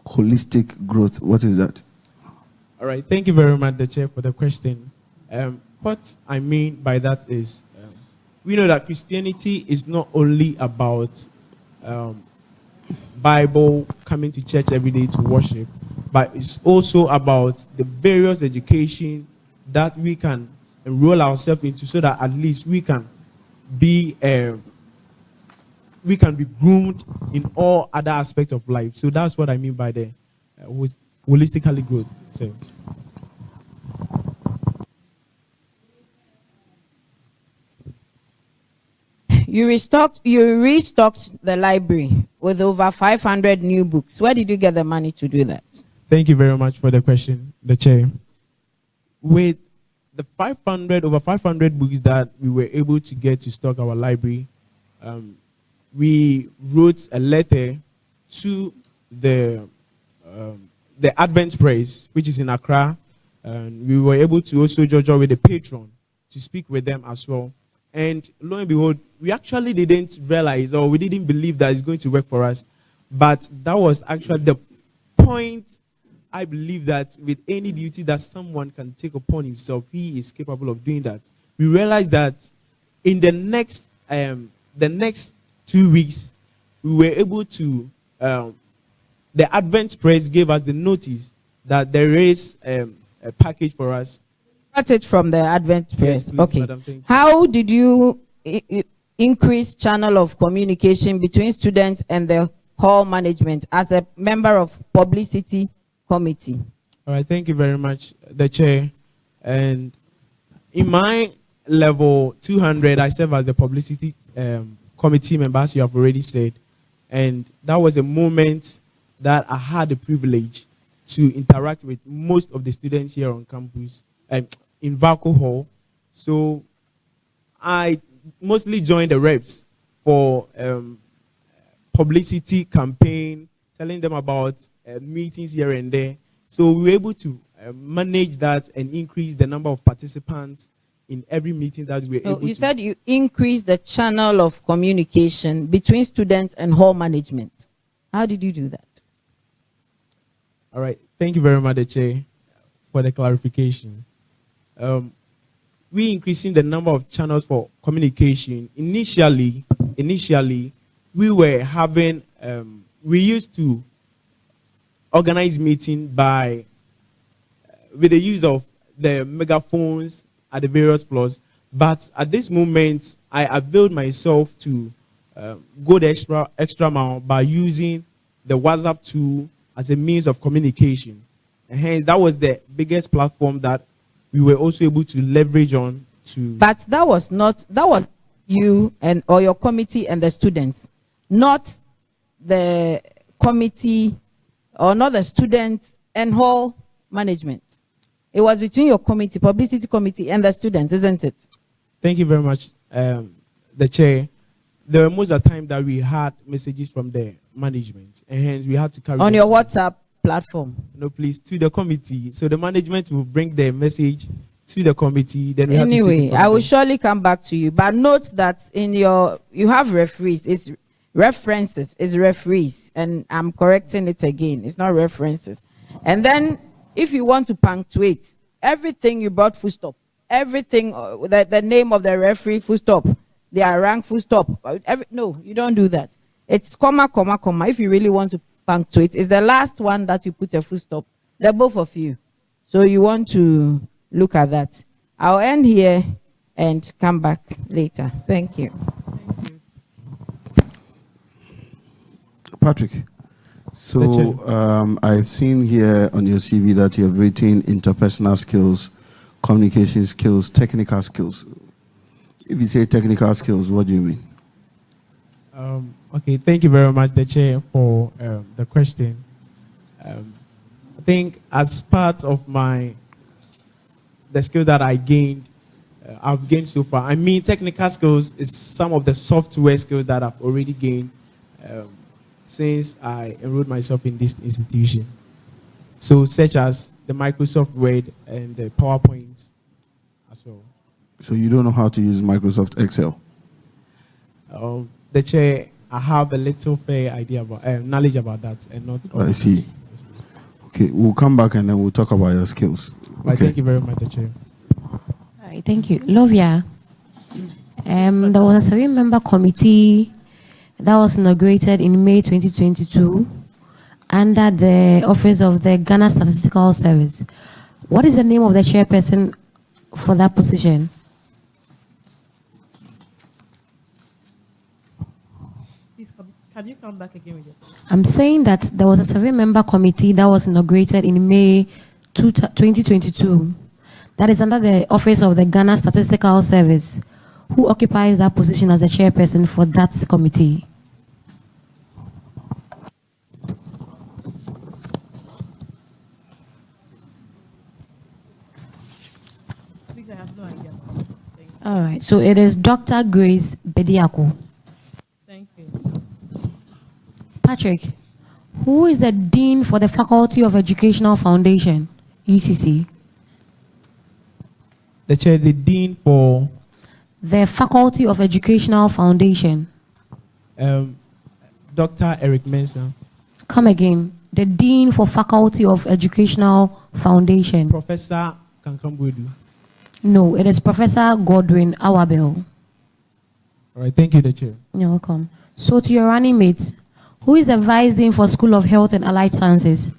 Holistic growth, what is that? All right, thank you very much, the chair, for the question. What I mean by that is, we know that Christianity is not only about Bible, coming to church every day to worship, but it's also about the various education that we can enroll ourselves into, so that at least we can be groomed in all other aspects of life. So that's what I mean by the holistically growth. So. You restocked the library with over 500 new books. Where did you get the money to do that? Thank you very much for the question, the chair. With the over 500 books that we were able to get to stock our library, we wrote a letter to the Advent Press, which is in Accra, and we were able to also judge with the patron to speak with them as well. And lo and behold, we actually didn't realize, or we didn't believe that it's going to work for us. But that was actually the point. I believe that with any duty that someone can take upon himself, he is capable of doing that. We realized that in the next 2 weeks, we were able to, the Advent Press gave us the notice that there is a package for us. Got it from the Advent Press. Yes, please, okay. Madam, how did you increase channel of communication between students and the hall management as a member of publicity committee? All right, thank you very much, the chair. And in my level 200, I serve as the publicity committee member, as you have already said. And that was a moment that I had the privilege to interact with most of the students here on campus, in Vaco Hall. So I mostly joined the reps for publicity campaign, telling them about meetings here and there. So we were able to manage that and increase the number of participants in every meeting that we were able to. You said you increased the channel of communication between students and hall management. How did you do that? All right. Thank you very much, Chair, for the clarification. We increasing the number of channels for communication. Initially, we were having, we used to organize meeting with the use of the megaphones at the various floors. But at this moment, I availed myself to go the extra mile by using the WhatsApp tool as a means of communication. And hence, that was the biggest platform that we were also able to leverage on to. But that was you or your committee and the students, not the committee or not the students and hall management. It was between your committee, publicity committee, and the students, isn't it? Thank you very much, the chair. There were most of the time that we had messages from the management, and hence we had to carry on your WhatsApp platform. No, please, to the committee. So the management will bring the message to the committee. Then we anyway, have to I will surely come back to you. But note that you have referees. It's references. It's referees, and I'm correcting it again. It's not references. And then, if you want to punctuate everything, you brought full stop. Everything, the name of the referee, full stop. Their rank, full stop. No, you don't do that. It's comma, comma, comma. If you really want to punctuate, it's the last one that you put a full stop. They're both of you. So you want to look at that. I'll end here and come back later. Thank you. Patrick, so I've seen here on your CV that you have written interpersonal skills, communication skills, technical skills. If you say technical skills, what do you mean? Okay, thank you very much, the chair, for the question. I think as part of the skill that I gained, I've gained so far. I mean, technical skills is some of the software skills that I've already gained since I enrolled myself in this institution. So, such as the Microsoft Word and the PowerPoint as well. So you don't know how to use Microsoft Excel? The chair, I have a little fair idea about knowledge about that, and not. I see. Okay, we'll come back and then we'll talk about your skills. Okay. Thank you very much, the chair. All right, thank you. Lovia, there was a 7-member committee that was inaugurated in May 2022 under the office of the Ghana Statistical Service. What is the name of the chairperson for that position? Can you come back again with it? I'm saying that there was a 7-member committee that was inaugurated in May 2022 that is under the office of the Ghana Statistical Service. Who occupies that position as the chairperson for that committee? I have no idea. All right, so it is Dr. Grace Bediako. Thank you. Patrick, who is the Dean for the Faculty of Educational Foundation, UCC? The chair, the Dean for the Faculty of Educational Foundation. Dr. Eric Mensah. Come again. The Dean for Faculty of Educational Foundation. Professor Kankambwedu. No, it is Professor Godwin Awabel. All right, thank you, the chair. You're welcome. So to your running mates, who is the Vice Dean for School of Health and Allied Sciences?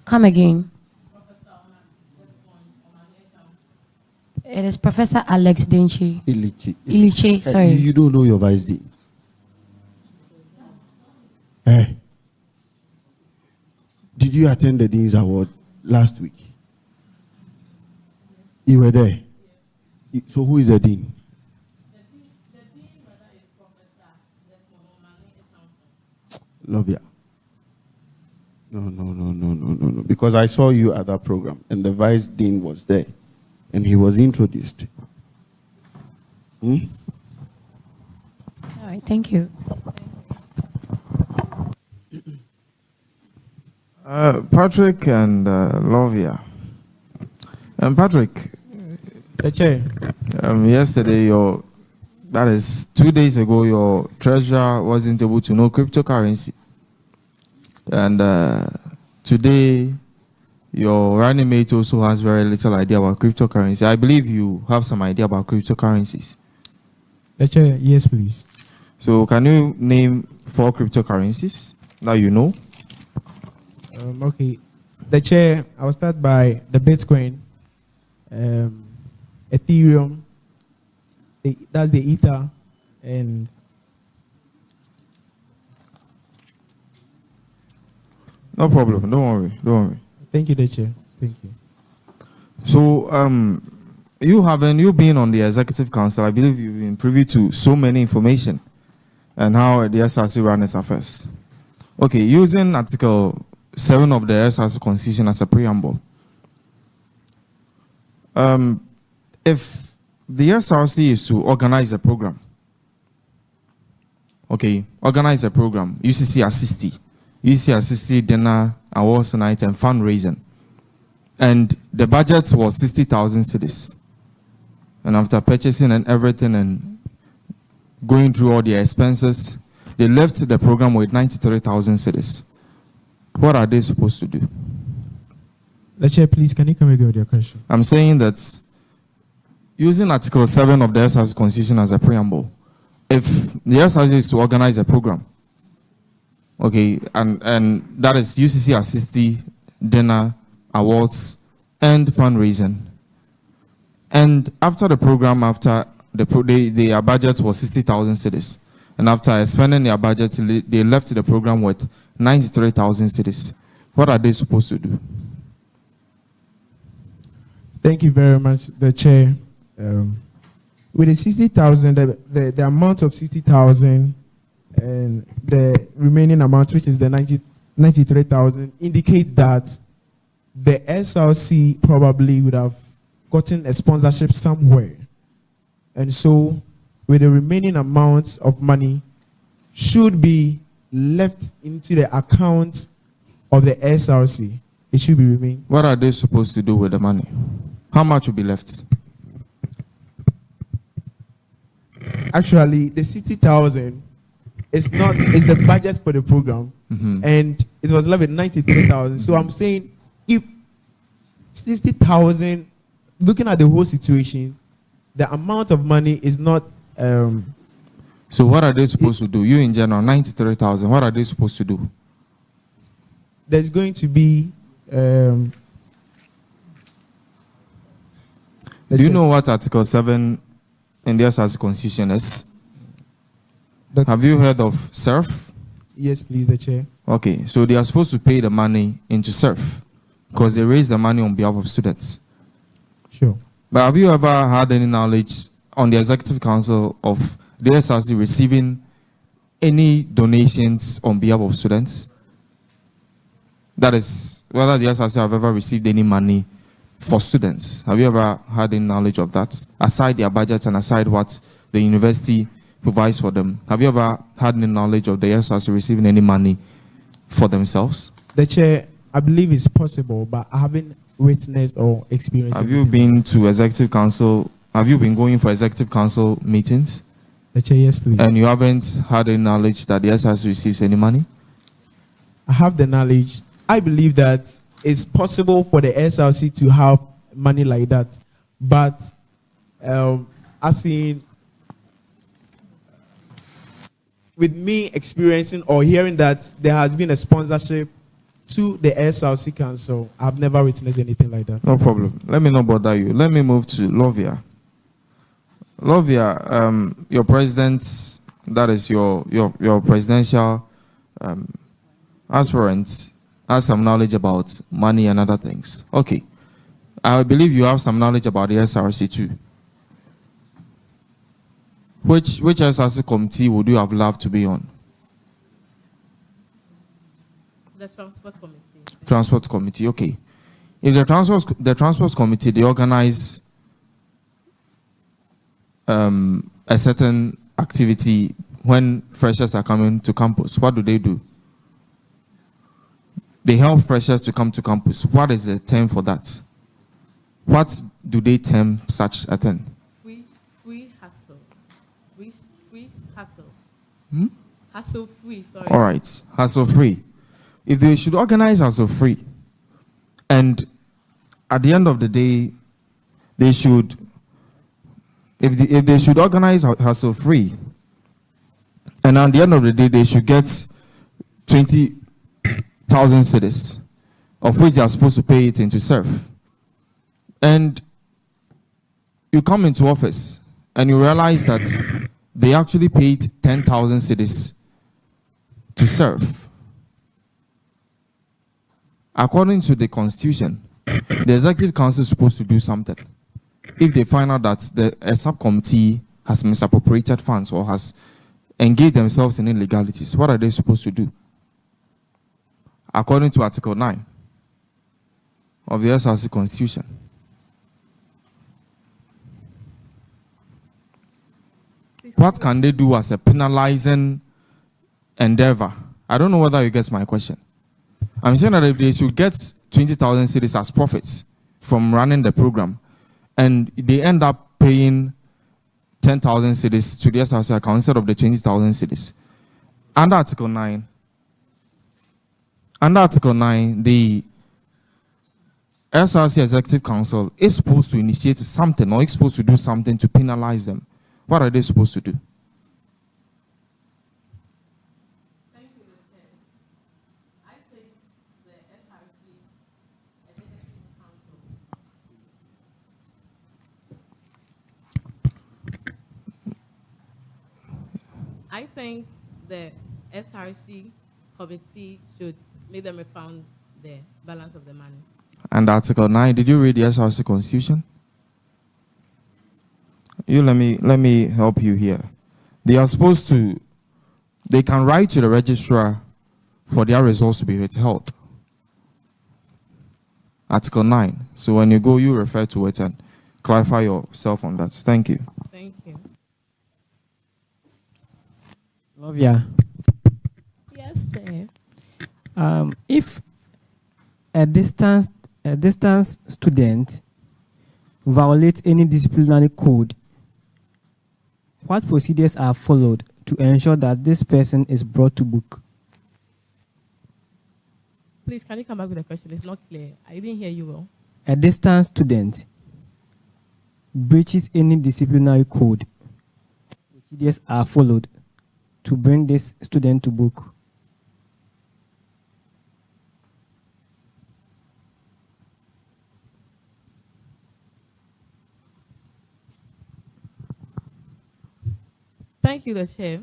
Come again. It is Professor Alex Denchi. Iliche, sorry. You don't know your vice dean. Did you attend the Dean's Award last week? You were there. So who is the dean? Love ya. No. Because I saw you at that program and the vice dean was there and he was introduced. All right, thank you. Patrick and Lovia. And Patrick, the chair. Yesterday, that is 2 days ago, your treasurer wasn't able to know cryptocurrency. And today, your running mate also has very little idea about cryptocurrency. I believe you have some idea about cryptocurrencies. The chair, yes, please. So can you name 4 cryptocurrencies that you know? Okay. The chair, I will start by the Bitcoin, Ethereum, that's the Ether, and no problem. Don't worry. Thank you, the chair. Thank you. So, you been on the executive council. I believe you've been privy to so many information and how the SRC ran its affairs. Okay, using Article 7 of the SRC Constitution as a preamble. If the SRC is to organize a program, organize a program, UCC assist dinner, awards night, and fundraising. And the budget was 60,000 cedis. And after purchasing and everything and going through all the expenses, they left the program with 93,000 cedis. What are they supposed to do? The chair, please, can you come again with your question? I'm saying that using Article 7 of the SRC Constitution as a preamble, if the SRC is to organize a program, and that is UCC assist dinner, awards, and fundraising. And after the program, their budget was 60,000 cedis. And after spending their budget, they left the program with 93,000 cedis. What are they supposed to do? Thank you very much, the chair. With the 60,000, the amount of 60,000 and the remaining amount, which is the 93,000, indicates that the SRC probably would have gotten a sponsorship somewhere. And so, with the remaining amounts of money, should be left into the account of the SRC. It should be remain. What are they supposed to do with the money? How much will be left? Actually, the 60,000 is not is the budget for the program, and it was left with 93,000. So I'm saying, if 60,000, looking at the whole situation, the amount of money is not. So what are they supposed to do? You in general, 93,000. What are they supposed to do? There's going to be. Do you know what Article 7 in the SRC Constitution is? Have you heard of SRF? Yes, please, the chair. Okay, so they are supposed to pay the money into SRF because they raise the money on behalf of students. Sure. But have you ever had any knowledge on the Executive Council of the SRC receiving any donations on behalf of students? That is, whether the SRC have ever received any money for students. Have you ever had any knowledge of that? Aside their budget and aside what the university provides for them, have you ever had any knowledge of the SRC receiving any money for themselves? The chair, I believe it's possible, but I haven't witnessed or experienced. Have you been to Executive Council? Have you been going for Executive Council meetings? The chair, yes, please. And you haven't had any knowledge that the SRC receives any money? I have the knowledge. I believe that it's possible for the SRC to have money like that, but as in, with me experiencing or hearing that there has been a sponsorship to the SRC Council, I've never witnessed anything like that. No problem. Let me not bother you. Let me move to Lovia. Lovia, your president, that is your presidential aspirant, has some knowledge about money and other things. Okay. I believe you have some knowledge about the SRC too. Which SRC committee would you have loved to be on? The Transport Committee. Transport Committee, okay. If the Transport Committee, they organize a certain activity when freshers are coming to campus, what do? They help freshers to come to campus. What is the term for that? What do they term such a thing? Free hassle. Free hassle. Hassle free, sorry. All right, hassle free. If they should organize hassle free, and at the end of the day, they should, if they should organize hassle free, and at the end of the day, they should get 20,000 cedis, of which they are supposed to pay it into SRF. And you come into office and you realize that they actually paid 10,000 cedis to SRF. According to the Constitution, the Executive Council is supposed to do something. If they find out that a subcommittee has misappropriated funds or has engaged themselves in illegalities, what are they supposed to do? According to Article 9 of the SRC Constitution. What can they do as a penalizing endeavor? I don't know whether you get my question. I'm saying that if they should get 20,000 cedis as profits from running the program, and they end up paying 10,000 cedis to the SRC account instead of the 20,000 cedis. Under Article 9, the SRC Executive Council is supposed to initiate something or is supposed to do something to penalize them. What are they supposed to do? Thank you, Mr. I think the SRC Executive Council. I think the SRC committee should make them refund the balance of the money. And Article 9, did you read the SRC Constitution? Let me help you here. They are supposed to they can write to the registrar for their results to be withheld. Article 9. So when you go, you refer to it and clarify yourself on that. Thank you. Thank you. Lovia. Yes, sir. If a distance student violates any disciplinary code, what procedures are followed to ensure that this person is brought to book? Please, can you come back with the question? It's not clear. I didn't hear you well. A distance student breaches any disciplinary code, procedures are followed to bring this student to book. Thank you, the Chair.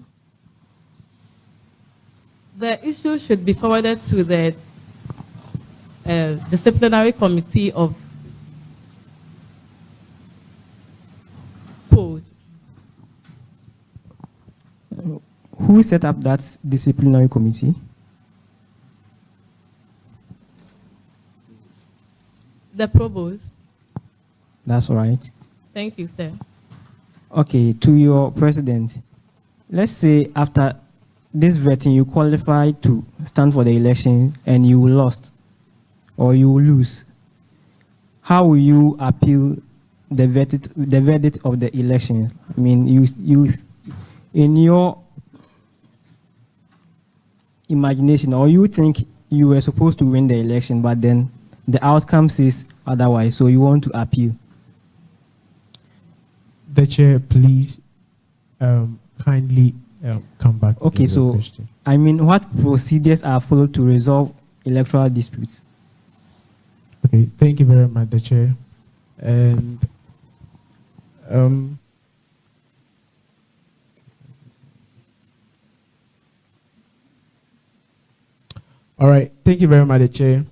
The issue should be forwarded to the disciplinary committee of code. Who set up that disciplinary committee? The provost. That's right. Thank you, sir. Okay, to your president. Let's say after this vetting, you qualify to stand for the election and you lost or you lose. How will you appeal the verdict of the election? I mean, you in your imagination, or you think you were supposed to win the election, but then the outcome says otherwise, so you want to appeal. The chair, please kindly come back. Okay, to the so question. I mean, what procedures are followed to resolve electoral disputes? Okay, thank you very much, the chair. And all right, thank you very much, the chair.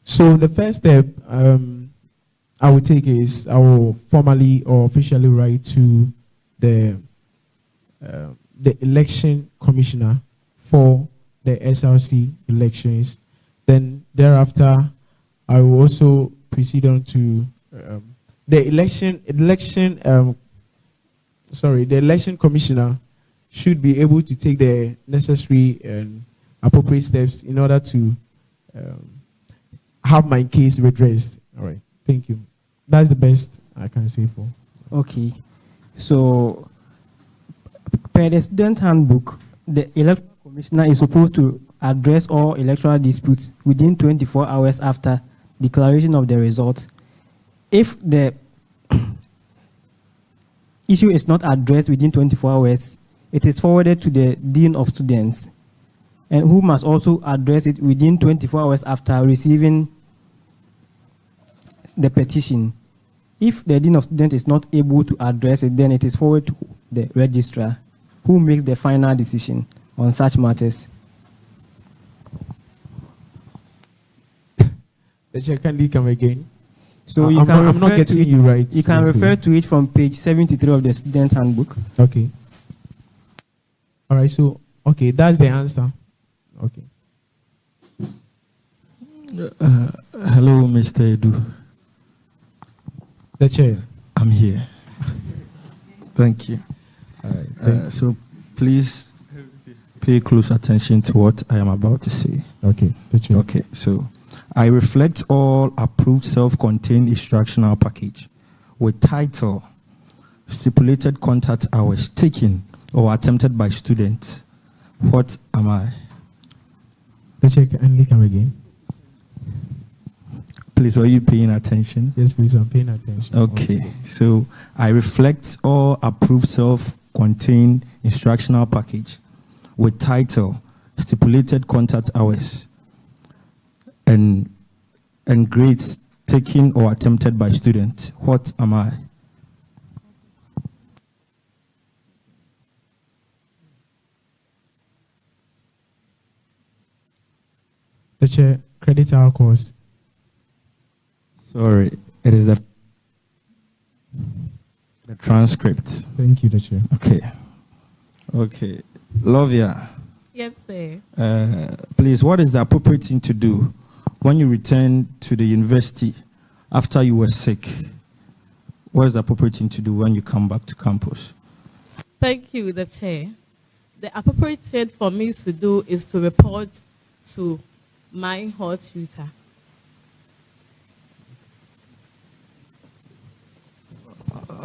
So the first step I will take is I will formally or officially write to the election commissioner for the SRC elections. Then thereafter, I will also proceed on to the election commissioner should be able to take the necessary and appropriate steps in order to have my case redressed. All right, thank you. That's the best I can say for. Okay, so per the student handbook, the electoral commissioner is supposed to address all electoral disputes within 24 hours after declaration of the results. If the issue is not addressed within 24 hours, it is forwarded to the dean of students, and who must also address it within 24 hours after receiving the petition. If the dean of students is not able to address it, then it is forwarded to the registrar, who makes the final decision on such matters. The chair, can you come again? So you I'm can not refer getting to it, you right. You can refer to it from page 73 of the student handbook. Okay. All right. So okay, that's the answer. Okay. Hello, Mr. Edu. The chair. I'm here. Thank you. All right. So please pay close attention to what I am about to say. Okay. The chair. Okay. So I reflect all approved self-contained instructional package with title, stipulated contact hours taken or attempted by students. What am I? The chair, can you come again? Please, are you paying attention? Yes, please, I'm paying attention. Okay, so I reflect all approved self-contained instructional package with title, stipulated contact hours, and grades taken or attempted by students. What am I? The chair, credit our course. Sorry, it is the transcript. Thank you, the chair. Okay. Lovia, Yes, sir. please, what is the appropriate thing to do when you return to the university after you were sick? What is the appropriate thing to do when you come back to campus? Thank you, the chair. The appropriate thing for me to do is to report to my hall tutor.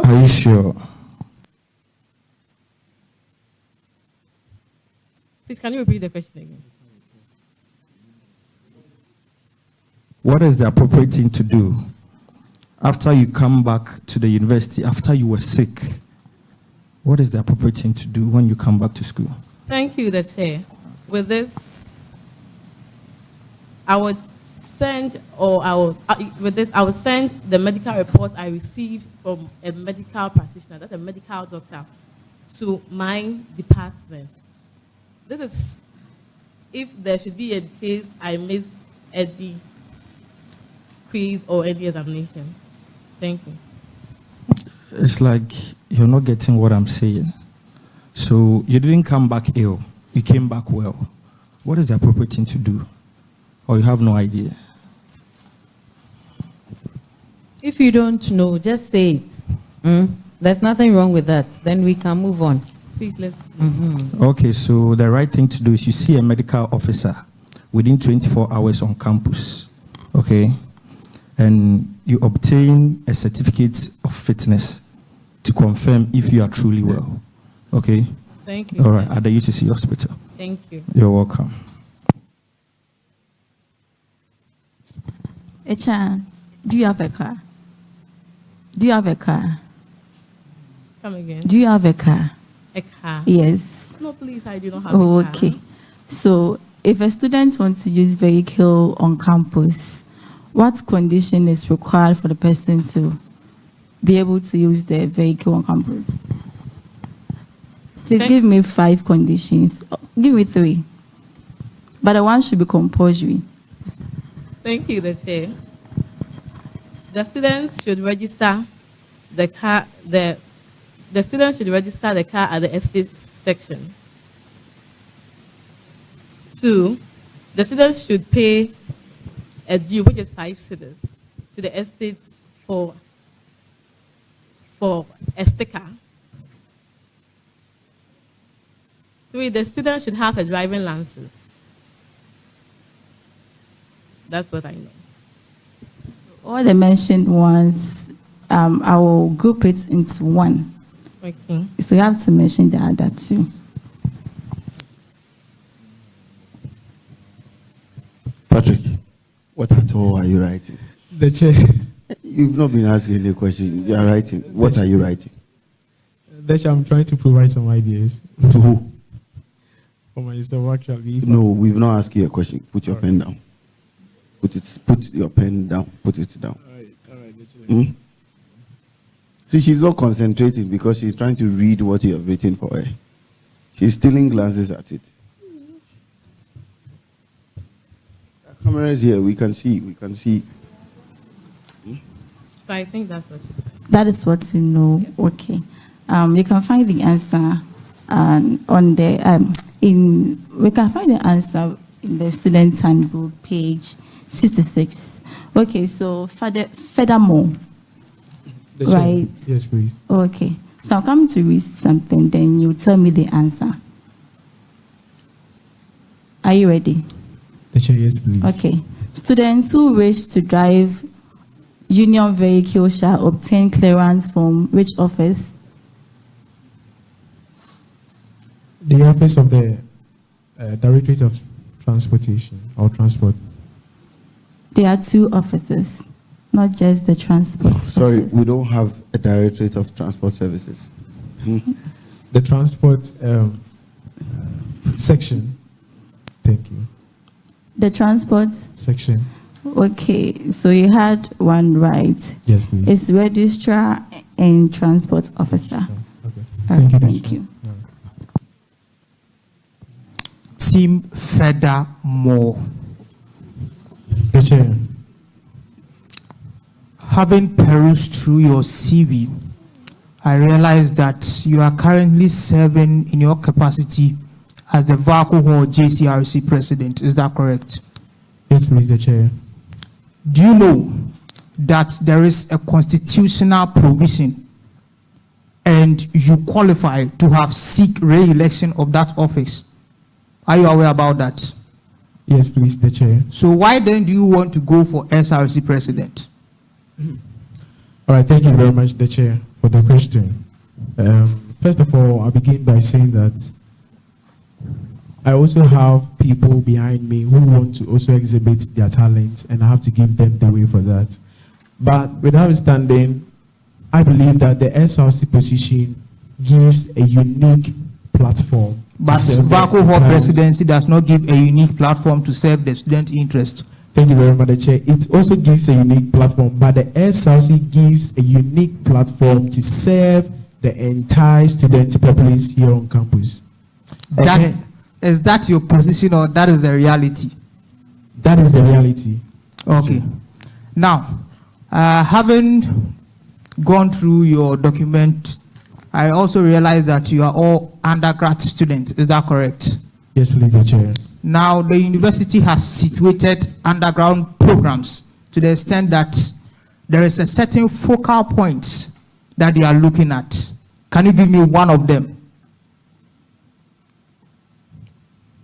Are you sure? Please, can you repeat the question again? What is the appropriate thing to do after you come back to the university after you were sick? What is the appropriate thing to do when you come back to school? Thank you, the chair. With this, I would send, I would send the medical report I received from a medical practitioner, that's a medical doctor, to my department. This is if there should be a case I miss any quiz or any examination. Thank you. It's like you're not getting what I'm saying. So you didn't come back ill. You came back well. What is the appropriate thing to do? Or you have no idea? If you don't know, just say it. There's nothing wrong with that. Then we can move on. Please, let's. Okay, so the right thing to do is you see a medical officer within 24 hours on campus. Okay? And you obtain a certificate of fitness to confirm if you are truly well. Okay? Thank you. All right, at the UCC hospital. Thank you. You're welcome. Echan, do you have a car? Do you have a car? Come again. Do you have a car? A car? Yes. No, please, I do not have Oh, a car. okay. So, if a student wants to use vehicle on campus, what condition is required for the person to be able to use the vehicle on campus? Please give me 5 conditions. Give me 3. But the one should be compulsory. Thank you, the chair. The students should register the car. The students should register the car at the estate section. 2, the students should pay a due, which is 5 cedis, to the estate for a sticker. 3, the students should have a driving license. That's what I know. All the mentioned ones, I will group it into one. Okay. So you have to mention the other 2. Patrick, what at all are you writing? The chair. You've not been asking any question. You are writing. What are you writing? The chair, I'm trying to provide some ideas. To who? For myself, actually. No, we've not asked you a question. Put your pen down. Put your pen down. Put it down. All right. See, she's not concentrating because she's trying to read what you have written for her. She's stealing glances at it. The camera is here. We can see. So I think that's what. That is what you know. Okay. You can find the answer on the we can find the answer in the student handbook, page 66. Okay, so furthermore, right? Yes, please. Okay, so I'm coming to read something, then you tell me the answer. Are you ready? The chair, yes, please. Okay. Students who wish to drive union vehicle shall obtain clearance from which office? The office of the Directorate of Transportation or Transport. There are 2 offices, not just the transport. Sorry, office. we don't have a Directorate of Transport Services. The transport section. Thank you. The transport Section. Okay, so you had one right. Yes, please. It's registrar and transport officer. Okay. All right, thank you. Team furthermore. The chair. Having perused through your CV, I realize that you are currently serving in your capacity as the Vaco Hall JCRC president. Is that correct? Yes, please, the chair. Do you know that there is a constitutional provision and you qualify to have seek re-election of that office? Are you aware about that? Yes, please, the chair. So why then do you want to go for SRC president? All right, thank you very much, the chair, for the question. First of all, I'll begin by saying that I also have people behind me who want to also exhibit their talents, and I have to give them the way for that. But without standing, I believe that the SRC position gives a unique platform. But Vaco Hall presidency does not give a unique platform to serve the student interest. Thank you very much, the chair. It also gives a unique platform, but the SRC gives a unique platform to serve the entire student populace here on campus. Okay. Is that your position or that is the reality? That is the reality. Okay. Now, having gone through your document, I also realize that you are all undergrad students. Is that correct? Yes, please, the chair. Now, the university has situated underground programs to the extent that there is a certain focal point that they are looking at. Can you give me one of them?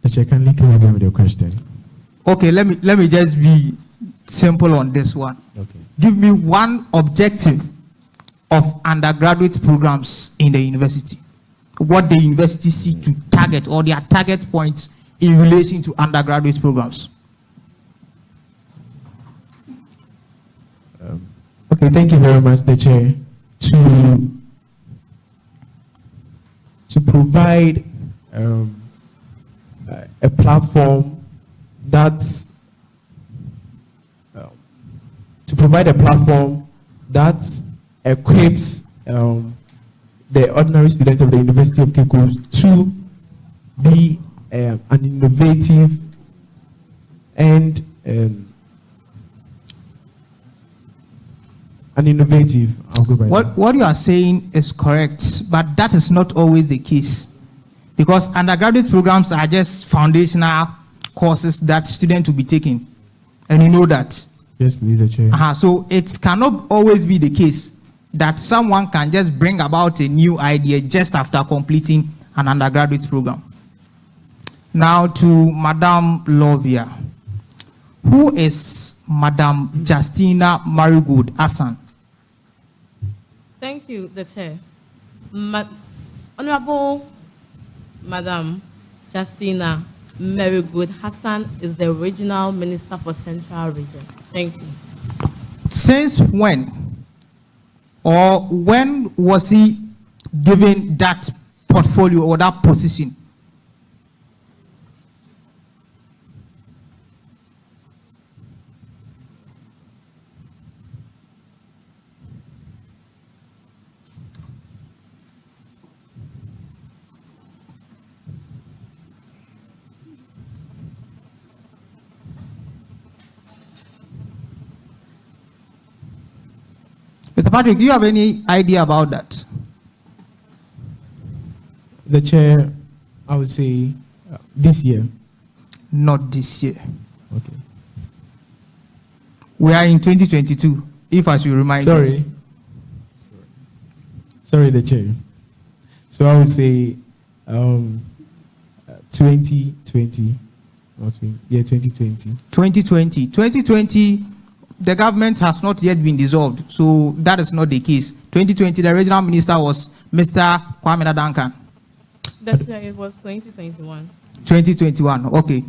The chair, can you again with your question? Okay, let me just be simple on this one. Okay. Give me one objective of undergraduate programs in the university. What the university seek to target or their target points in relation to undergraduate programs. Okay, thank you very much, the chair. To provide a platform that equips the ordinary students of the University of Cape Coast to be an innovative and I'll go by that. What you are saying is correct, but that is not always the case, because undergraduate programs are just foundational courses that students will be taking, and you know that. Yes, please, the chair. So it cannot always be the case that someone can just bring about a new idea just after completing an undergraduate program. Now to Madam Lovia. Who is Madam Justina Marigold Hassan? Thank you, the chair. Honorable Madam Justina Marigold Hassan is the regional minister for Central Region. Thank you. Since when or when was he given that portfolio or that position? Mr. Patrick, do you have any idea about that? The chair, I would say this year. Not this year. Okay. We are in 2022, if I should remind you. Sorry, the chair. So I would say 2020. Yeah, 2020. 2020, the government has not yet been dissolved, so that is not the case. 2020, the regional minister was Mr. Kwame Duncan. That's right, it was 2021. 2021, okay.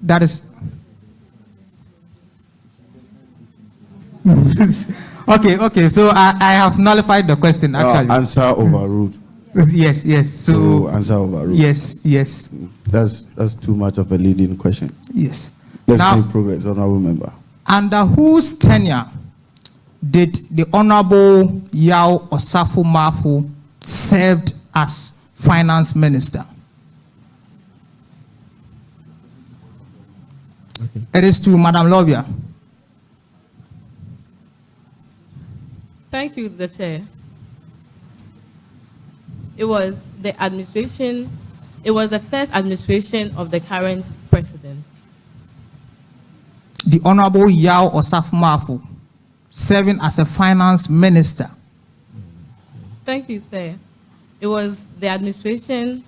That is... okay, so I have nullified the question, actually. Answer overruled. Yes, so answer overruled. Yes. That's too much of a leading question. Yes. Let's Now, make progress, honorable member. under whose tenure did the Honorable Yao Osafo Mafu served as finance minister? Okay. It is to Madam Lovia. Thank you, the chair. It was the administration It was the first administration of the current president. The Honorable Yao Osafo-Maafo, serving as a finance minister. Thank you, sir. It was the administration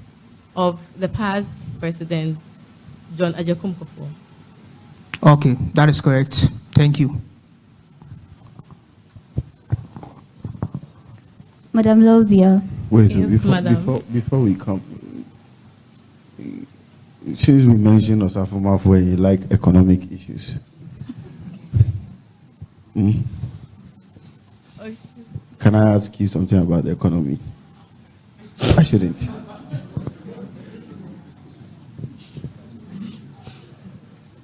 of the past president, John Ajakum Kufuor. Okay, that is correct. Thank you. Madam Lovia. Wait, Yes, before we come, since we mentioned Osafo-Maafo, you like economic issues. Okay. Can I ask you something about the economy? I shouldn't.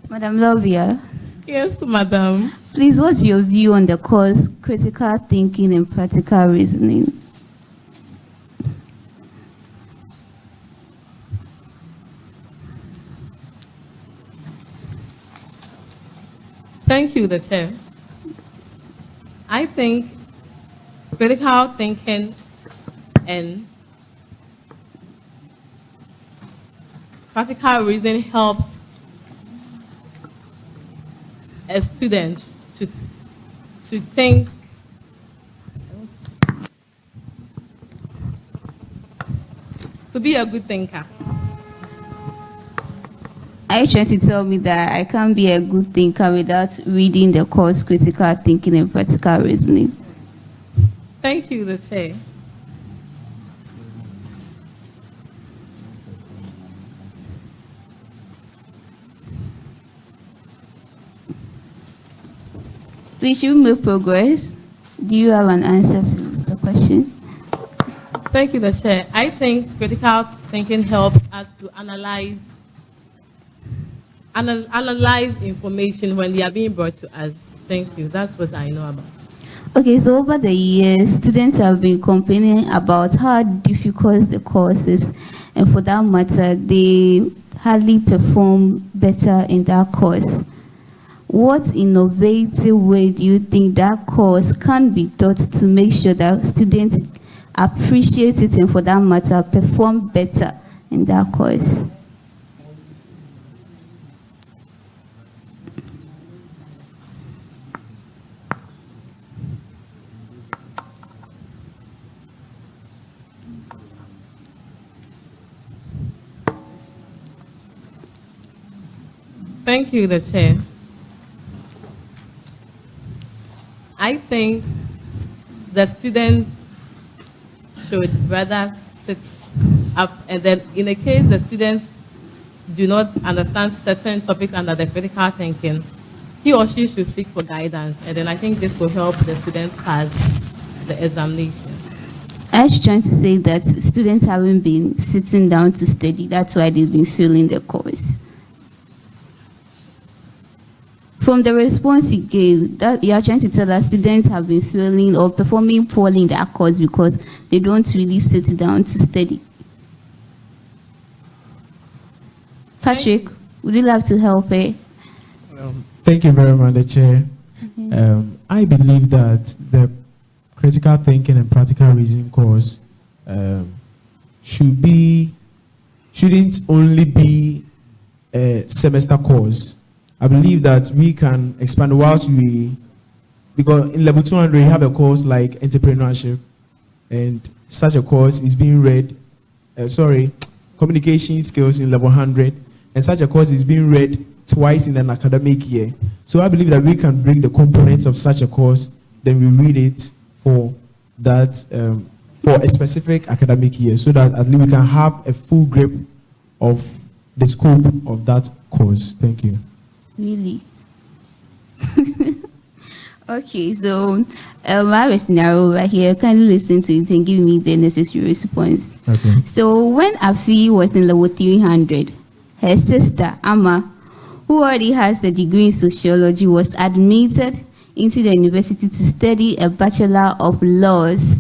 Madam Lovia. Yes, madam. Please, what's your view on the course critical thinking and practical reasoning? Thank you, the chair. I think critical thinking and practical reasoning helps a student to think to be a good thinker. Are you trying to tell me that I can't be a good thinker without reading the course critical thinking and practical reasoning? Thank you, the chair. Please, should we make progress? Do you have an answer to the question? Thank you, the chair. I think critical thinking helps us to analyze information when they are being brought to us. Thank you. That's what I know about. Okay, so over the years, students have been complaining about how difficult the course is, and for that matter, they hardly perform better in that course. What innovative way do you think that course can be taught to make sure that students appreciate it and, for that matter, perform better in that course? Thank you, the chair. I think the students should rather sit up, and then in a case the students do not understand certain topics under the critical thinking, he or she should seek for guidance, and then I think this will help the students pass the examination. I was trying to say that students haven't been sitting down to study. That's why they've been failing the course. From the response you gave, that you are trying to tell us students have been failing or performing poorly in their course because they don't really sit down to study. Patrick, would you like to help it? Thank you very much, the chair. I believe that the critical thinking and practical reasoning course shouldn't only be a semester course. I believe that we can expand because in level 200 we have a course like entrepreneurship, and such a course is being read, communication skills in level 100, and such a course is being read twice in an academic year. So I believe that we can bring the components of such a course, then we read it for that, for a specific academic year, so that at least we can have a full grip of the scope of that course. Thank you. Really? Okay, so I have a scenario over here. Kindly listen to it and give me the necessary response. Okay. So when Afi was in level 300, her sister, Amma, who already has the degree in sociology, was admitted into the university to study a Bachelor of Laws.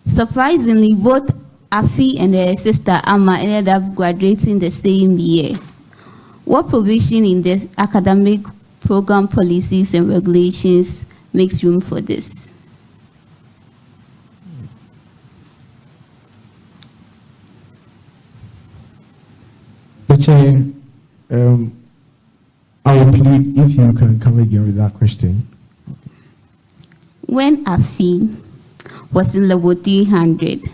Surprisingly, both Afi and her sister, Amma, ended up graduating the same year. What provision in the academic program policies and regulations makes room for this? The chair, I will plead if you can come again with that question. When Afi was in level 300,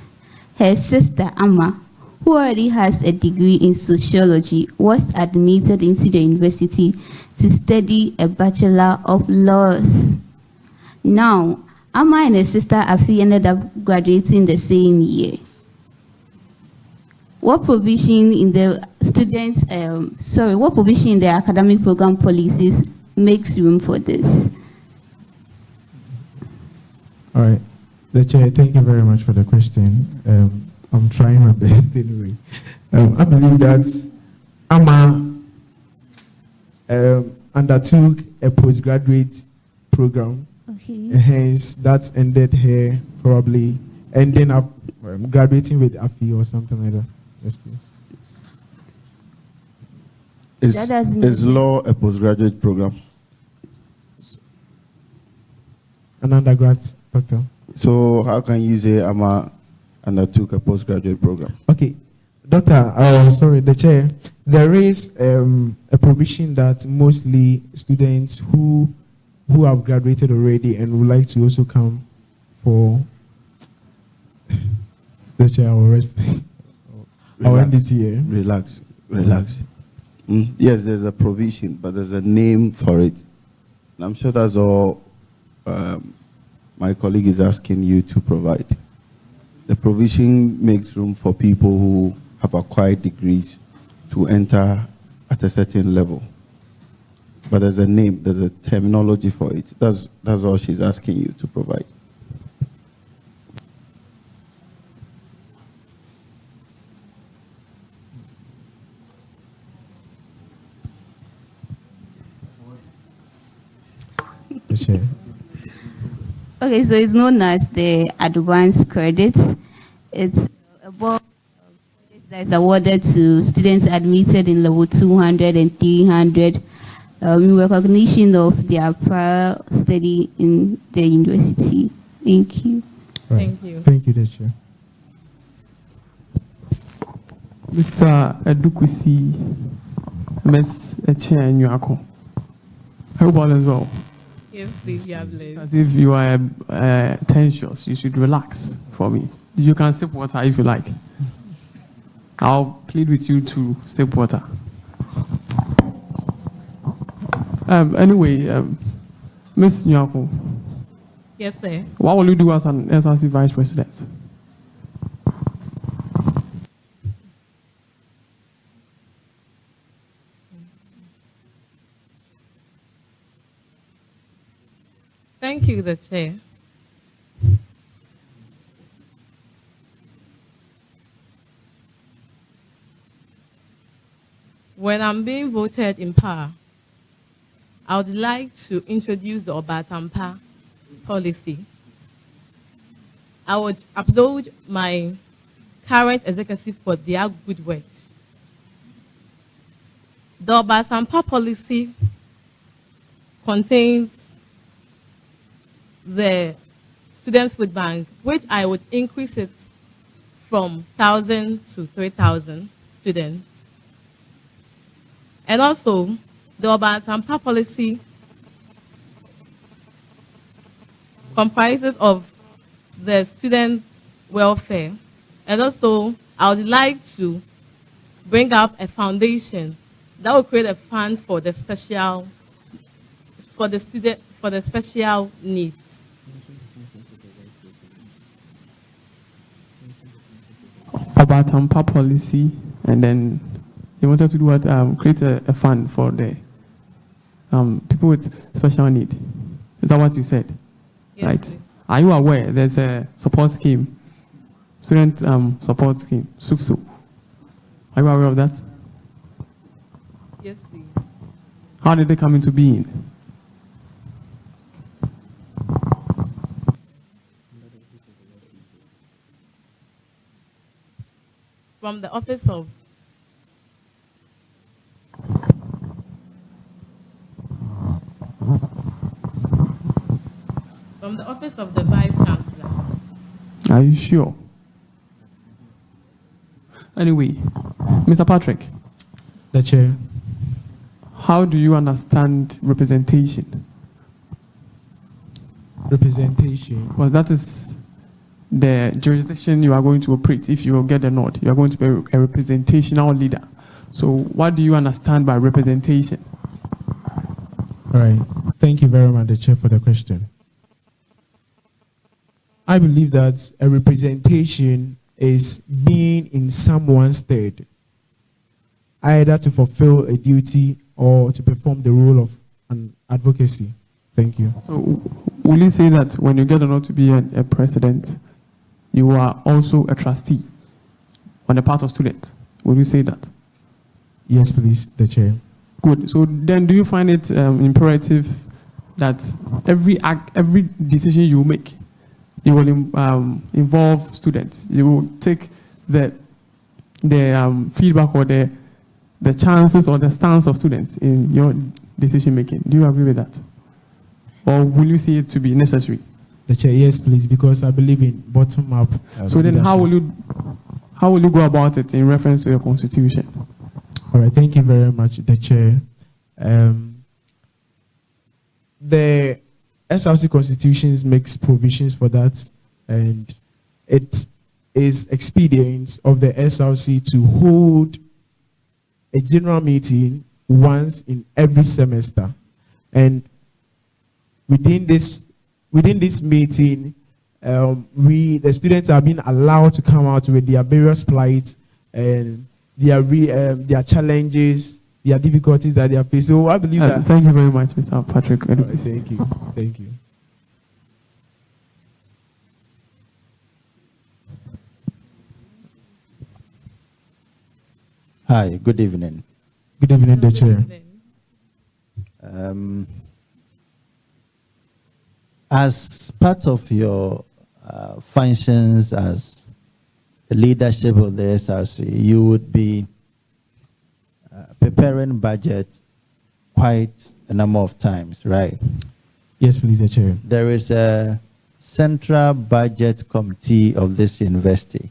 her sister Amma, who already has a degree in sociology, was admitted into the university to study a Bachelor of Laws. Now, Amma and her sister Afi ended up graduating the same year. What provision in the what provision in the academic program policies makes room for this? All right. The chair, thank you very much for the question. I'm trying my best anyway. I believe that Amma undertook a postgraduate program. Okay. Hence, that ended her probably ending up graduating with Afi or something like that. Yes, please. Is law a postgraduate program? An undergrad, doctor. So how can you say Amma undertook a postgraduate program? Okay, doctor. Sorry, the chair. There is a provision that mostly students who have graduated already and would like to also come for the chair. I will rest. I'll end it here. Relax. Yes, there's a provision, but there's a name for it. And I'm sure that's all my colleague is asking you to provide. The provision makes room for people who have acquired degrees to enter at a certain level. But there's a name, there's a terminology for it. That's all she's asking you to provide. Okay, so it's known as the advanced credit. It's a bond that is awarded to students admitted in level 200 and 300 in recognition of their prior study in the university. Thank you. Right. Thank you. Thank you, teacher. Mr. Edukusi, Ms. Etienne Nyako. I hope all is well. Yes, please, you are blessed. As if you are tensious, you should relax for me. You can sip water if you like. I'll plead with you to sip water. Anyway, Ms. Nyako. Yes, sir. What will you do as an SRC Vice President? Thank you, the chair. When I'm being voted in power, I would like to introduce the Obatampa policy. I would applaud my current executive for their good work. The Obatampa policy contains the Students' Food Bank, which I would increase it from 1,000 to 3,000 students. And also, the Obatampa policy comprises of the students' welfare. And also, I would like to bring up a foundation that will create a fund for the special needs. Obatampa policy, and then you wanted to do what? Create a fund for the people with special need. Is that what you said? Yes, right. please. Are you aware there's a support scheme, student support scheme, SUFSU? Are you aware of that? Yes, please. How did they come into being? From the office of the Vice Chancellor. Are you sure? Anyway, Mr. Patrick, The chair. How do you understand representation? Representation. Because that is the jurisdiction you are going to operate. If you get a nod, you are going to be a representational leader. So what do you understand by representation? All right. Thank you very much, the chair, for the question. I believe that a representation is being in someone's stead, either to fulfill a duty or to perform the role of an advocacy. Thank you. So will you say that when you get a nod to be a president, you are also a trustee on the part of students? Will you say that? Yes, please, the chair. Good. So then do you find it imperative that every decision you make, you will involve students? You will take the feedback or the chances or the stance of students in your decision making. Do you agree with that? Or will you see it to be necessary? The chair, yes, please, because I believe in bottom up. So then how will you go about it in reference to your constitution? All right, thank you very much, the chair. The SRC constitutions makes provisions for that, and it is expedient of the SRC to hold a general meeting once in every semester, and within this meeting, the students are being allowed to come out with their various plights and their challenges, their difficulties that they are facing. So I believe that. Thank you very much, Mr. Patrick. Right, thank you. Thank you. Hi, good evening. Good evening, the chair. As part of your functions as the leadership of the SRC, you would be preparing budget quite a number of times, right? Yes, please, the chair. There is a central budget committee of this university.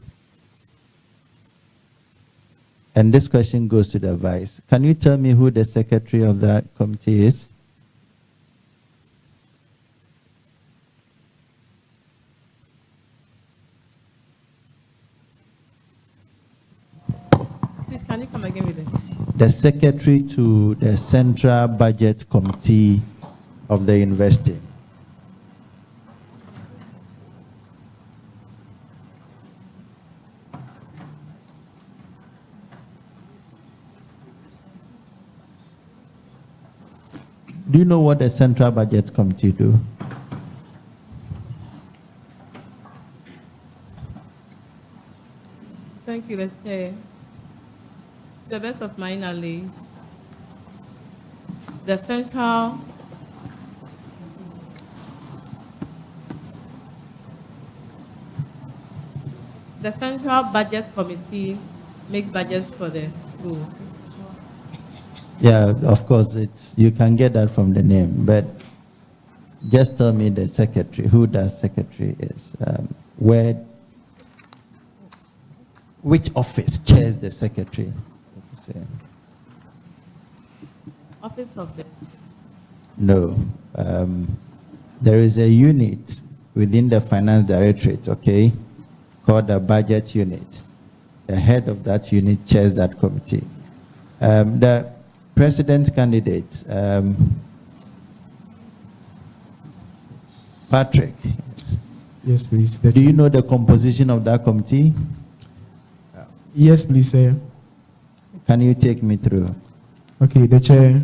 And this question goes to the vice. Can you tell me who the secretary of that committee is? Please, can you come again with this? The secretary to the Central Budget Committee of the university. Do you know what the Central Budget Committee do? Thank you, let's say. To the best of my knowledge, the central budget committee makes budgets for the school. Yeah, of course, you can get that from the name, but just tell me the secretary, who that secretary is, which office chairs the secretary? Office of the... No. There is a unit within the finance directorate, okay, called the budget unit. The head of that unit chairs that committee. The president candidate, Patrick. Yes, please. Do you know the composition of that committee? Yes, please, sir. Can you take me through? Okay, the chair.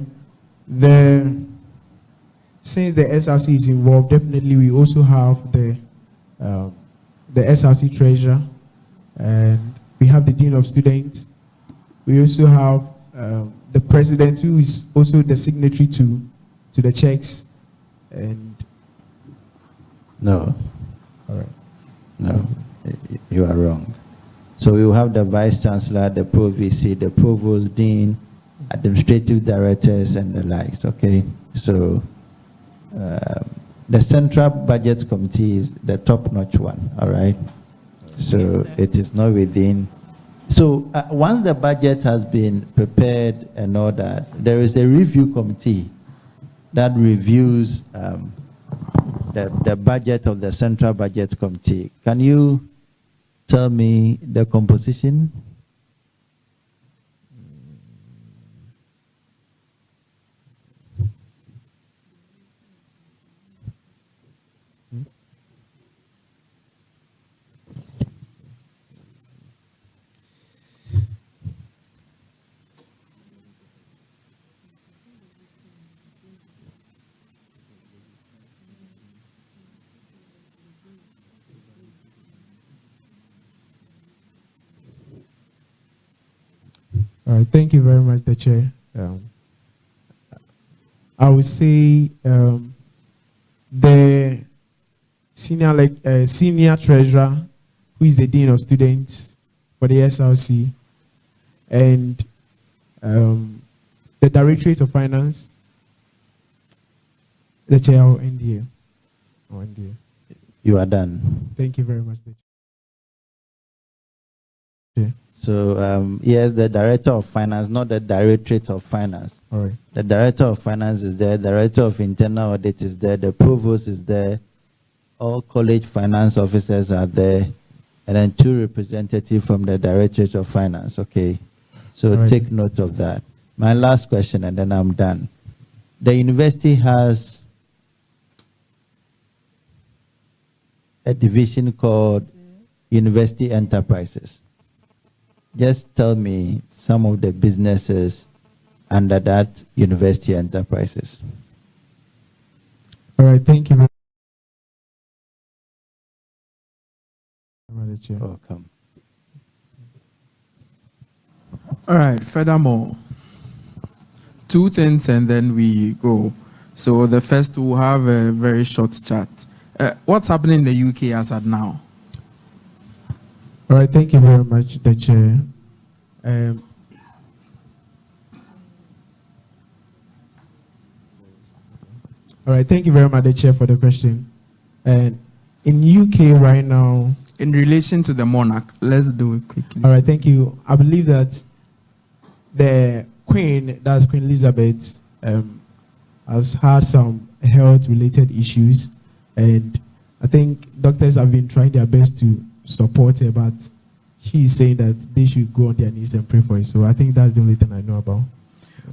Since the SRC is involved, definitely we also have the SRC treasurer, and we have the dean of students. We also have the president, who is also the signatory to the checks. And no. All right. No, you are wrong. So we will have the vice chancellor, the pro VC, the provost, dean, administrative directors, and the likes. Okay, so the central budget committee is the top-notch one. All right, so it is not within So once the budget has been prepared and all that, there is a review committee that reviews the budget of the Central Budget Committee. Can you tell me the composition? All right, thank you very much, the chair. I would say the senior treasurer, who is the dean of students for the SRC, and the Directorate of Finance. The chair will end here. You are done. Thank you very much, the chair. So yes, the Director of Finance, not the Directorate of Finance. All right. The Director of Finance is there, the Director of Internal Audit is there, the Provost is there, all college finance officers are there, and then 2 representatives from the Directorate of Finance. Okay, so right. Take note of that. My last question, and then I'm done. The university has a division called University Enterprises. Just tell me some of the businesses under that University Enterprises. All right, thank you very much. Welcome. All right, furthermore, 2 things and then we go. So the first, we'll have a very short chat. What's happening in the UK as at now? All right, thank you very much, the chair. All right, thank you very much, the chair, for the question. And in UK right now, in relation to the monarch, let's do it quickly. All right, thank you. I believe that the Queen, that's Queen Elizabeth, has had some health-related issues, and I think doctors have been trying their best to support her, but she is saying that they should go on their knees and pray for her. So I think that's the only thing I know about.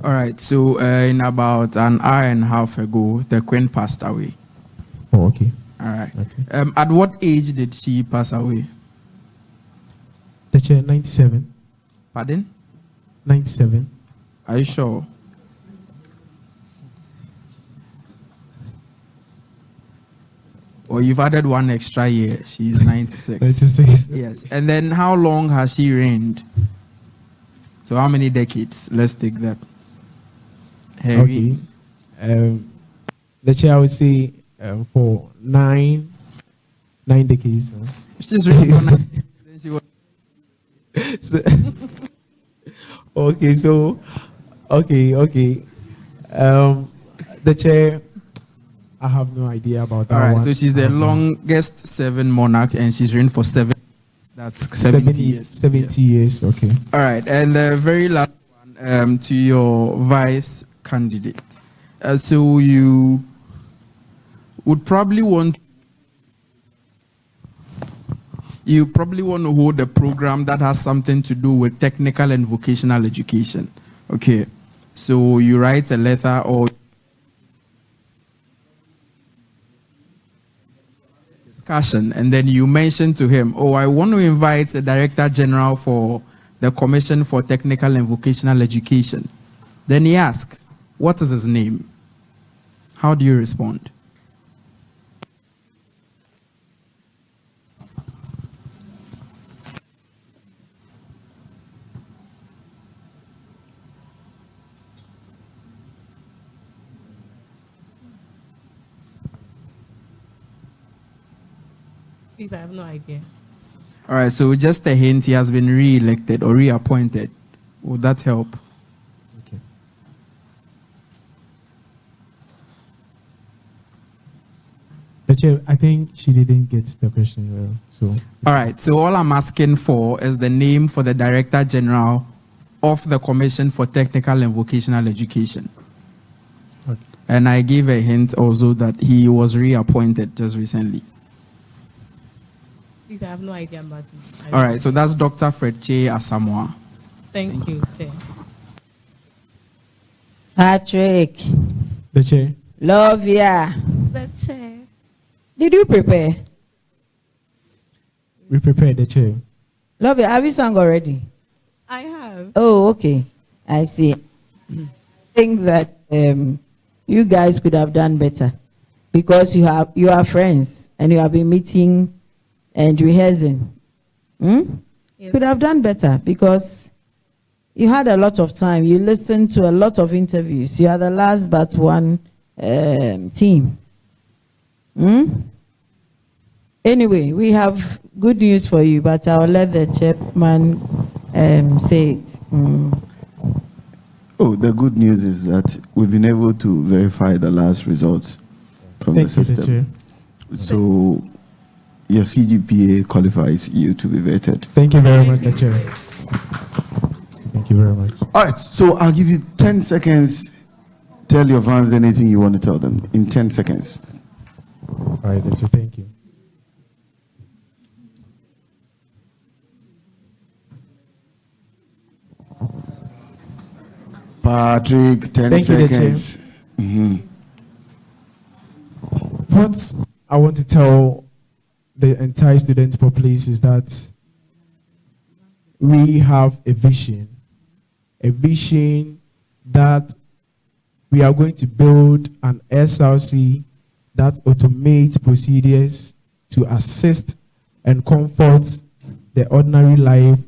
All right, so in about an hour and a half ago, the Queen passed away. Oh, okay. All right. Okay. At what age did she pass away? The chair, 97. Pardon? 97. Are you sure? Or you've added 1 extra year. She's 96. 96. Yes. And then how long has she reigned? So how many decades? Let's take that. Okay. The chair, I would say for 9 decades. She's really for 9. She was okay. The chair, I have no idea about that. All right, one. so she's the longest serving monarch, and she's reigned for 7. That's 70 years. 70 years, okay. All right, and the very last one to your vice candidate. So you would probably want. You probably want to hold a program that has something to do with technical and vocational education. Okay, so you write a letter or discussion, and then you mention to him, oh, I want to invite the Director General for the Commission for Technical and Vocational Education. Then he asks, what is his name? How do you respond? Please, I have no idea. All right, so just a hint, he has been re-elected or reappointed. Would that help? Okay. The chair, I think she didn't get the question well. So. All right. So all I'm asking for is the name for the Director General of the Commission for Technical and Vocational Education. Okay. And I gave a hint also that he was reappointed just recently. Please, I have no idea about it. All right. So that's Dr. Fredche Asamoah. Thank you, sir. Patrick. The chair. Lovia. The chair. Did you prepare? We prepared the chair. Lovia, have you sung already? I have. Oh, okay. I see. I think that you guys could have done better because you are friends and you have been meeting and rehearsing. Yes. Could have done better because you had a lot of time. You listened to a lot of interviews. You are the last but one team. Anyway, we have good news for you, but I'll let the chairman say it. Oh, the good news is that we've been able to verify the last results from Thank the you, system. So your CGPA qualifies you to be vetted. Thank you very much, the chair. Thank you very much. All right, so I'll give you 10 seconds. Tell your fans anything you want to tell them in 10 seconds. All right, the chair, thank you. Patrick, 10 Thank you, the chair. seconds. What I want to tell the entire student populace is that we have a vision that we are going to build an SRC that automates procedures to assist and comfort the ordinary life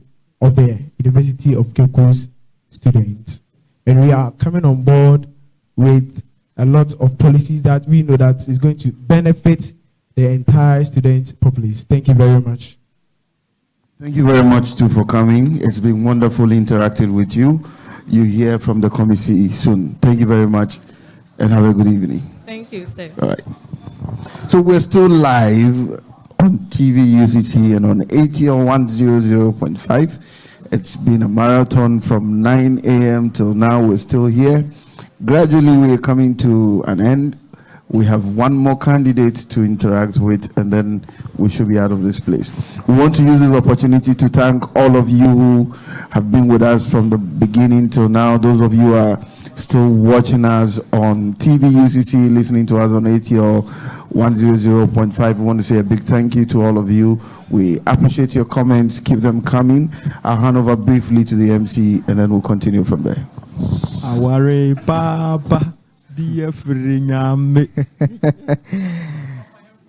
of the University of Cape Coast students. And we are coming on board with a lot of policies that we know that is going to benefit the entire student populace. Thank you very much. Thank you very much too for coming. It's been wonderful interacting with you. You hear from the committee soon. Thank you very much and have a good evening. Thank you, sir. All right. So we're still live on TV UCC and on ATL 100.5. It's been a marathon from 9 a.m. till now. We're still here. Gradually, we're coming to an end. We have one more candidate to interact with, and then we should be out of this place. We want to use this opportunity to thank all of you who have been with us from the beginning till now. Those of you who are still watching us on TV UCC, listening to us on ATL 100.5. We want to say a big thank you to all of you. We appreciate your comments. Keep them coming. I'll hand over briefly to the MC, and then we'll continue from there. Aware Papa.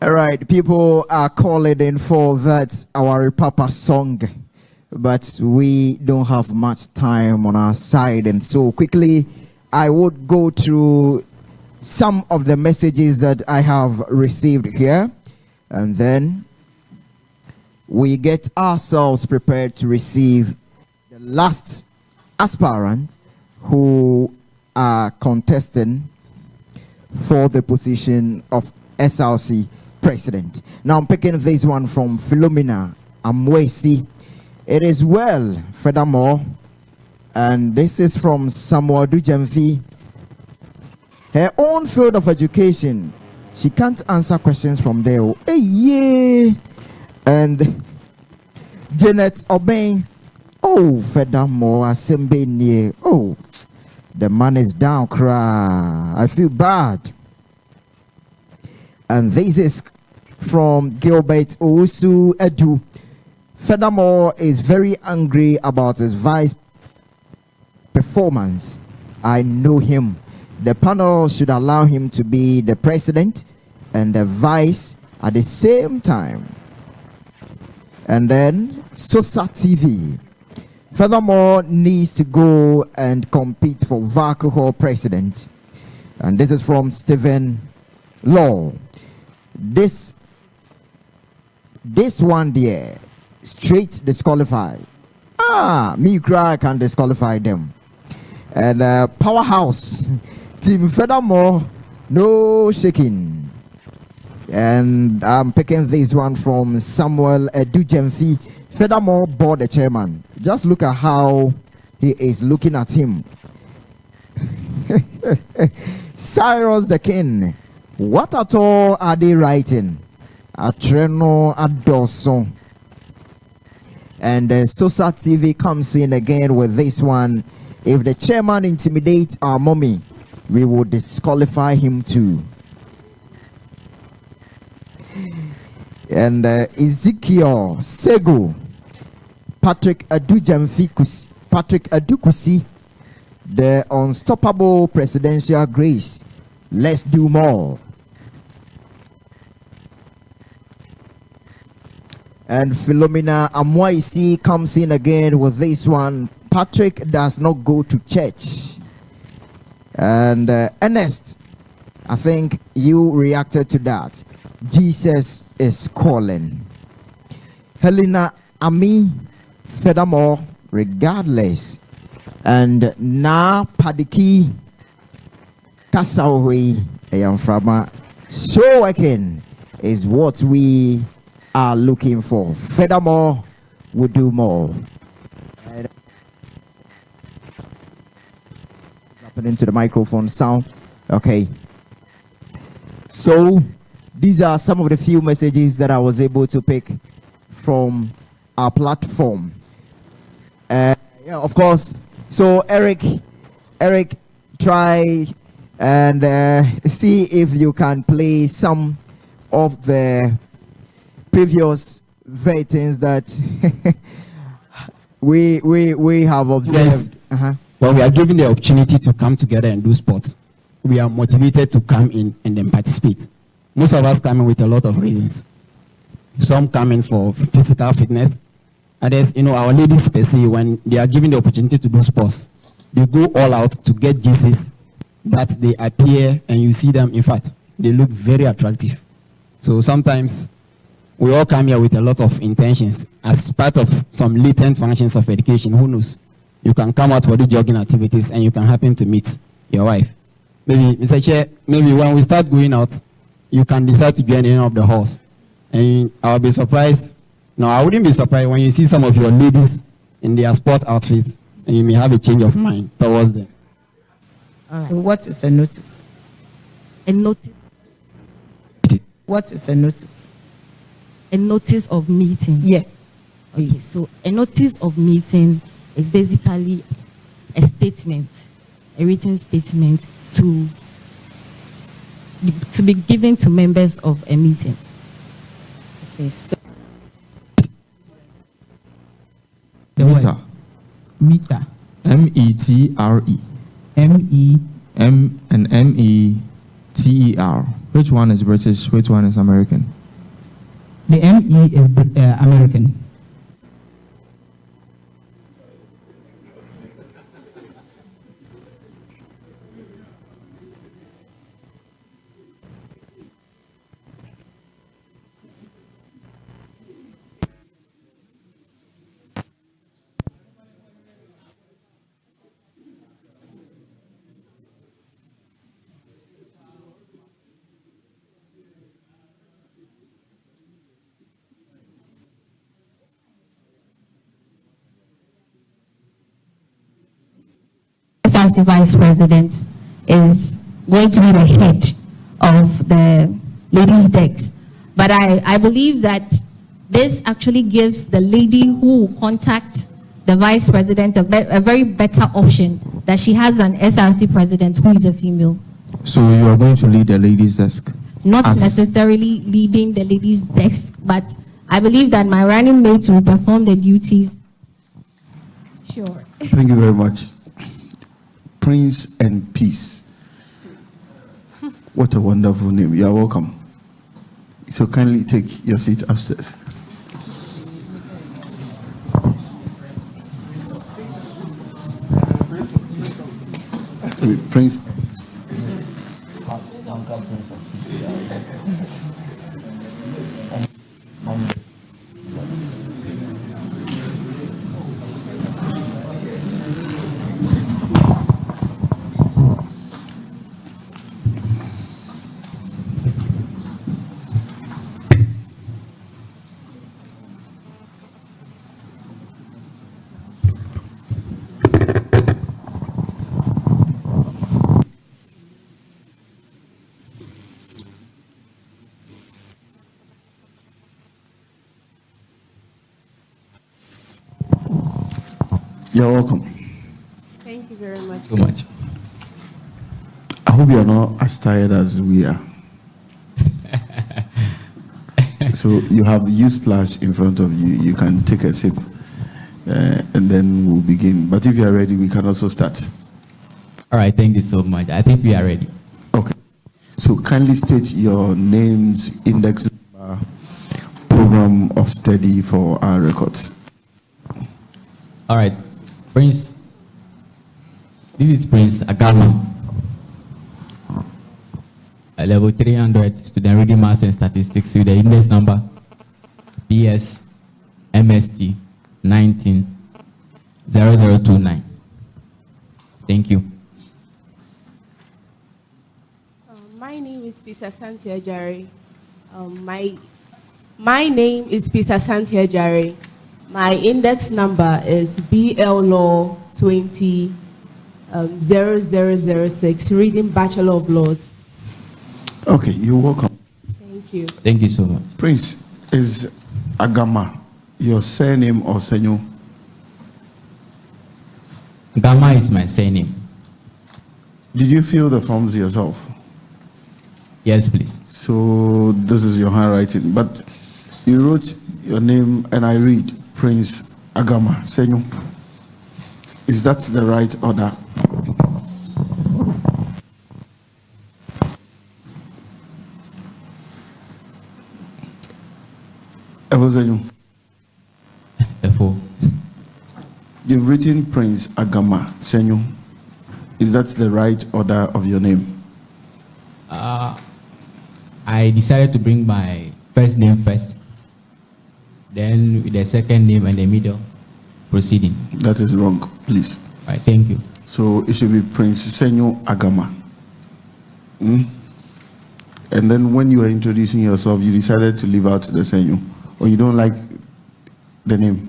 All right, people are calling in for that our Papa song, but we don't have much time on our side, and so quickly I would go through some of the messages that I have received here, and then we get ourselves prepared to receive the last aspirant who are contesting for the position of SRC president. Now I'm picking this one from Philomena Amwesi. It is well, furthermore, and this is from Samuel Dujemfi. Her own field of education, she can't answer questions from there. Hey, yeah. And Janet Obeng, oh, furthermore, Asembe, oh, the man is down, cry. I feel bad. And this is from Gilbert Owusu Edu. Furthermore, is very angry about his vice performance. I know him. The panel should allow him to be the president and the vice at the same time. And then Sosa TV. Furthermore, needs to go and compete for Vacu Hall president. And this is from Stephen Law. This one there, straight disqualified. Me cry can disqualify them. And Powerhouse team, furthermore, no shaking. And I'm picking this one from Samuel Dujemfi. Furthermore, board the chairman. Just look at how he is looking at him. Cyrus the King. What at all are they writing? Atreno Adoson. And Sosa TV comes in again with this one. If the chairman intimidates our mommy, we will disqualify him too. And Ezekiel Sego, Patrick Adukusi, the unstoppable presidential grace. Let's do more. And Philomena Amwaisi comes in again with this one. Patrick does not go to church. And Ernest, I think you reacted to that. Jesus is calling. Helena Ami, furthermore, regardless. And Na Padiki Kasawi Ayamframa, so again is what we are looking for. Furthermore, we do more. Happening to the microphone sound. Okay. So these are some of the few messages that I was able to pick from our platform. Yeah, of course. So Eric, try and see if you can play some of the previous vetings that we have observed. Yes. Well, we are given the opportunity to come together and do sports. We are motivated to come in and then participate. Most of us come in with a lot of reasons. Some come in for physical fitness. Others, our ladies per se, when they are given the opportunity to do sports, they go all out to get Jesus, but they appear and you see them, in fact, they look very attractive. So sometimes we all come here with a lot of intentions as part of some latent functions of education. Who knows? You can come out for the jogging activities and you can happen to meet your wife. Maybe, Mr. Chair, maybe when we start going out, you can decide to join any of the halls. And I'll be surprised. No, I wouldn't be surprised when you see some of your ladies in their sport outfits and you may have a change of mind towards them. So what is a notice? A notice. What is a notice? A notice of meeting. Yes. Okay, so a notice of meeting is basically a statement, a written statement to be given to members of a meeting. Okay, so Meter. Meter. M-E-T-R-E. M-E-T-E-R. Which one is British? Which one is American? The M-E is American. SRC Vice President is going to be the head of the ladies' decks. But I believe that this actually gives the lady who will contact the Vice President a very better option, that she has an SRC President who is a female. So you are going to lead the ladies' desk? Not necessarily leading the ladies' desk, but I believe that my running mate will perform the duties. Sure. Thank you very much. Prince and Peace. What a wonderful name. You are welcome. So kindly take your seat upstairs. Prince. You're welcome. Thank you very much. So much. I hope you are not as tired as we are. So you have U-Splash in front of you. You can take a sip, and then we'll begin. But if you are ready, we can also start. All right, thank you so much. I think we are ready. Okay. So kindly state your names, index, program of study for our records. All right, Prince. This is Prince Agama. A level 300 student reading maths and statistics with the index number PS MST 190029. Thank you. My name is Pisa Santia Jare. My name is Pisa Santia Jare. My index number is BL Law 20 0006, reading Bachelor of Laws. Okay, you're welcome. Thank you. Thank you so much. Prince, is Agama your surname or surname? Gama is my surname. Did you fill the forms yourself? Yes, please. So this is your handwriting, but you wrote your name and I read Prince Agama Senyo. Is that the right order? You've written Prince Agama Senyo. Is that the right order of your name? I decided to bring my first name first, then with the second name and the middle proceeding. That is wrong, please. All right, thank you. So it should be Prince Senyo Agama. And then when you were introducing yourself, you decided to leave out the Senyo, or you don't like the name.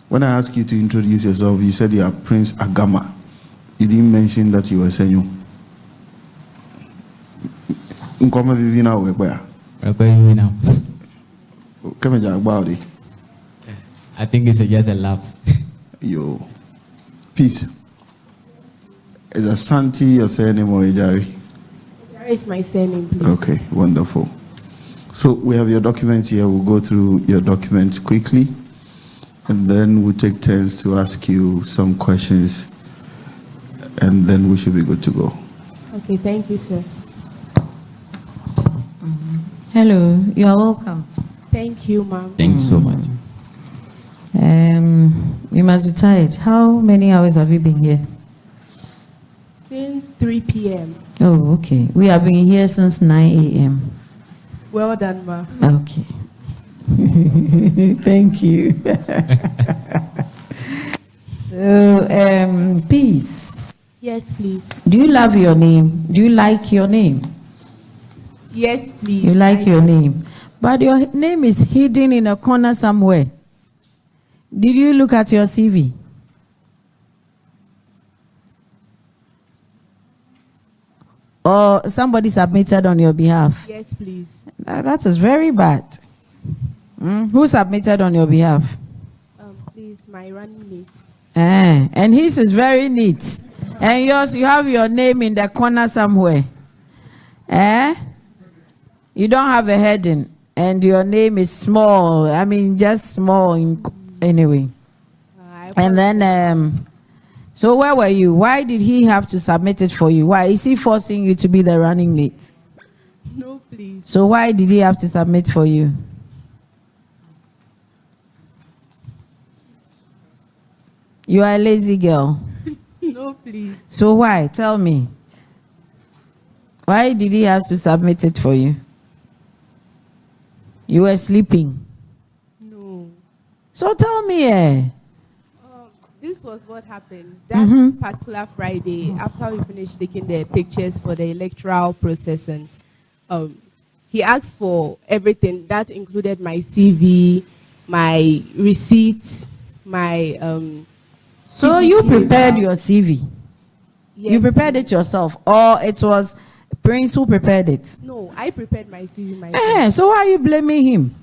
When I asked you to introduce yourself, you said you are Prince Agama. You didn't mention that you were Senyo. Nkoma Vivina Webaya. I think it's just a lapse. Yo. Peace. Is Asante your surname or Ejari? Ejari is my surname, please. Okay, wonderful. So we have your documents here. We'll go through your documents quickly, and then we'll take turns to ask you some questions, and then we should be good to go. Okay, thank you, sir. Hello, you are welcome. Thank you, ma'am. Thanks so much. You must be tired. How many hours have you been here? Since 3 p.m. Oh, okay. We have been here since 9 a.m. Well done, ma. Okay. Thank you. So, Peace. Yes, please. Do you love your name? Do you like your name? Yes, please. You like your name. But your name is hidden in a corner somewhere. Did you look at your CV? Or somebody submitted on your behalf? Yes, please. That is very bad. Who submitted on your behalf? Please, my running mate. And his is very neat. And yours, you have your name in the corner somewhere. You don't have a heading. And your name is small. I mean, just small anyway. And then, so where were you? Why did he have to submit it for you? Why is he forcing you to be the running mate? No, please. So why did he have to submit for you? You are a lazy girl. No, please. So why? Tell me. Why did he have to submit it for you? You were sleeping. No. So tell me, This was what happened. That particular Friday, after we finished taking the pictures for the electoral process, and he asked for everything. That included my CV, my receipts, my So you prepared your CV? Yes. You prepared it yourself, or it was Prince who prepared it? No, I prepared my CV myself. So why are you blaming him?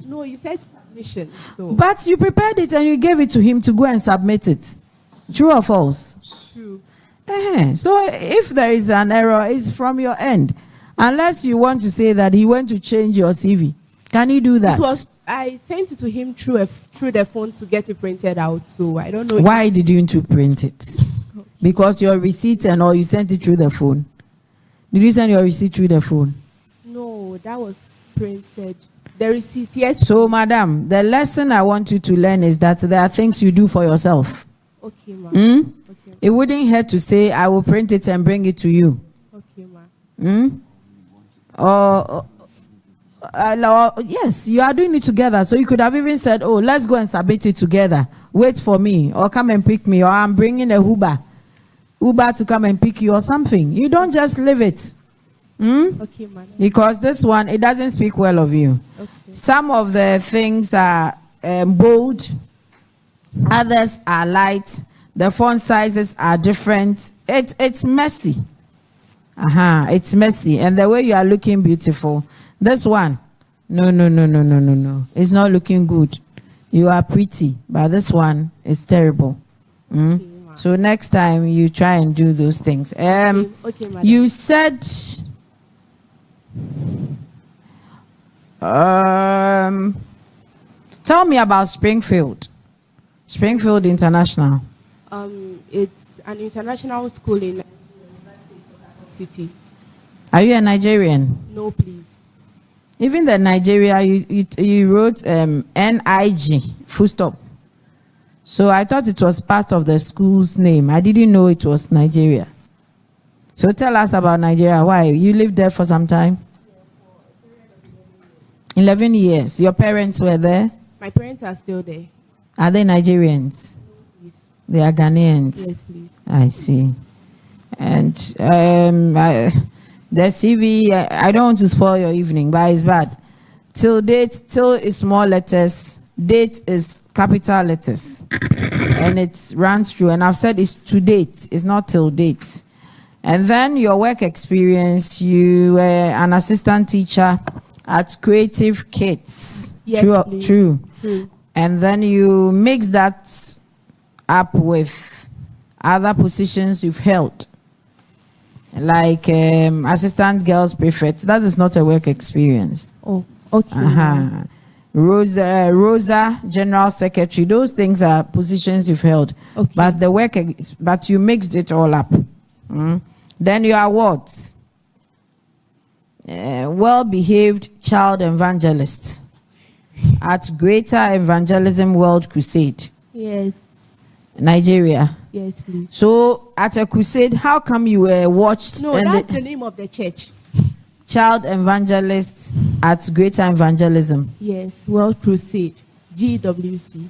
No, you said submission. So. But you prepared it and you gave it to him to go and submit it. True or false? True. So if there is an error, it's from your end. Unless you want to say that he went to change your CV. Can he do that? I sent it to him through the phone to get it printed out. So I don't know. Why did you print it? Because your receipt and all, you sent it through the phone. Did you send your receipt through the phone? No, that was printed. The receipt, yes. So, madam, the lesson I want you to learn is that there are things you do for yourself. Okay, ma'am. Okay. It wouldn't hurt to say, I will print it and bring it to you. Okay, ma'am. Yes, you are doing it together. So you could have even said, oh, let's go and submit it together. Wait for me, or come and pick me, or I'm bringing a Uber to come and pick you or something. You don't just leave it. Okay, madam. Because this one, it doesn't speak well of you. Okay. Some of the things are bold, others are light, the font sizes are different. It's messy. It's messy. And the way you are looking beautiful. This one, no. It's not looking good. You are pretty, but this one is terrible. Okay, so next time you try and do those things. Okay, you said tell me about Springfield International. It's an international school in Nigeria, City. Are you a Nigerian? No, please. Even the Nigeria, you wrote NIG, full stop. So I thought it was part of the school's name. I didn't know it was Nigeria. So tell us about Nigeria. Why? You lived there for some time? 11 years. Your parents were there? My parents are still there. Are they Nigerians? Yes. They are Ghanaians? Yes, please. I see. And the CV, I don't want to spoil your evening, but it's bad. Till date, till is small letters. Date is capital letters. And it runs through. And I've said it's to date. It's not till date. And then your work experience, you were an assistant teacher at Creative Kids. Yes, True. True. And then you mix that up with other positions you've held. Like assistant girls prefect. That is not a work experience. Oh, okay. Rosa, general secretary. Those things are positions you've held. Okay. But you mixed it all up. Then your awards. Well-behaved child evangelist at Greater Evangelism World Crusade. Yes. Nigeria. Yes, please. So at a crusade, how come you were watched? No, that's the name of the church. Child evangelist at Greater Evangelism. Yes, World Crusade, GWC.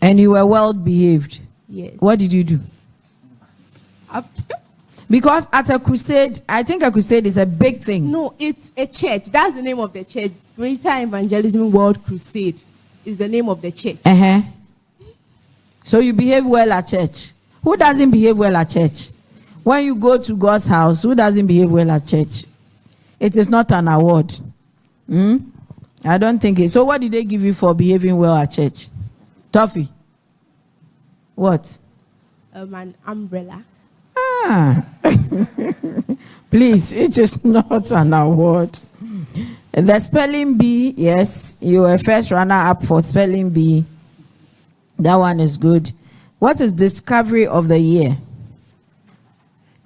And you were well behaved. Yes. What did you do? Because at a crusade, I think a crusade is a big thing. No, it's a church. That's the name of the church. Greater Evangelism World Crusade is the name of the church. So you behave well at church. Who doesn't behave well at church? When you go to God's house, who doesn't behave well at church? It is not an award. I don't think it. So what did they give you for behaving well at church? Toffee. What? An umbrella. Please, it is not an award. The spelling bee, yes, you were first runner-up for spelling bee. That one is good. What is discovery of the year?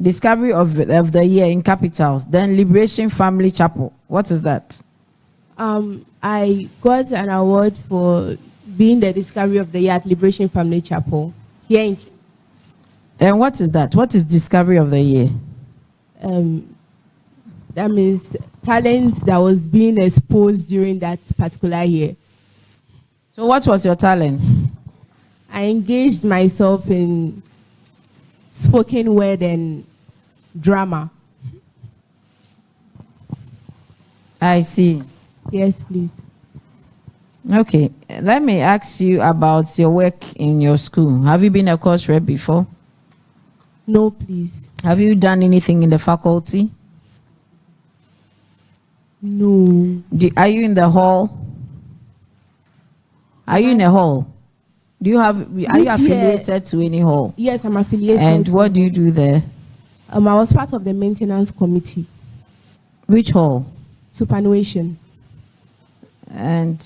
Discovery of the year in capitals. Then Liberation Family Chapel. What is that? I got an award for being the discovery of the year at Liberation Family Chapel here in. And what is that? What is discovery of the year? That means talent that was being exposed during that particular year. So what was your talent? I engaged myself in spoken word and drama. I see. Yes, please. Okay, let me ask you about your work in your school. Have you been a course rep before? No, please. Have you done anything in the faculty? No. Are you in the hall? Are you in a hall? Are you affiliated to any hall? Yes, I'm affiliated. And what do you do there? I was part of the maintenance committee. Which hall? Superannuation. And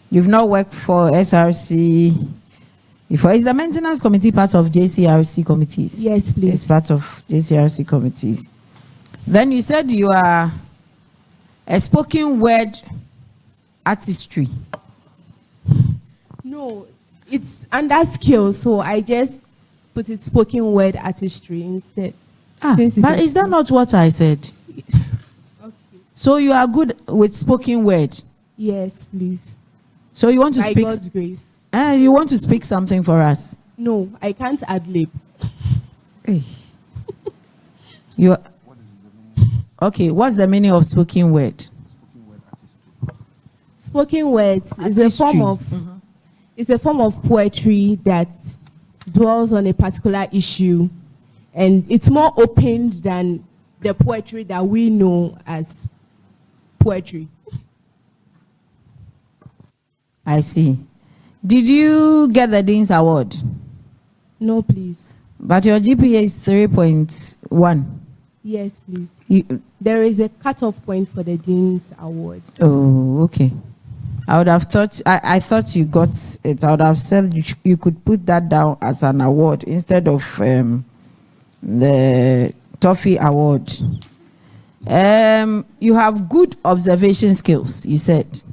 you've not worked for SRC before. Is the maintenance committee part of JCRC committees? Yes, please. It's part of JCRC committees. Then you said you are a spoken word artistry. No, it's under skill, so I just put it spoken word artistry instead. But is that not what I said? Okay. So you are good with spoken word? Yes, please. So you want to By speak? God's grace. You want to speak something for us? No, I can't ad-lib. Hey. You are, okay, what's the meaning of spoken word? Spoken words is a form of it's a form of poetry that dwells on a particular issue, and it's more open than the poetry that we know as poetry. I see. Did you get the Dean's Award? No, please. But your GPA is 3.1. Yes, please. There is a cutoff point for the Dean's Award. Oh, okay. I would have thought, I thought you got it. I would have said you could put that down as an award instead of the Toffee Award. You have good observation skills, you said.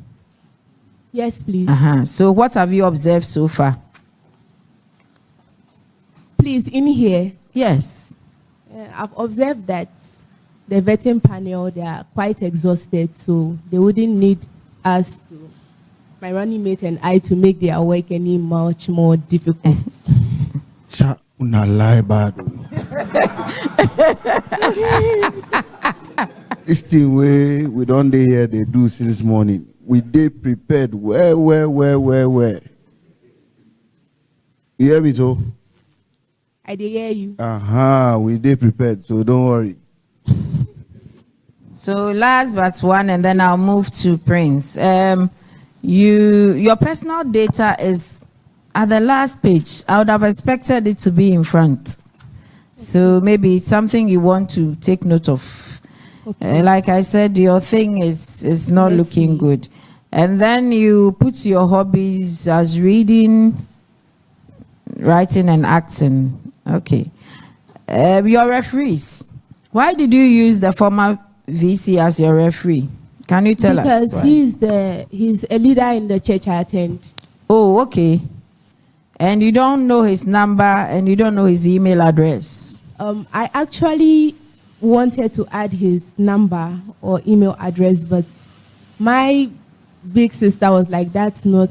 Yes, please. So what have you observed so far? Please, in here. Yes. I've observed that the vetting panel, they are quite exhausted, so they wouldn't need us to, my running mate and I, to make their work any much more difficult. Una lie bad. This thing we don't dey here they do since morning. We dey prepared. Where? You hear me so? I dey hear you. We dey prepared, so don't worry. So last but one, and then I'll move to Prince. Your personal data is at the last page. I would have expected it to be in front. So maybe it's something you want to take note of. Okay. Like I said, your thing is not looking good. And then you put your hobbies as reading, writing, and acting. Okay. Your referees. Why did you use the former VC as your referee? Can you tell us? Because he's a leader in the church I attend. Oh, okay. And you don't know his number and you don't know his email address. I actually wanted to add his number or email address, but my big sister was like, that's not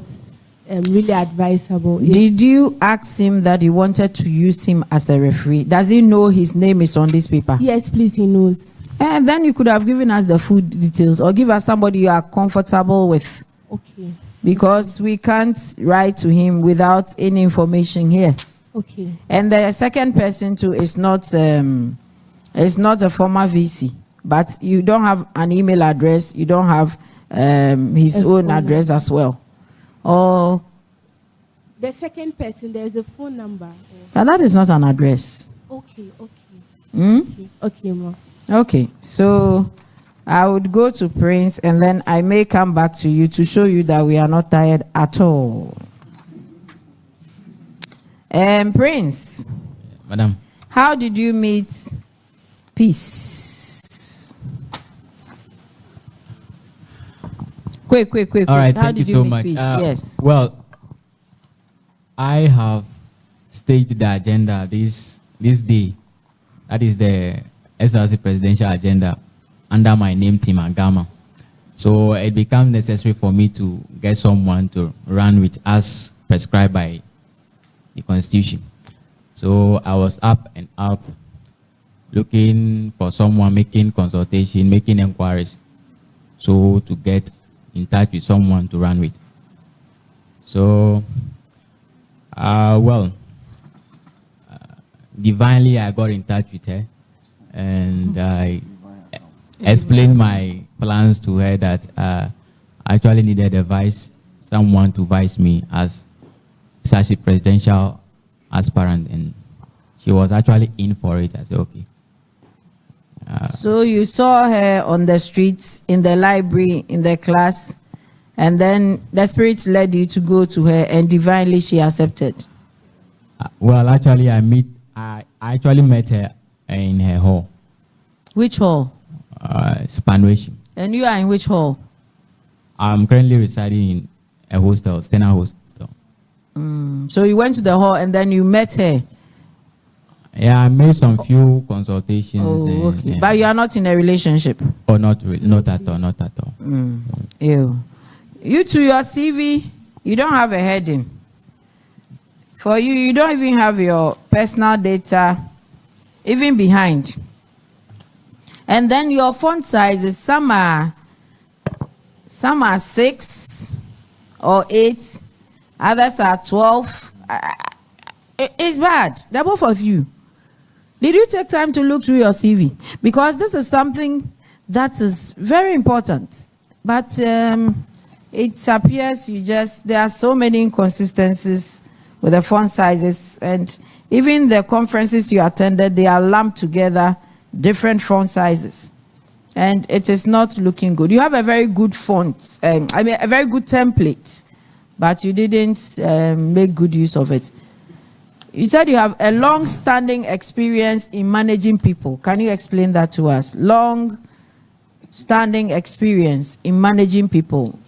really advisable. Did you ask him that you wanted to use him as a referee? Does he know his name is on this paper? Yes, please, he knows. And then you could have given us the food details or give us somebody you are comfortable with. Okay. Because we can't write to him without any information here. Okay. And the second person too is not a former VC, but you don't have an email address. You don't have his own address as well. Or the second person, there's a phone number. but that is not an address. Okay. Okay, Ma. Okay, so I would go to Prince and then I may come back to you to show you that we are not tired at all. Prince. Madam. How did you meet Peace? Quick. All right, How thank you did so meet much. Peace? Yes. Well, I have staged the agenda this day. That is the SRC presidential agenda under my name, Team Agama. So it becomes necessary for me to get someone to run with as prescribed by the Constitution. So I was up and up looking for someone, making consultation, making inquiries, so to get in touch with someone to run with. So, divinely I got in touch with her and I explained my plans to her that I actually needed someone to vice me as Src presidential aspirant, and she was actually in for it. I said, okay. So you saw her on the streets, in the library, in the class, and then the Spirit led you to go to her, and divinely she accepted. Well, actually, I actually met her in her hall. Which hall? Spanuation. And you are in which hall? I'm currently residing in a hostel, Stena hostel. So you went to the hall and then you met her. Yeah, I made some few consultations. Oh, okay. Yeah. But you are not in a relationship? Oh, not at all, not at all. Ew. You to your CV, you don't have a heading. For you, you don't even have your personal data, even behind. And then your font sizes, some are 6 or 8, others are 12. It's bad. They're both of you. Did you take time to look through your CV? Because this is something that is very important. But it appears there are so many inconsistencies with the font sizes, and even the conferences you attended, they are lumped together, different font sizes. And it is not looking good. You have a very good font, a very good template, but you didn't make good use of it. You said you have a long-standing experience in managing people. Can you explain that to us? Long-standing experience in managing people.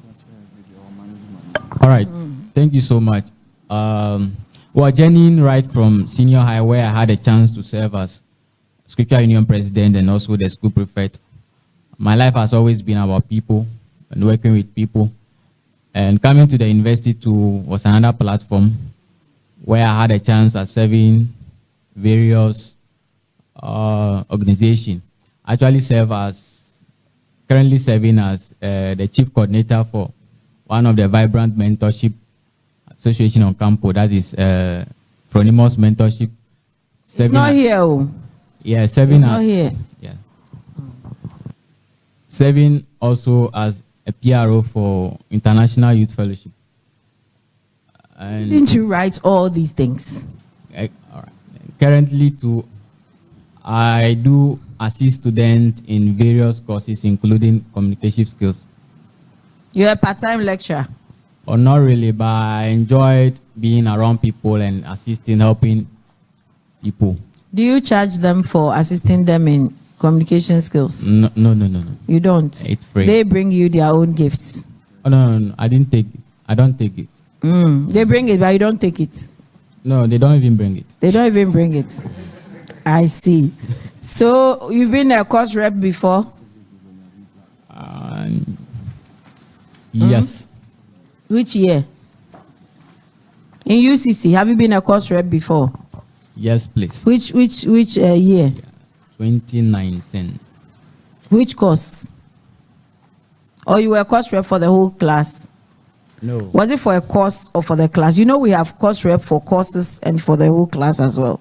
All right. Thank you so much. Well, journeying right from senior high, where I had a chance to serve as Scripture Union president and also the school prefect. My life has always been about people and working with people. And coming to the university too was another platform where I had a chance at serving various organizations. Actually currently serving as the chief coordinator for one of the vibrant mentorship association on campus, that is Phronimos Mentorship. It's not here. Yeah, serving it's not here. Yeah. Serving also as a PRO for International Youth Fellowship. And didn't you write all these things? All right. Currently, I do assist students in various courses, including communication skills. You're a part-time lecturer? Or not really, but I enjoyed being around people and helping people. Do you charge them for assisting them in communication skills? No. You don't? It's free. They bring you their own gifts? Oh, no. I don't take it. They bring it, but you don't take it? No, they don't even bring it. They don't even bring it. I see. So you've been a course rep before? Yes. Which year? In UCC, have you been a course rep before? Yes, please. Which year? 2019. Which course? Or you were a course rep for the whole class? No. Was it for a course or for the class? You know we have course rep for courses and for the whole class as well.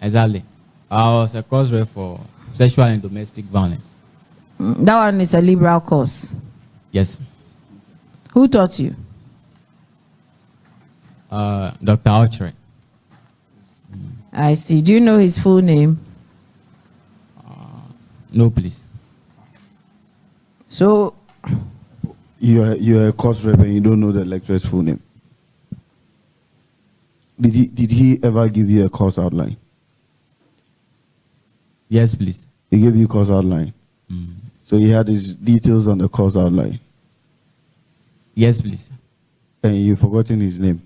Exactly. I was a course rep for sexual and domestic violence. That one is a liberal course? Yes. Who taught you? Dr. Ochre. I see. Do you know his full name? No, please. So you're a course rep and you don't know the lecturer's full name. Did he ever give you a course outline? Yes, please. He gave you course outline. So he had his details on the course outline. Yes, please. And you've forgotten his name.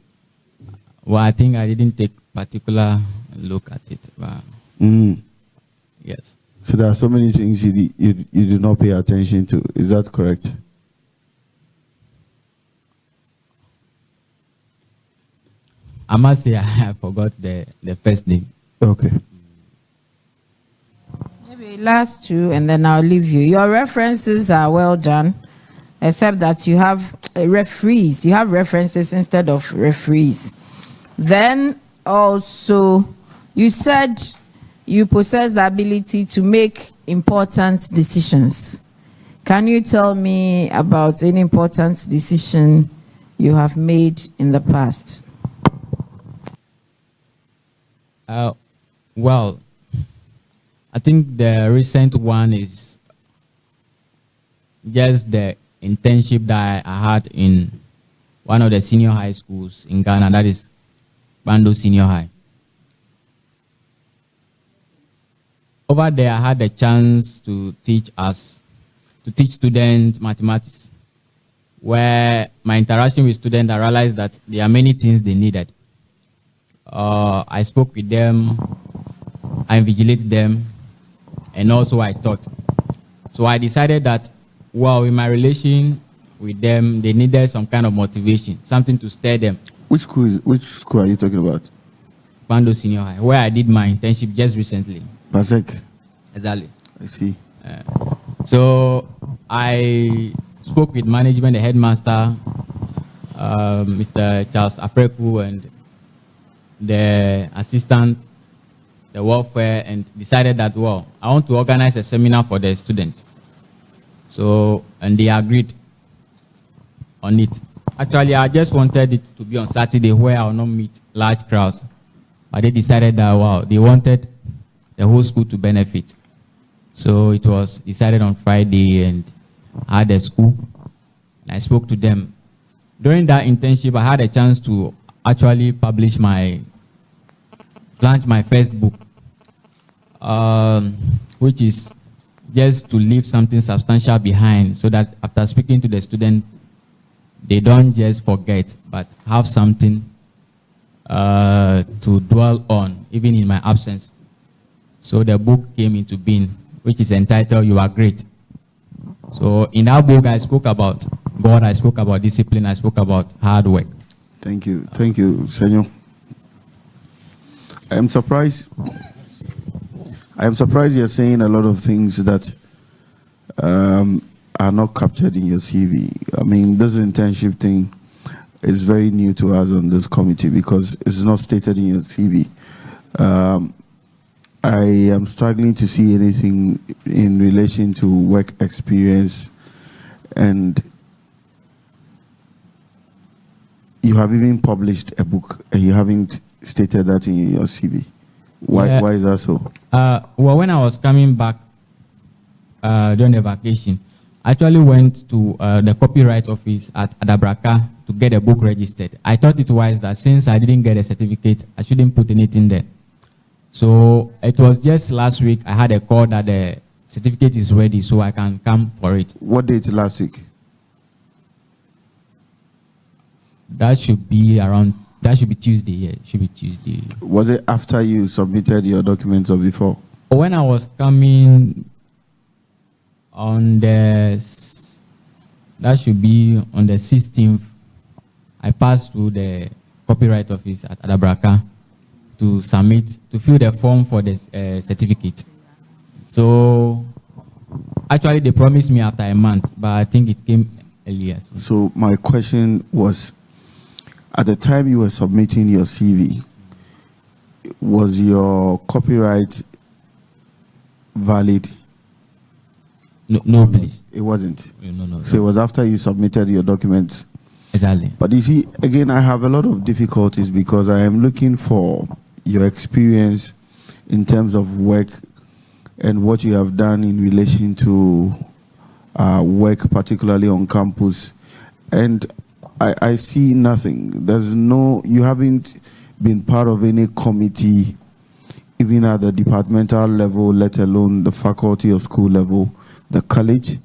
Well, I think I didn't take particular look at it. But yes. So there are so many things you do not pay attention to. Is that correct? I must say I forgot the first name. Okay. Maybe last two, and then I'll leave you. Your references are well done, except that you have referees. You have references instead of referees. Then also, you said you possess the ability to make important decisions. Can you tell me about any important decision you have made in the past? Well, I think the recent one is just the internship that I had in one of the senior high schools in Ghana, that is Bando Senior High. Over there, I had the chance to teach students mathematics, where my interaction with students, I realized that there are many things they needed. I spoke with them, I invigilated them, and also I taught. So I decided that, well, in my relation with them, they needed some kind of motivation, something to stir them. Which school are you talking about? Bando Senior High, where I did my internship just recently. Pasek. Exactly. I see. So I spoke with management, the headmaster, Mr. Charles Apreku, and the assistant, the welfare, and decided that, well, I want to organize a seminar for the students. So, and they agreed on it. Actually, I just wanted it to be on Saturday where I will not meet large crowds. But they decided that, wow, they wanted the whole school to benefit. So it was decided on Friday, and I had a school, and I spoke to them. During that internship, I had a chance to actually launch my first book, which is just to leave something substantial behind, so that after speaking to the student, they don't just forget, but have something to dwell on, even in my absence. So the book came into being, which is entitled "You Are Great." So in that book, I spoke about God, I spoke about discipline, I spoke about hard work. Thank you, Senor. I am surprised you're saying a lot of things that are not captured in your CV. I mean, this internship thing is very new to us on this committee because it's not stated in your CV. I am struggling to see anything in relation to work experience, and you have even published a book and you haven't stated that in your CV. Why is that so? Well, when I was coming back during the vacation, I actually went to the copyright office at Adabraka to get a book registered. I thought it wise that since I didn't get a certificate, I shouldn't put anything there. So it was just last week I had a call that the certificate is ready, so I can come for it. What date last week? That should be Tuesday, yeah, it should be Tuesday. Was it after you submitted your documents or before? When I was coming on that should be on the 16th, I passed through the copyright office at Adabraka to fill the form for the certificate. So actually they promised me after a month, but I think it came earlier. So my question was, at the time you were submitting your CV, was your copyright valid? No, please. It wasn't? No. So it was after you submitted your documents? Exactly. But you see, again, I have a lot of difficulties because I am looking for your experience in terms of work and what you have done in relation to work, particularly on campus. And I see nothing. You haven't been part of any committee, even at the departmental level, let alone the faculty or school level, the college,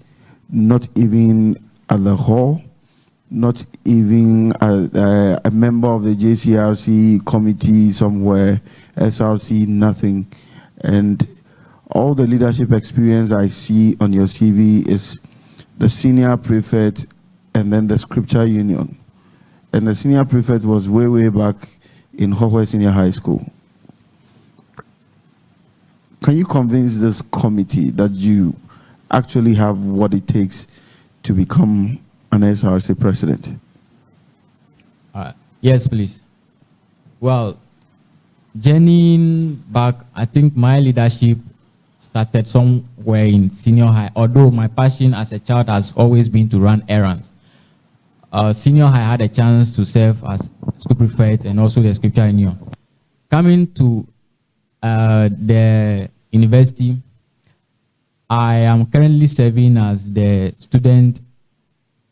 not even at the hall, not even a member of the JCRC committee somewhere, SRC, nothing. And all the leadership experience I see on your CV is the senior prefect and then the scripture union. And the senior prefect was way back in Hohwe Senior High School. Can you convince this committee that you actually have what it takes to become an SRC president? Yes, please. Well, journeying back, I think my leadership started somewhere in senior high, although my passion as a child has always been to run errands. Senior high, I had a chance to serve as school prefect and also the scripture union. Coming to the university, I am currently serving as the student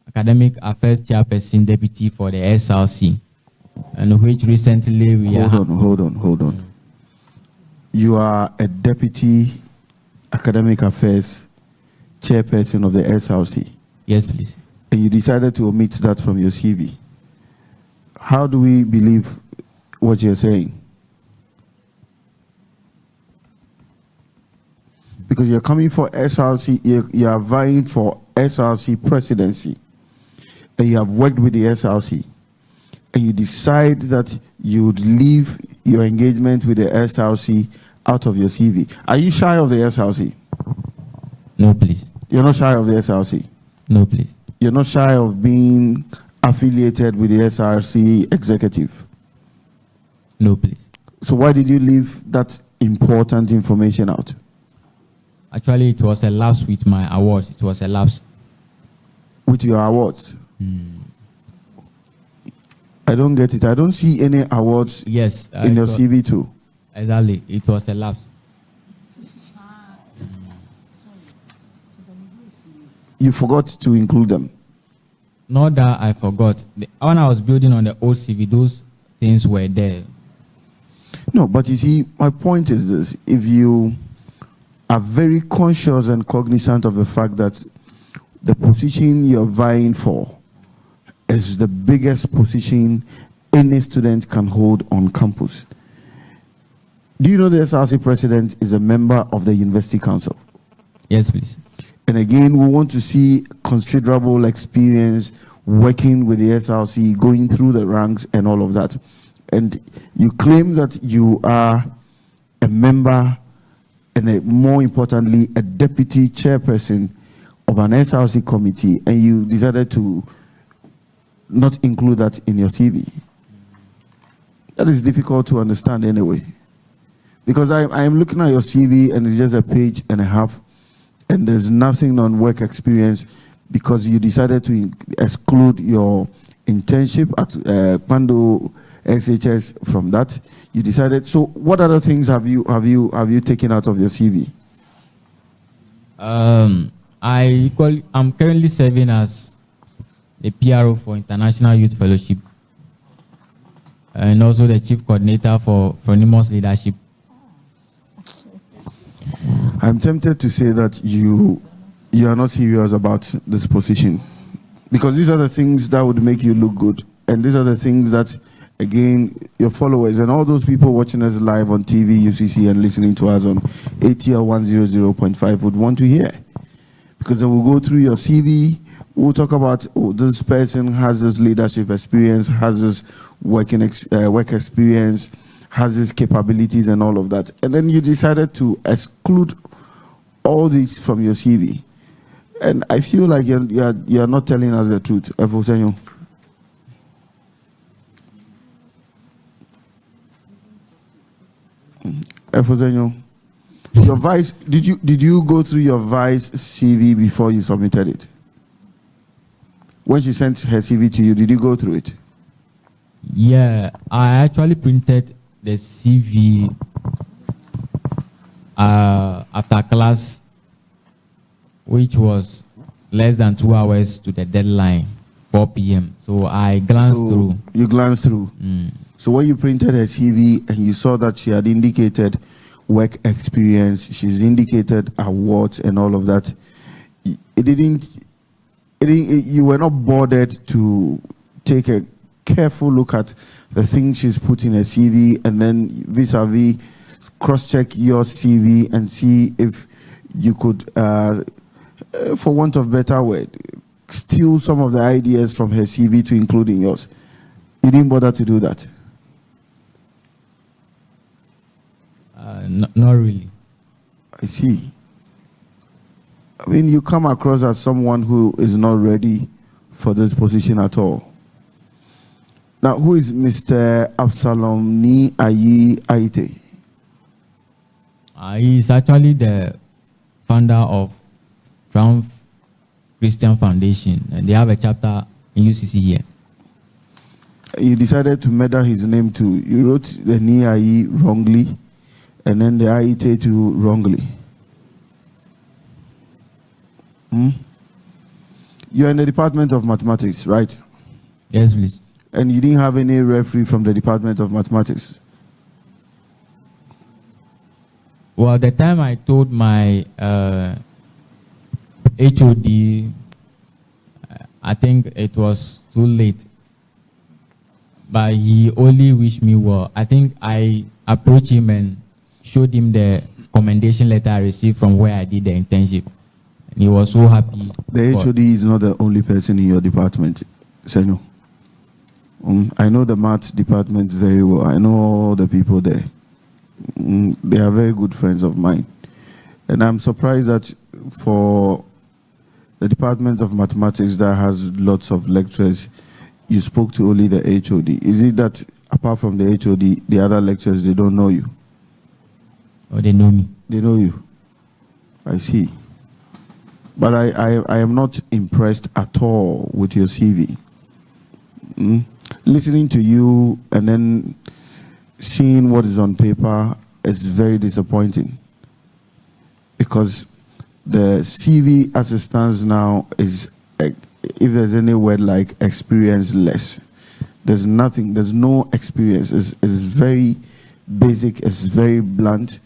academic affairs chairperson deputy for the SRC, and which recently we Hold on. You are a deputy academic affairs chairperson of the SRC. Yes, please. And you decided to omit that from your CV. How do we believe what you're saying? Because you're coming for SRC, you are vying for SRC presidency, and you have worked with the SRC, and you decide that you would leave your engagement with the SRC out of your CV. Are you shy of the SRC? No, please. You're not shy of the SRC? No, please. You're not shy of being affiliated with the SRC executive? No, please. So why did you leave that important information out? Actually, it was a lapse with my awards. It was a lapse. With your awards? I don't get it. I don't see any awards in your CV too. Exactly. It was a lapse. You forgot to include them? Not that I forgot. When I was building on the old CV, those things were there. No, but you see, my point is this. If you are very conscious and cognizant of the fact that the position you're vying for is the biggest position any student can hold on campus. Do you know the SRC president is a member of the University Council? Yes, please. And again, we want to see considerable experience working with the SRC, going through the ranks and all of that. And you claim that you are a member and more importantly, a deputy chairperson of an SRC committee, and you decided to not include that in your CV. That is difficult to understand anyway. Because I am looking at your CV and it's just a page and a half, and there's nothing on work experience because you decided to exclude your internship at Pando SHS from that. You decided. So, what other things have you taken out of your CV? I'm currently serving as the PRO for International Youth Fellowship and also the chief coordinator for Phronimos Leadership. I'm tempted to say that you are not serious about this position, because these are the things that would make you look good, and these are the things that, again, your followers and all those people watching us live on TV, UCC, and listening to us on ATL 100.5 would want to hear. Because then we'll go through your CV, we'll talk about, oh, this person has this leadership experience, has this work experience, has these capabilities and all of that. And then you decided to exclude all these from your CV. And I feel like you're not telling us the truth. Efosenyo. Efosenyo. Your vice, did you go through your vice CV before you submitted it? When she sent her CV to you, did you go through it? Yeah, I actually printed the CV after class, which was less than 2 hours to the deadline, 4 p.m. So I glanced through. You glanced through. So when you printed her CV and you saw that she had indicated work experience, she's indicated awards and all of that, you were not bothered to take a careful look at the things she's put in her CV and then vis-a-vis cross-check your CV and see if you could, for want of better word, steal some of the ideas from her CV to include in yours. You didn't bother to do that? Not really. I see. I mean, you come across as someone who is not ready for this position at all. Now, who is Mr. Absalom Ni Ayi Aite? He is actually the founder of Triumph Christian Foundation, and they have a chapter in UCC here. You decided to murder his name too. You wrote the NIE wrongly, and then the IET too wrongly. You're in the Department of Mathematics, right? Yes, please. And you didn't have any referee from the Department of Mathematics? Well, the time I told my HOD, I think it was too late. But he only wished me well. I think I approached him and showed him the commendation letter I received from where I did the internship. And he was so happy. The HOD is not the only person in your department, Senor. I know the maths department very well. I know all the people there. They are very good friends of mine. And I'm surprised that for the Department of Mathematics that has lots of lecturers, you spoke to only the HOD. Is it that apart from the HOD, the other lecturers, they don't know you? Oh, they know me. They know you. I see. But I am not impressed at all with your CV. Listening to you and then seeing what is on paper is very disappointing. Because the CV as it stands now is, if there's any word like experience less, there's nothing, there's no experience. It's very basic, it's very blunt.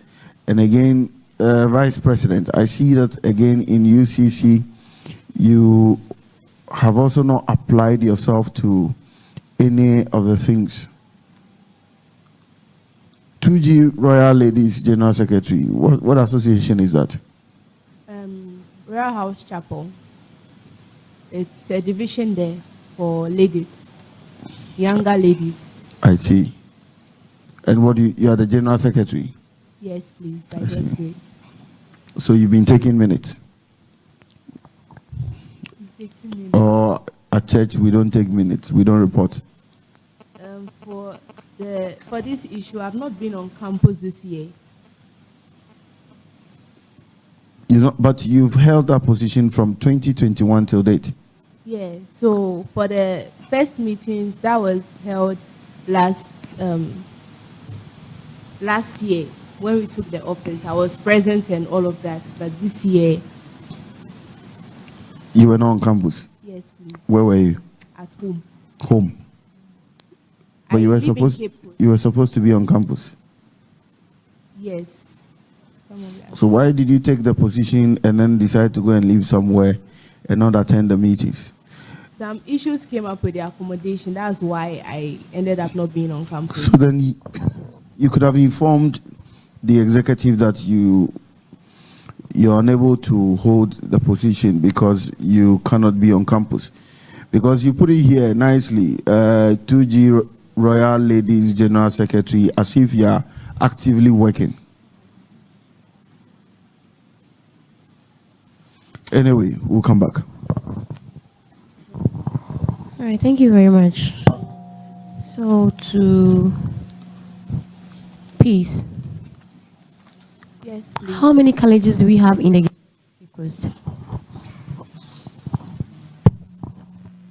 And again, Vice President, I see that again in UCC, you have also not applied yourself to any of the things. 2G Royal Ladies General Secretary, what association is that? Royal House Chapel. It's a division there for ladies, younger ladies. I see. And what you are the General Secretary? Yes, please, by God's grace. So you've been taking minutes? Or at church we don't take minutes, we don't report? For this issue, I've not been on campus this year. You know, but you've held that position from 2021 till date. Yeah, so for the first meetings that was held last year when we took the office, I was present and all of that. But this year, you were not on campus? Yes, please. Where were you? At home. Home. But you were supposed to be on campus. Yes. So why did you take the position and then decide to go and live somewhere and not attend the meetings? Some issues came up with the accommodation. That's why I ended up not being on campus. So then you could have informed the executive that you're unable to hold the position because you cannot be on campus. Because you put it here nicely, 2G Royal Ladies General Secretary, as if you are actively working. Anyway, we'll come back. All right, thank you very much. So to Peace. Yes, please. How many colleges do we have in the Cape Coast?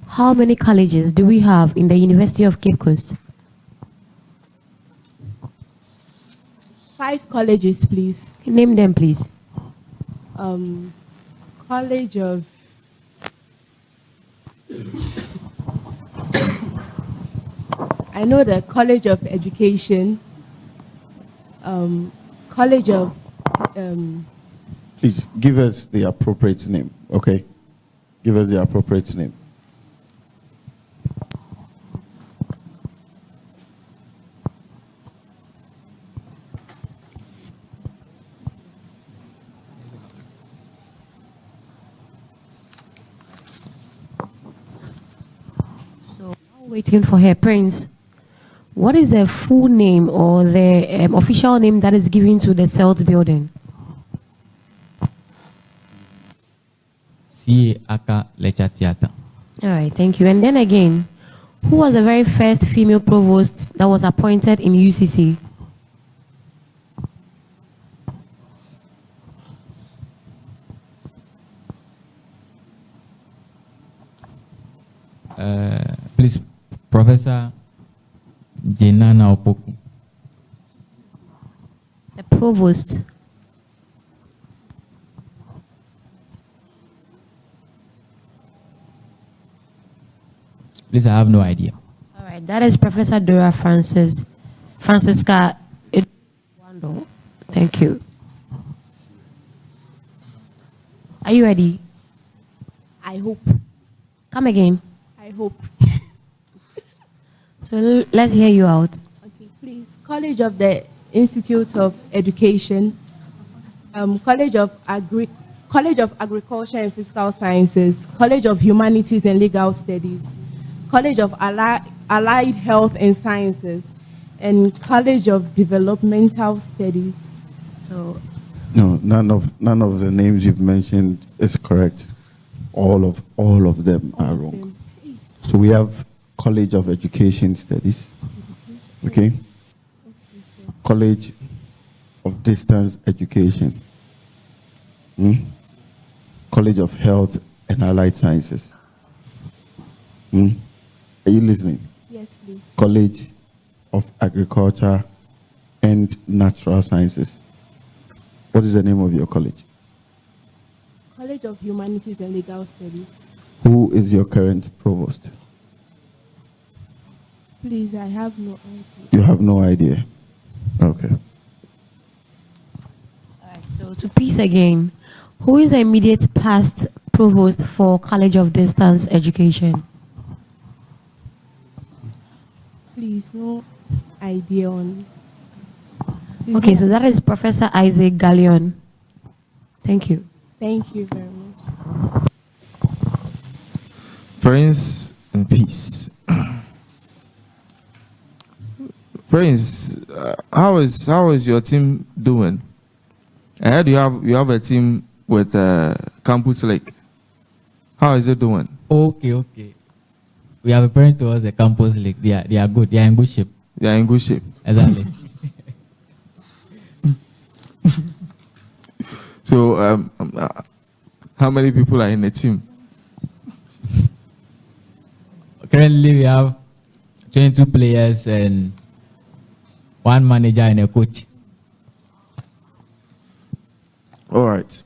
How many colleges do we have in the University of Cape Coast? 5 colleges, please. Name them, please. College of I know the College of Education, College of Please give us the appropriate name, okay? Give us the appropriate name. Waiting for her, Prince. What is the full name or the official name that is given to the CELT building? CA Accra Lecture Theatre. All right, thank you. And then again, who was the very first female provost that was appointed in UCC? Please, Professor Jenana Opoku. The provost. Please, I have no idea. All right, that is Professor Dora Francisca Wando. Thank you. Are you ready? I hope. Come again. I hope. So let's hear you out. Okay, please. College of the Institute of Education, College of Agriculture and Physical Sciences, College of Humanities and Legal Studies, College of Allied Health and Sciences, and College of Developmental Studies. So, No, none of the names you've mentioned is correct. All of them are wrong. So we have College of Education Studies, okay? College of Distance Education, College of Health and Allied Sciences. Are you listening? yes, please. College of Agriculture and Natural Sciences. What is the name of your college? College of Humanities and Legal Studies. Who is your current provost? Please, I have no idea. You have no idea. Okay. All right, so to peace again. Who is the immediate past provost for College of Distance Education? Please, no idea on. Please, Okay, no. so that is Professor Isaac Gallion. Thank you. Thank you very much. Prince and peace. Prince, how is your team doing? I heard you have a team with Campus Lake. How is it doing? Okay. We are preparing towards the Campus Lake. They are good. They are in good shape. They are in good shape. Exactly. So, how many people are in the team? Currently, we have 22 players and 1 manager and a coach. All right.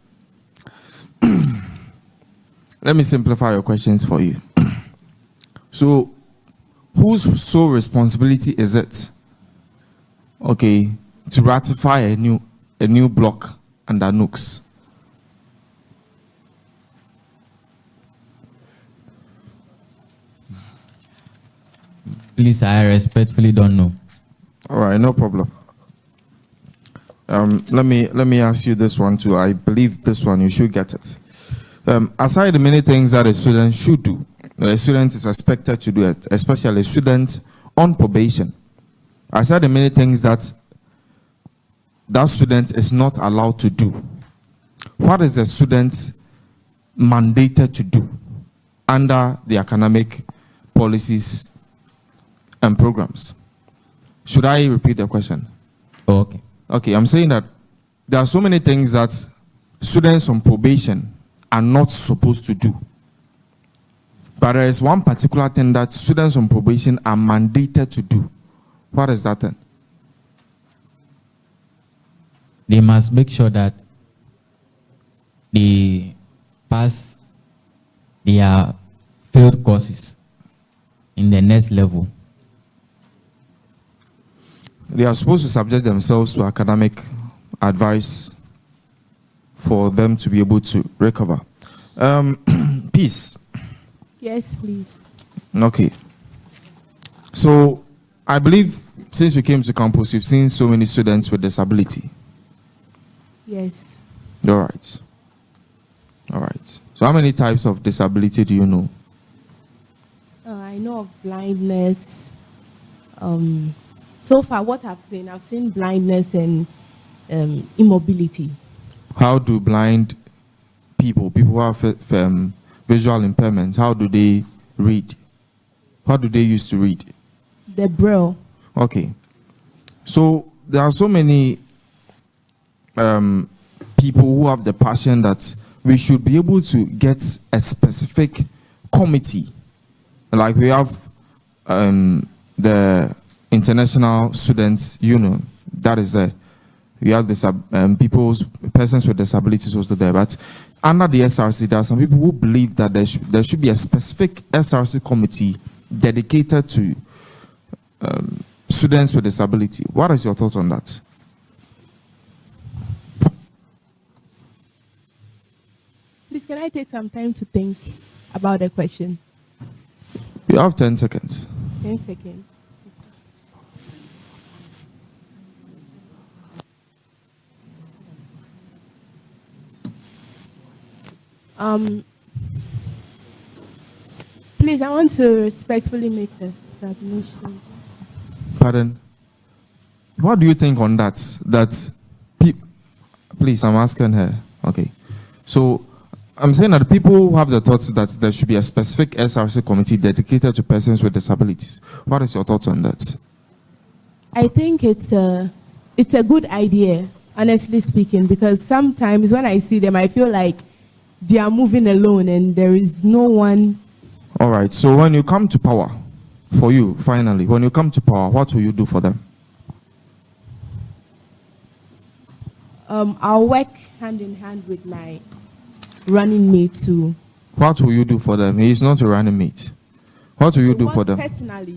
Let me simplify your questions for you. So, whose sole responsibility is it, okay, to ratify a new block under Nugs? Please, I respectfully don't know. All right, no problem. Let me ask you this one too. I believe this one you should get it. Aside the many things that a student should do, a student is expected to do it, especially a student on probation. Aside the many things that student is not allowed to do, what is the student mandated to do under the academic policies and programs? Should I repeat the question? Okay. Okay, I'm saying that there are so many things that students on probation are not supposed to do. But there is one particular thing that students on probation are mandated to do. What is that thing? They must make sure that they pass their failed courses in the next level. They are supposed to subject themselves to academic advice for them to be able to recover. Peace. Yes, please. Okay. So, I believe since we came to campus, you've seen so many students with disability. Yes. All right. So, how many types of disability do you know? I know of blindness. So far, what I've seen blindness and immobility. How do blind people who have visual impairments, how do they read? How do they used to read? The Braille. Okay. So there are so many people who have the passion that we should be able to get a specific committee like we have the International Students Union, that is there. We have the persons with disabilities also there. But under the SRC, there are some people who believe that there should be a specific SRC committee dedicated to students with disability. What is your thoughts on that? Please, can I take some time to think about the question? You have 10 seconds. 10 seconds. Please, I want to respectfully make a submission. Pardon? What do you think on that? Please, I'm asking her. Okay. So, I'm saying that the people who have the thoughts that there should be a specific SRC committee dedicated to persons with disabilities. What is your thoughts on that? I think it's a good idea, honestly speaking, because sometimes when I see them, I feel like they are moving alone and there is no one. All right. So when you come to power, for you, finally, when you come to power, what will you do for them? I'll work hand in hand with my running mate too. What will you do for them? He is not a running mate. What will you do for them? Personally,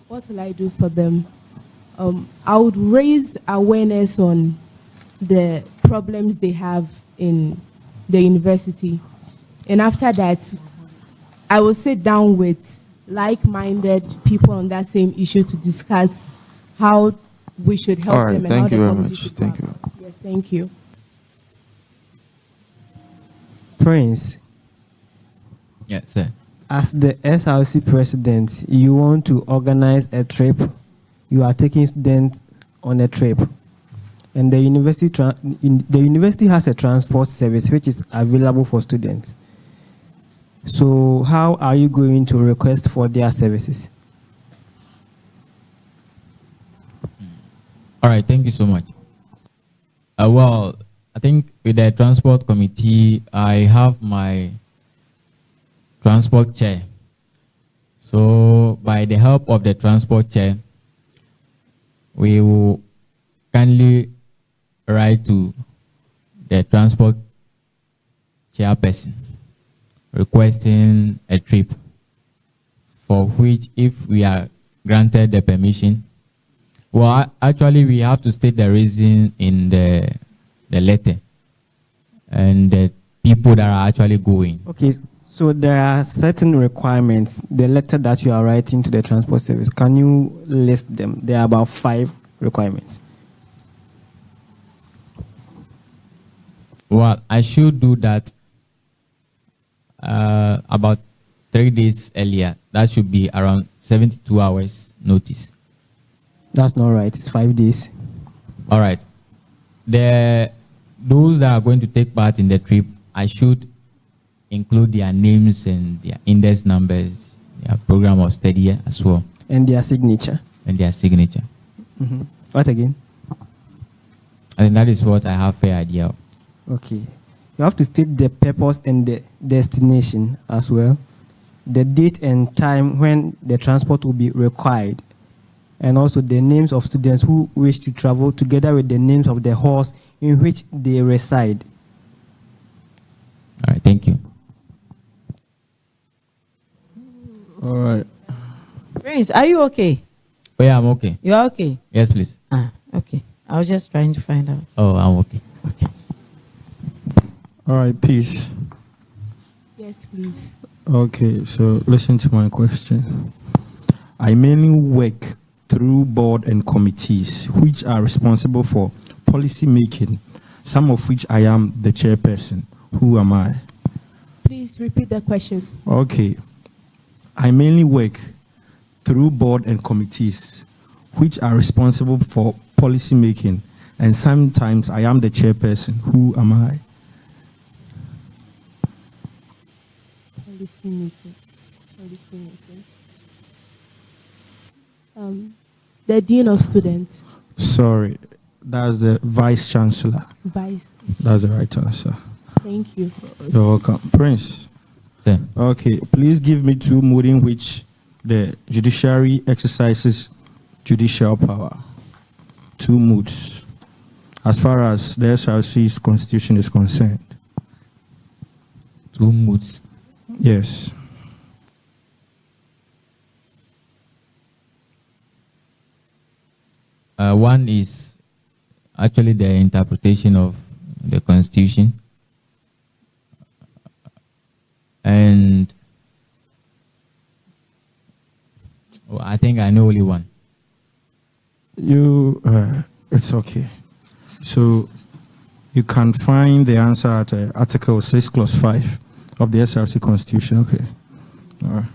what will I do for them? I would raise awareness on the problems they have in the university. And after that, I will sit down with like-minded people on that same issue to discuss how we should help them. Thank you very much. Thank you. Yes, thank you. Prince. Yes, sir. As the SRC president, you want to organize a trip. You are taking students on a trip. And the university has a transport service which is available for students. So how are you going to request for their services? All right, thank you so much. Well, I think with the transport committee, I have my transport chair. So by the help of the transport chair, we will kindly write to the transport chairperson requesting a trip, for which if we are granted the permission, well, actually we have to state the reason in the letter and the people that are actually going. Okay, so there are certain requirements, the letter that you are writing to the transport service, can you list them? There are about 5 requirements. Well, I should do that about 3 days earlier. That should be around 72 hours notice. That's not right. It's 5 days. All right. Those that are going to take part in the trip, I should include their names and their index numbers, their program of study as well. And their signature. And their signature. Mm-hmm. What again? I think that is what I have fair idea of. Okay. You have to state the purpose and the destination as well, the date and time when the transport will be required, and also the names of students who wish to travel together with the names of the halls in which they reside. All right, thank you. All right. Prince, are you okay? Oh, yeah, I'm okay. You are okay? Yes, please. Okay. I was just trying to find out. Oh, I'm okay. Okay. All right, peace. Yes, please. Okay, so listen to my question. I mainly work through board and committees which are responsible for policy making, some of which I am the chairperson. Who am I? Please repeat the question. Okay. I mainly work through board and committees which are responsible for policy making, and sometimes I am the chairperson. Who am I? Policy making. The Dean of Students. Sorry, that's the Vice Chancellor. Vice. That's the right answer. Thank you. You're welcome. Prince. Sir. Okay, please give me 2 modes in which the judiciary exercises judicial power. 2 moods. As far as the SRC's constitution is concerned. 2 moods. Yes. One is actually the interpretation of the constitution. And I think I know only one. It's okay. So you can find the answer at Article 6, Clause 5 of the SRC Constitution. Okay. All right.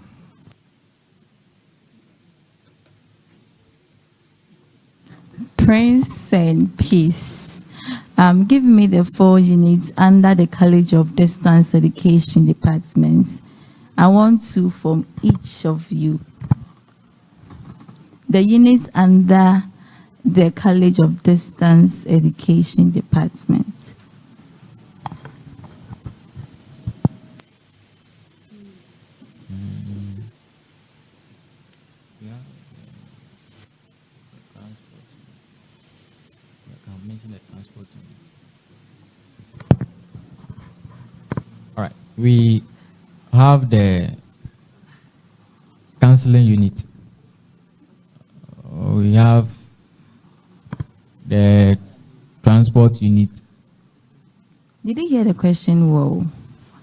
Prince and Peace. Give me the 4 units under the College of Distance Education Department. I want 2 from each of you. The units under the College of Distance Education Department. All right. We have the counseling unit. We have the transport unit. Did you hear the question? Whoa.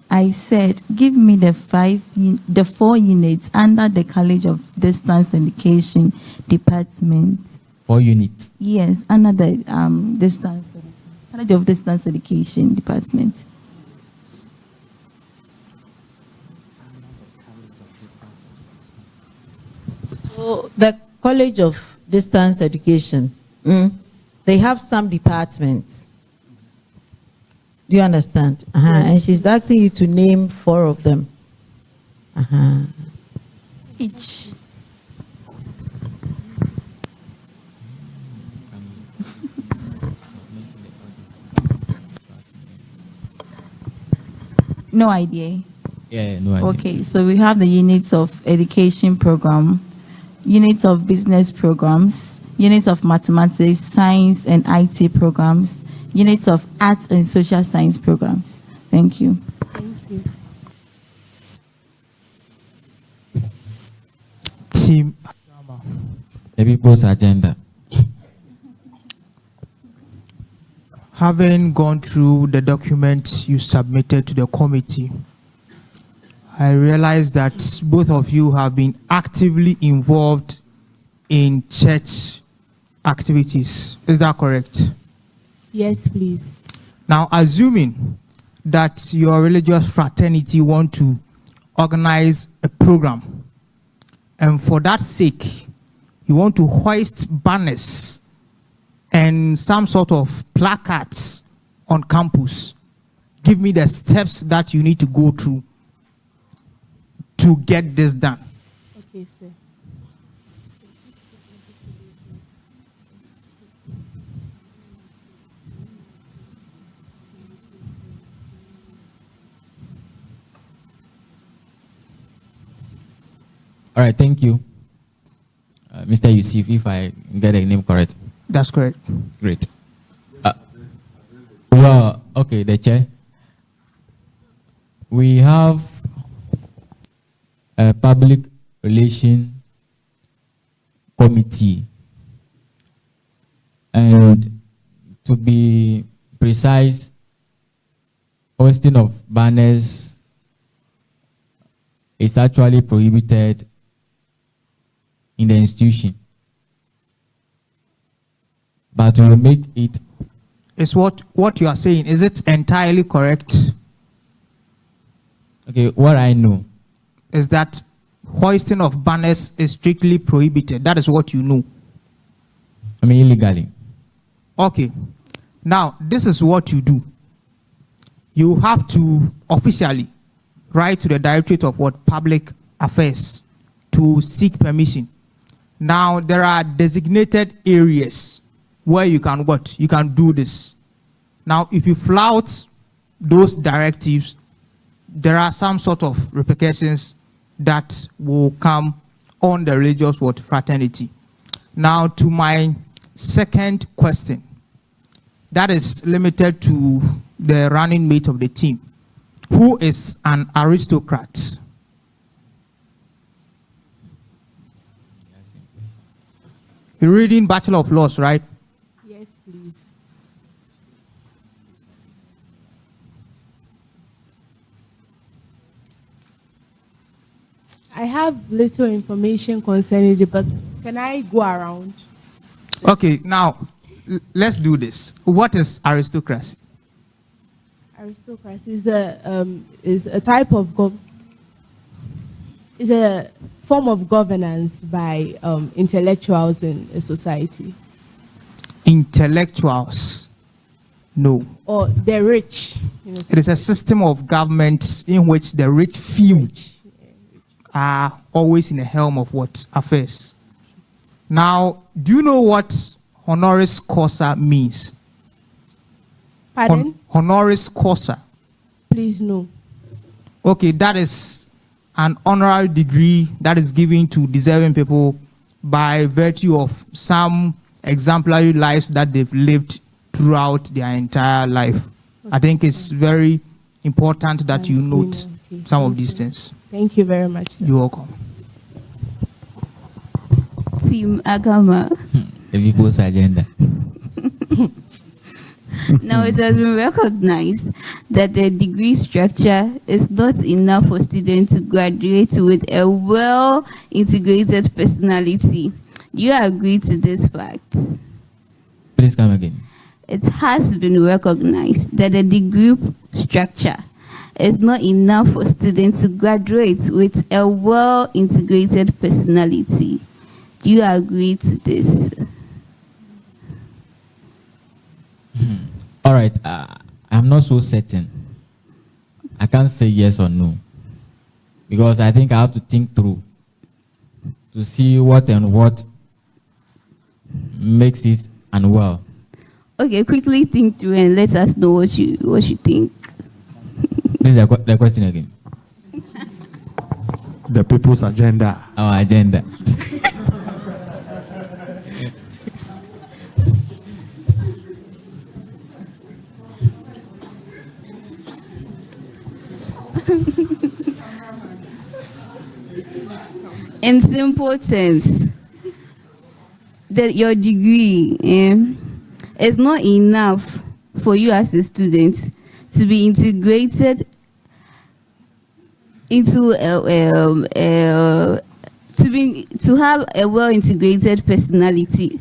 I said, give me the 4 units under the College of Distance Education Department. 4 units. Yes, under the College of Distance Education Department. So the College of Distance Education, they have some departments. Do you understand? And she's asking you to name 4 of them. Each. No idea. Yeah, no idea. Okay, so we have the units of education program, units of business programs, units of mathematics, science, and IT programs, units of arts and social science programs. Thank you. Thank you. Team The people's agenda. Having gone through the document you submitted to the committee, I realize that both of you have been actively involved in church activities. Is that correct? Yes, please. Now, assuming that your religious fraternity want to organize a program, and for that sake, you want to hoist banners and some sort of placards on campus, give me the steps that you need to go through to get this done. Okay, sir. All right, thank you. Mr. Yusuf, if I get the name correct. That's correct. Great. Well, okay, the chair. We have a public relation committee. And to be precise, posting of banners is actually prohibited in the institution. But we will make it. Is what you are saying, is it entirely correct? Okay, what I know is that hoisting of banners is strictly prohibited. That is what you know. I mean, illegally. Okay. Now, this is what you do. You have to officially write to the Directorate of Public Affairs to seek permission. Now, there are designated areas where you can what? You can do this. Now, if you flout those directives, there are some sort of repercussions that will come on the religious fraternity. Now to my second question, that is limited to the running mate of the team. Who is an aristocrat? You're reading Bachelor of Laws, right? Yes, please. I have little information concerning it, but can I go around? Okay, now let's do this. What is aristocracy? Aristocracy is a type of is a form of governance by intellectuals in a society. Intellectuals? No. Or the rich. It is a system of government in which the rich few are always in the helm of what? Affairs. Now, do you know what honoris causa means? Pardon? Honoris causa. Please, no. Okay, that is an honorary degree that is given to deserving people by virtue of some exemplary lives that they've lived throughout their entire life. I think it's very important that you note some of these things. Thank you very much, sir. You're welcome. Team Agama. The people's agenda. Now, it has been recognized that the degree structure is not enough for students to graduate with a well-integrated personality. Do you agree to this fact? Please come again. It has been recognized that the degree structure is not enough for students to graduate with a well-integrated personality. Do you agree to this? All right, I'm not so certain. I can't say yes or no, because I think I have to think through to see what and what makes it unwell. Okay, quickly think through and let us know what you think. Please, the question again. The people's agenda. Our agenda. In simple terms, that your degree is not enough for you as a student to be integrated into to have a well-integrated personality.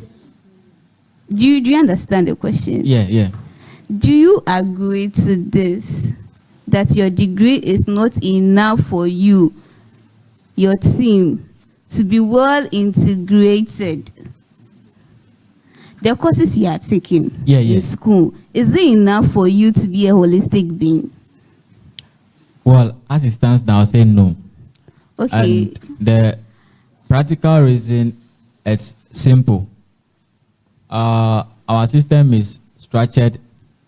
Do you understand the question? Yeah. Do you agree to this, that your degree is not enough for you, your team, to be well integrated? The courses you are taking in school, is it enough for you to be a holistic being? Well, as it stands now, I'll say no. Okay. And the practical reason is simple. Our system is structured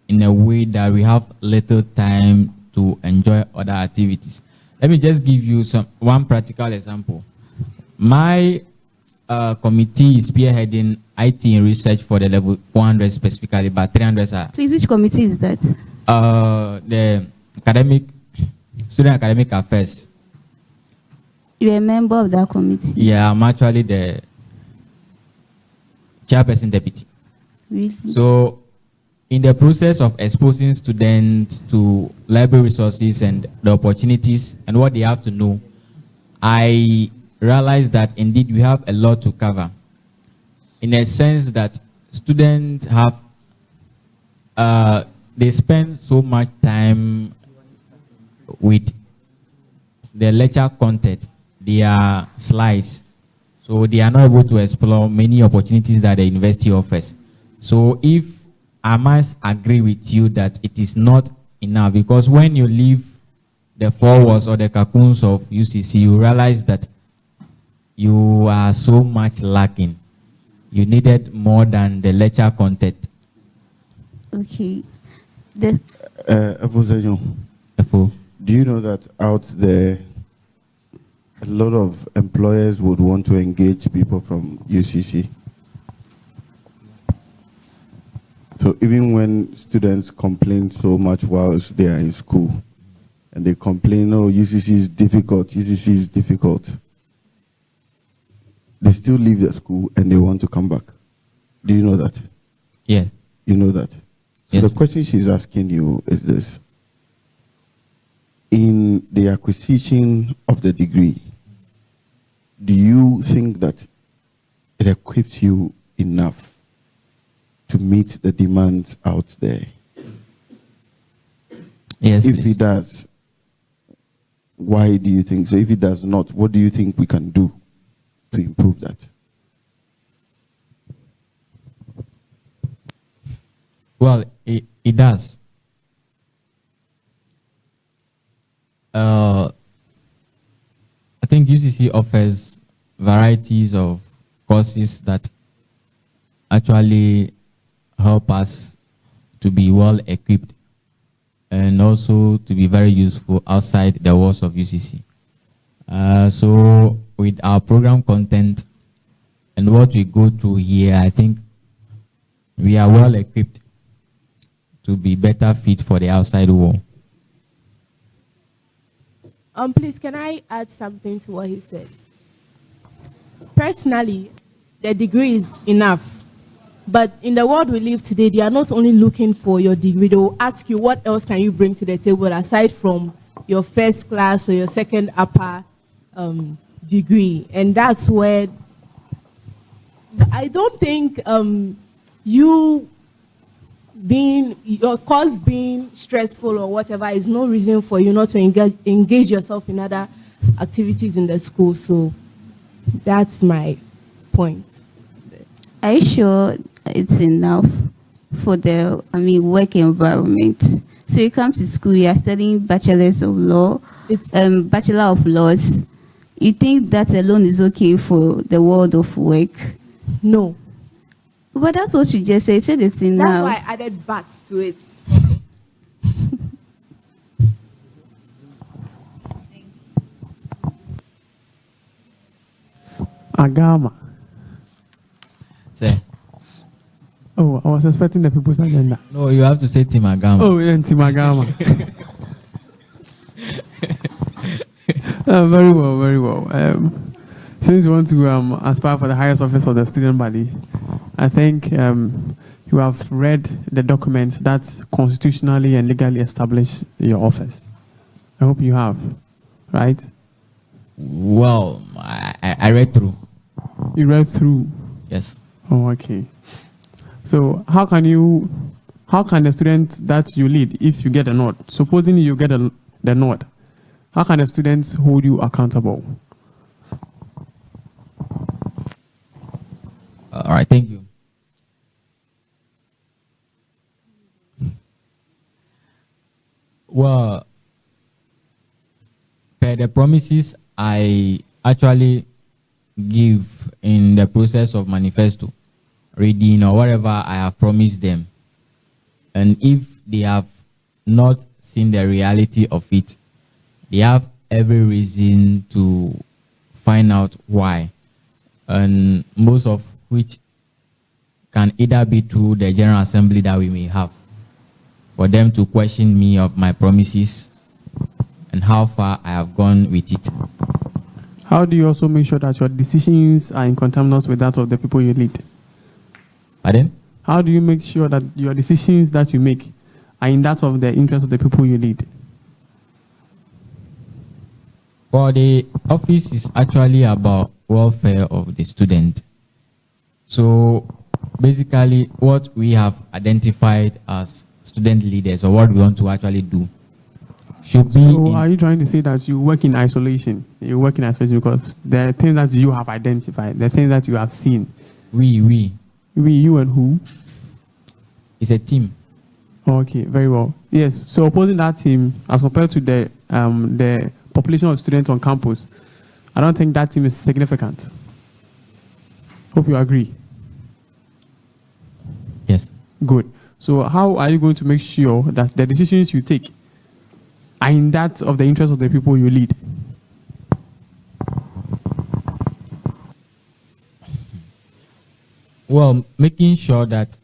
in a way that we have little time to enjoy other activities. Let me just give you one practical example. My committee is spearheading IT in research for the level 400 specifically, but 300 are. Please, which committee is that? The student academic affairs. You're a member of that committee? Yeah, I'm actually the chairperson deputy. Really? So, in the process of exposing students to library resources and the opportunities and what they have to know, I realized that indeed we have a lot to cover. In a sense that students have, they spend so much time with the lecture content, their slides, so they are not able to explore many opportunities that the university offers. So if I must agree with you that it is not enough, because when you leave the four walls or the cocoons of UCC, you realize that you are so much lacking. You needed more than the lecture content. Okay. Do you know that out there, a lot of employers would want to engage people from UCC. So even when students complain so much whilst they are in school, and they complain, oh, UCC is difficult, UCC is difficult, they still leave the school and they want to come back. Do you know that? Yeah. You know that? So yes, the question she's asking you is this. In the acquisition of the degree, do you think that it equips you enough to meet the demands out there? Yes, if please. it does, why do you think so? If it does not, what do you think we can do to improve that? Well, it does. I think UCC offers varieties of courses that actually help us to be well equipped and also to be very useful outside the walls of UCC. So with our program content and what we go through here, I think we are well equipped to be better fit for the outside world. Please, can I add something to what he said? Personally, the degree is enough. But in the world we live today, they are not only looking for your degree, they will ask you what else can you bring to the table aside from your first class or your second upper degree. And that's where I don't think your course being stressful or whatever is no reason for you not to engage yourself in other activities in the school. So that's my point. Are you sure it's enough for the, work environment? So you come to school, you are studying bachelor's of law, bachelor of laws. You think that alone is okay for the world of work? No. But that's what you just said. You said it's enough. That's why I added but to it. Agama. Say. Oh, I was expecting the people's agenda. No, you have to say Team Agama. Oh, then Team Agama. Very well, very well. Since you want to aspire for the highest office of the student body, I think you have read the document that constitutionally and legally established your office. I hope you have, right? Well, I read through. You read through? Yes. Oh, okay. So how can the student that you lead, if you get a nod, supposing you get the nod, how can the students hold you accountable? All right, thank you. Well, per the promises I actually give in the process of manifesto, reading or whatever I have promised them, and if they have not seen the reality of it, they have every reason to find out why, and most of which can either be through the General Assembly that we may have, for them to question me of my promises and how far I have gone with it. How do you also make sure that your decisions are in contaminance with that of the people you lead? Pardon? How do you make sure that your decisions that you make are in that of the interest of the people you lead? Well, the office is actually about welfare of the student. So basically what we have identified as student leaders, or what we want to actually do, should be. So are you trying to say that you work in isolation? You work in isolation because there are things that you have identified, the things that you have seen. We, you and who? It's a team. Okay, very well. Yes, so opposing that team as compared to the population of students on campus, I don't think that team is significant. Hope you agree. Yes. Good. So how are you going to make sure that the decisions you take are in that of the interest of the people you lead? Well, making sure that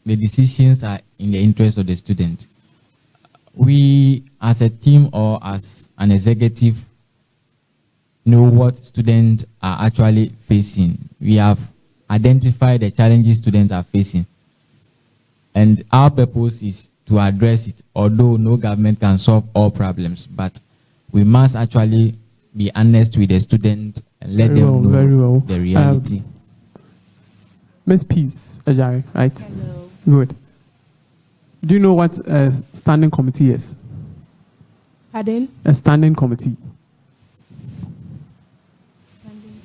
the decisions are in the interest of the student. We, as a team or as an executive, know what students are actually facing. We have identified the challenges students are facing. And our purpose is to address it, although no government can solve all problems, but we must actually be honest with the student and let them know the reality. Miss Peace, Ajay, right? Hello. Good. Do you know what a standing committee is? Pardon? A standing committee. Standing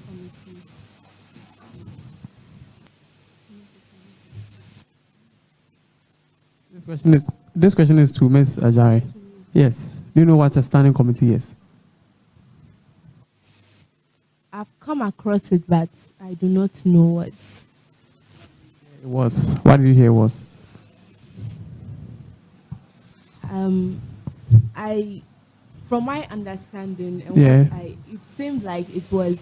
committee. This question is to Miss Ajay. Yes. Do you know what a standing committee is? I've come across it, but I do not know what. It was. What did you hear it was? From my understanding, and Yeah. it seemed like it was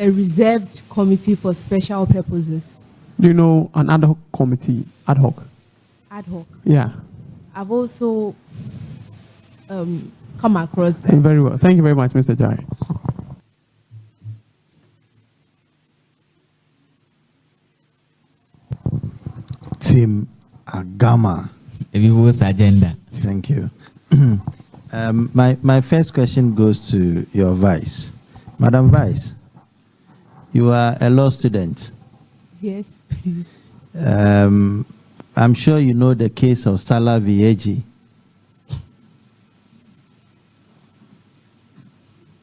a reserved committee for special purposes. Do you know an ad hoc committee? Ad hoc. Ad hoc. Yeah. I've also come across that. Very well. Thank you very much, Mr. Ajay. Team Agama. The people's agenda. Thank you. My first question goes to your vice. Madam Vice, you are a law student. Yes, please. I'm sure you know the case of Salah Vieji.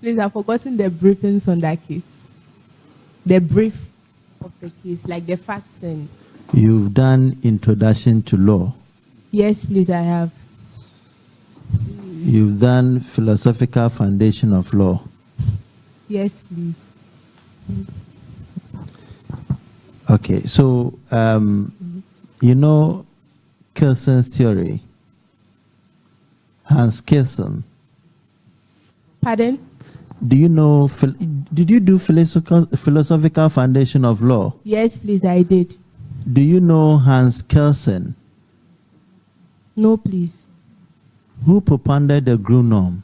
Please, I've forgotten the briefings on that case. The brief of the case, like the facts and... You've done introduction to law. Yes, please, I have. You've done philosophical foundation of law. Yes, please. Okay, so you know Kelsen's theory, Hans Kelsen. Pardon? Do you know? Did you do philosophical foundation of law? Yes, please, I did. Do you know Hans Kelsen? No, please. Who propounded the GRU norm?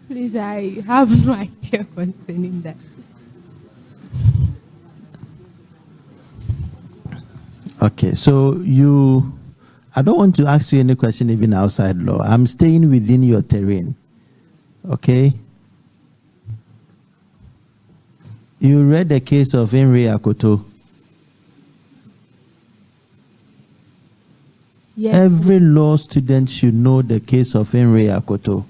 Please, I have no idea concerning that. Okay, so I don't want to ask you any question even outside law. I'm staying within your terrain. Okay? You read the case of Henry Akoto. Yes. Every law student should know the case of Henry Akoto.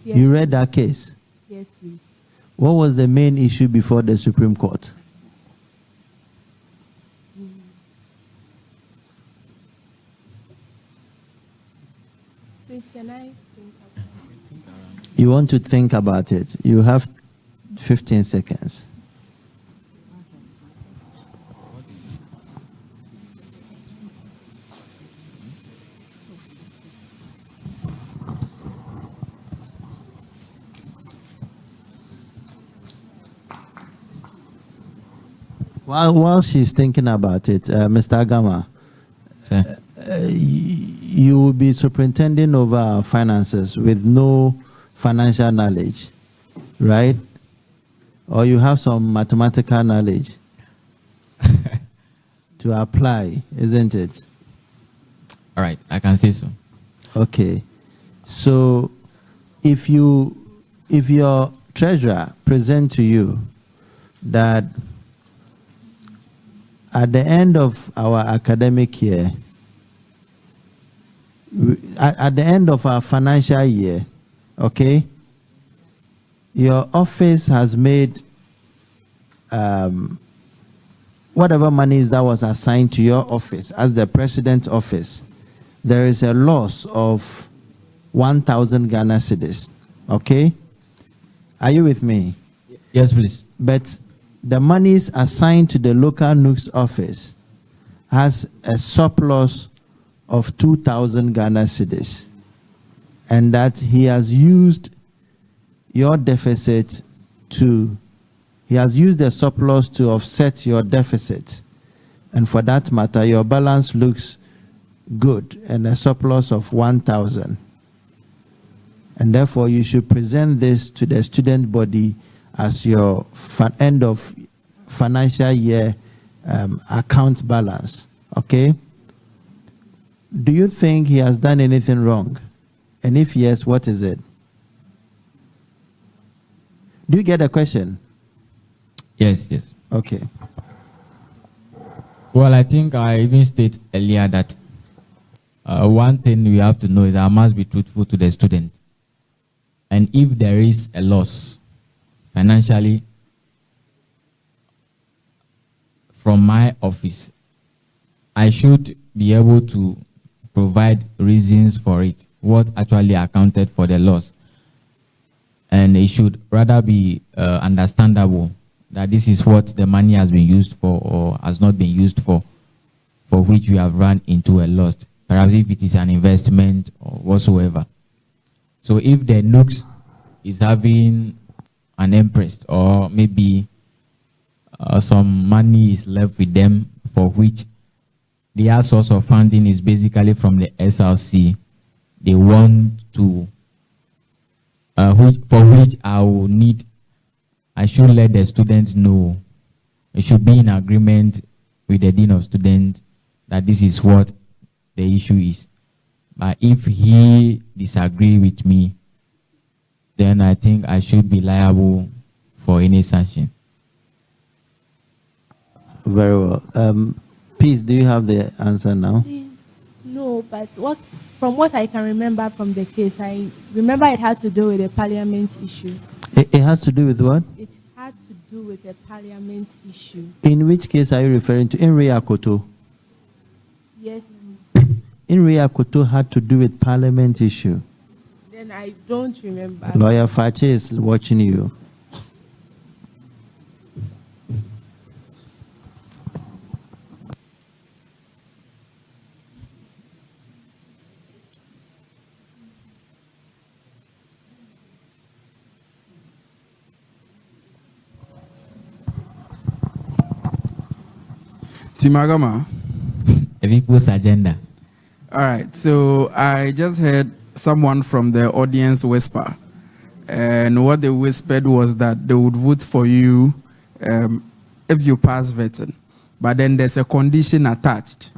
Yes. You read that case? Yes, please. What was the main issue before the Supreme Court? Please, can I think about it? You want to think about it. You have 15 seconds. While she's thinking about it, Mr. Agama, you will be superintending over our finances with no financial knowledge, right? Or you have some mathematical knowledge to apply, isn't it? All right, I can say so. Okay. So if your treasurer present to you that at the end of our academic year, at the end of our financial year, okay, your office has made whatever monies that was assigned to your office as the president's office, there is a loss of 1,000 Ghana cedis. Okay? Are you with me? Yes, please. But the monies assigned to the local Nugs office has a surplus of 2,000 Ghana cedis, and that he has used your deficit he has used the surplus to offset your deficit. And for that matter, your balance looks good and a surplus of 1,000. And therefore, you should present this to the student body as your end of financial year account balance. Okay? Do you think he has done anything wrong? And if yes, what is it? Do you get a question? Yes, yes. Okay. Well, I think I even stated earlier that one thing we have to know is I must be truthful to the student. And if there is a loss financially from my office, I should be able to provide reasons for it, what actually accounted for the loss. And it should rather be understandable that this is what the money has been used for or has not been used for which we have run into a loss. Perhaps if it is an investment or whatsoever. So if the Nugs is having an interest or maybe some money is left with them for which their source of funding is basically from the SRC, they want to, for which I should let the students know. It should be in agreement with the Dean of Students that this is what the issue is. But if he disagree with me, then I think I should be liable for any sanction. Very well. Peace, do you have the answer now? Please, no, but from what I can remember from the case, I remember it had to do with a parliament issue. It has to do with what? It had to do with a parliament issue. In which case are you referring to? In Koto? Yes. In Koto had to do with parliament issue. Then I don't remember. Lawyer Fache is watching you. Timagama. The people's agenda. All right, so I just heard someone from the audience whisper, and what they whispered was that they would vote for you if you pass vetting, but then there's a condition attached.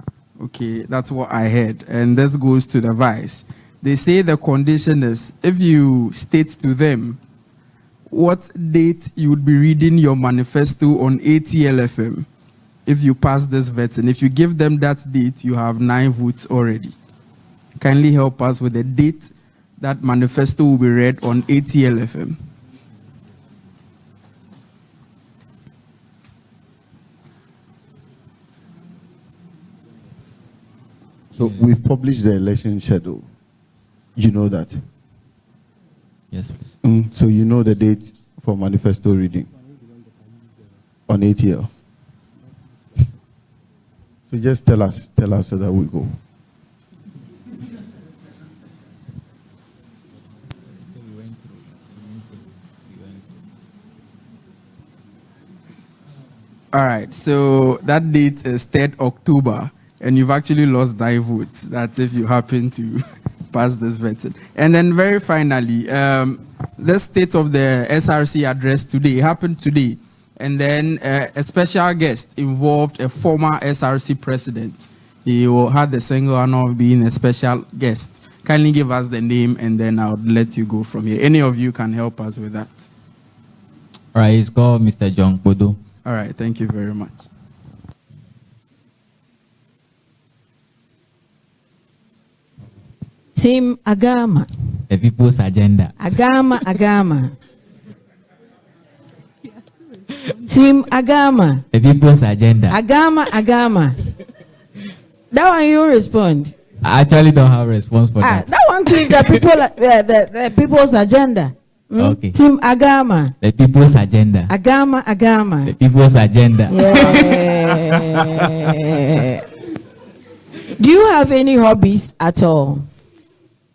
Okay, that's what I heard, and this goes to the vice. They say the condition is if you state to them what date you would be reading your manifesto on ATLFM. If you pass this vetting, if you give them that date, you have 9 votes already. Kindly help us with the date that manifesto will be read on ATLFM. So we've published the election schedule. You know that? Yes, please. So you know the date for manifesto reading on ATL. So just tell us so that we go. All right, so that date is 3rd October, and you've actually lost 9 votes. That's if you happen to pass this vetting. And then very finally, the state of the SRC address today happened today. And then a special guest involved a former SRC president. He had the single honor of being a special guest. Kindly give us the name, and then I'll let you go from here. Any of you can help us with that. All right, it's called Mr. John Bodo. All right, thank you very much. Team Agama. The people's agenda. Agama. Team Agama. The people's agenda. Agama. That one you respond. I actually don't have a response for that. That one is the people, the people's agenda. Okay. Team Agama. The people's agenda. Agama. The people's agenda. Yeah. Do you have any hobbies at all?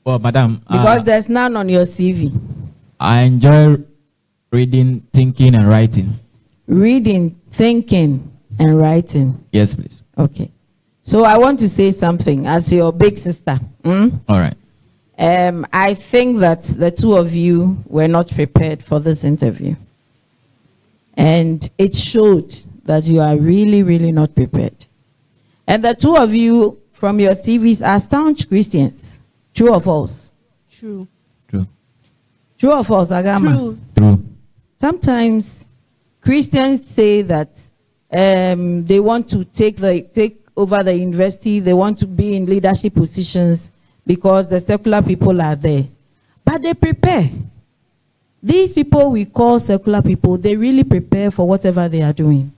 Well, madam, Because there's none on your CV. I enjoy reading, thinking, and writing. Reading, thinking, and writing. Yes, please. Okay. So I want to say something as your big sister. All right. I think that the two of you were not prepared for this interview. And it showed that you are really, really not prepared. And the two of you from your CVs are staunch Christians. True or false? True. True or false, Agama? True. Sometimes Christians say that they want to take over the university, they want to be in leadership positions because the secular people are there. But they prepare. These people we call secular people, they really prepare for whatever they are doing.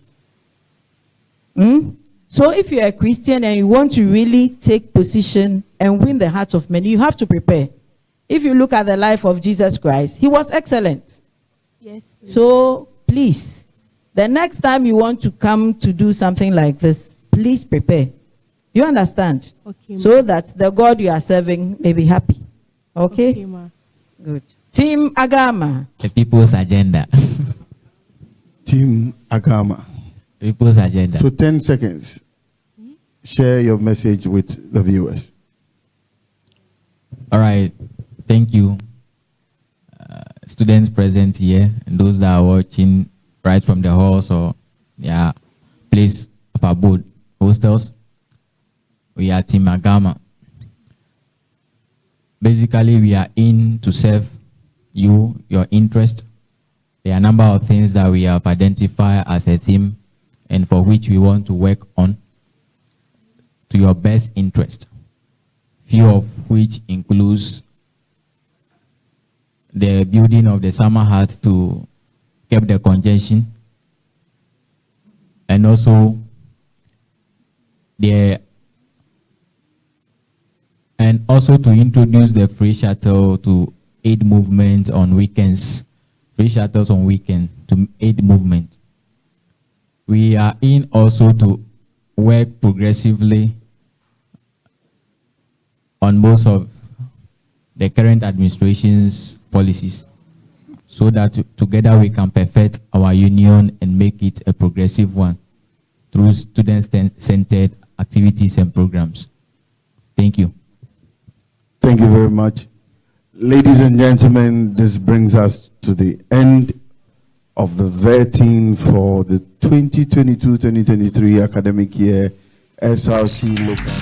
So if you're a Christian and you want to really take position and win the hearts of many, you have to prepare. If you look at the life of Jesus Christ, he was excellent. Yes, please. So please, the next time you want to come to do something like this, please prepare. You understand? Okay, so that the God you are serving may be happy. Okay? Okay, ma. Good. Team Agama. The people's agenda. Team Agama. People's agenda. So 10 seconds. Share your message with the viewers. All right. Thank you. Students present here and those that are watching right from the halls or place of abode, hostels. We are Team Agama. Basically, we are in to serve you, your interest. There are a number of things that we have identified as a theme and for which we want to work on to your best interest. Few of which includes the building of the summer hut to keep the congestion, and also to introduce the free shuttle to aid movement on weekends, free shuttles on weekend to aid movement. We are in also to work progressively on most of the current administration's policies so that together we can perfect our union and make it a progressive one through student-centered activities and programs. Thank you. Thank you very much. Ladies and gentlemen, this brings us to the end of the vetting for the 2022-2023 academic year SRC local.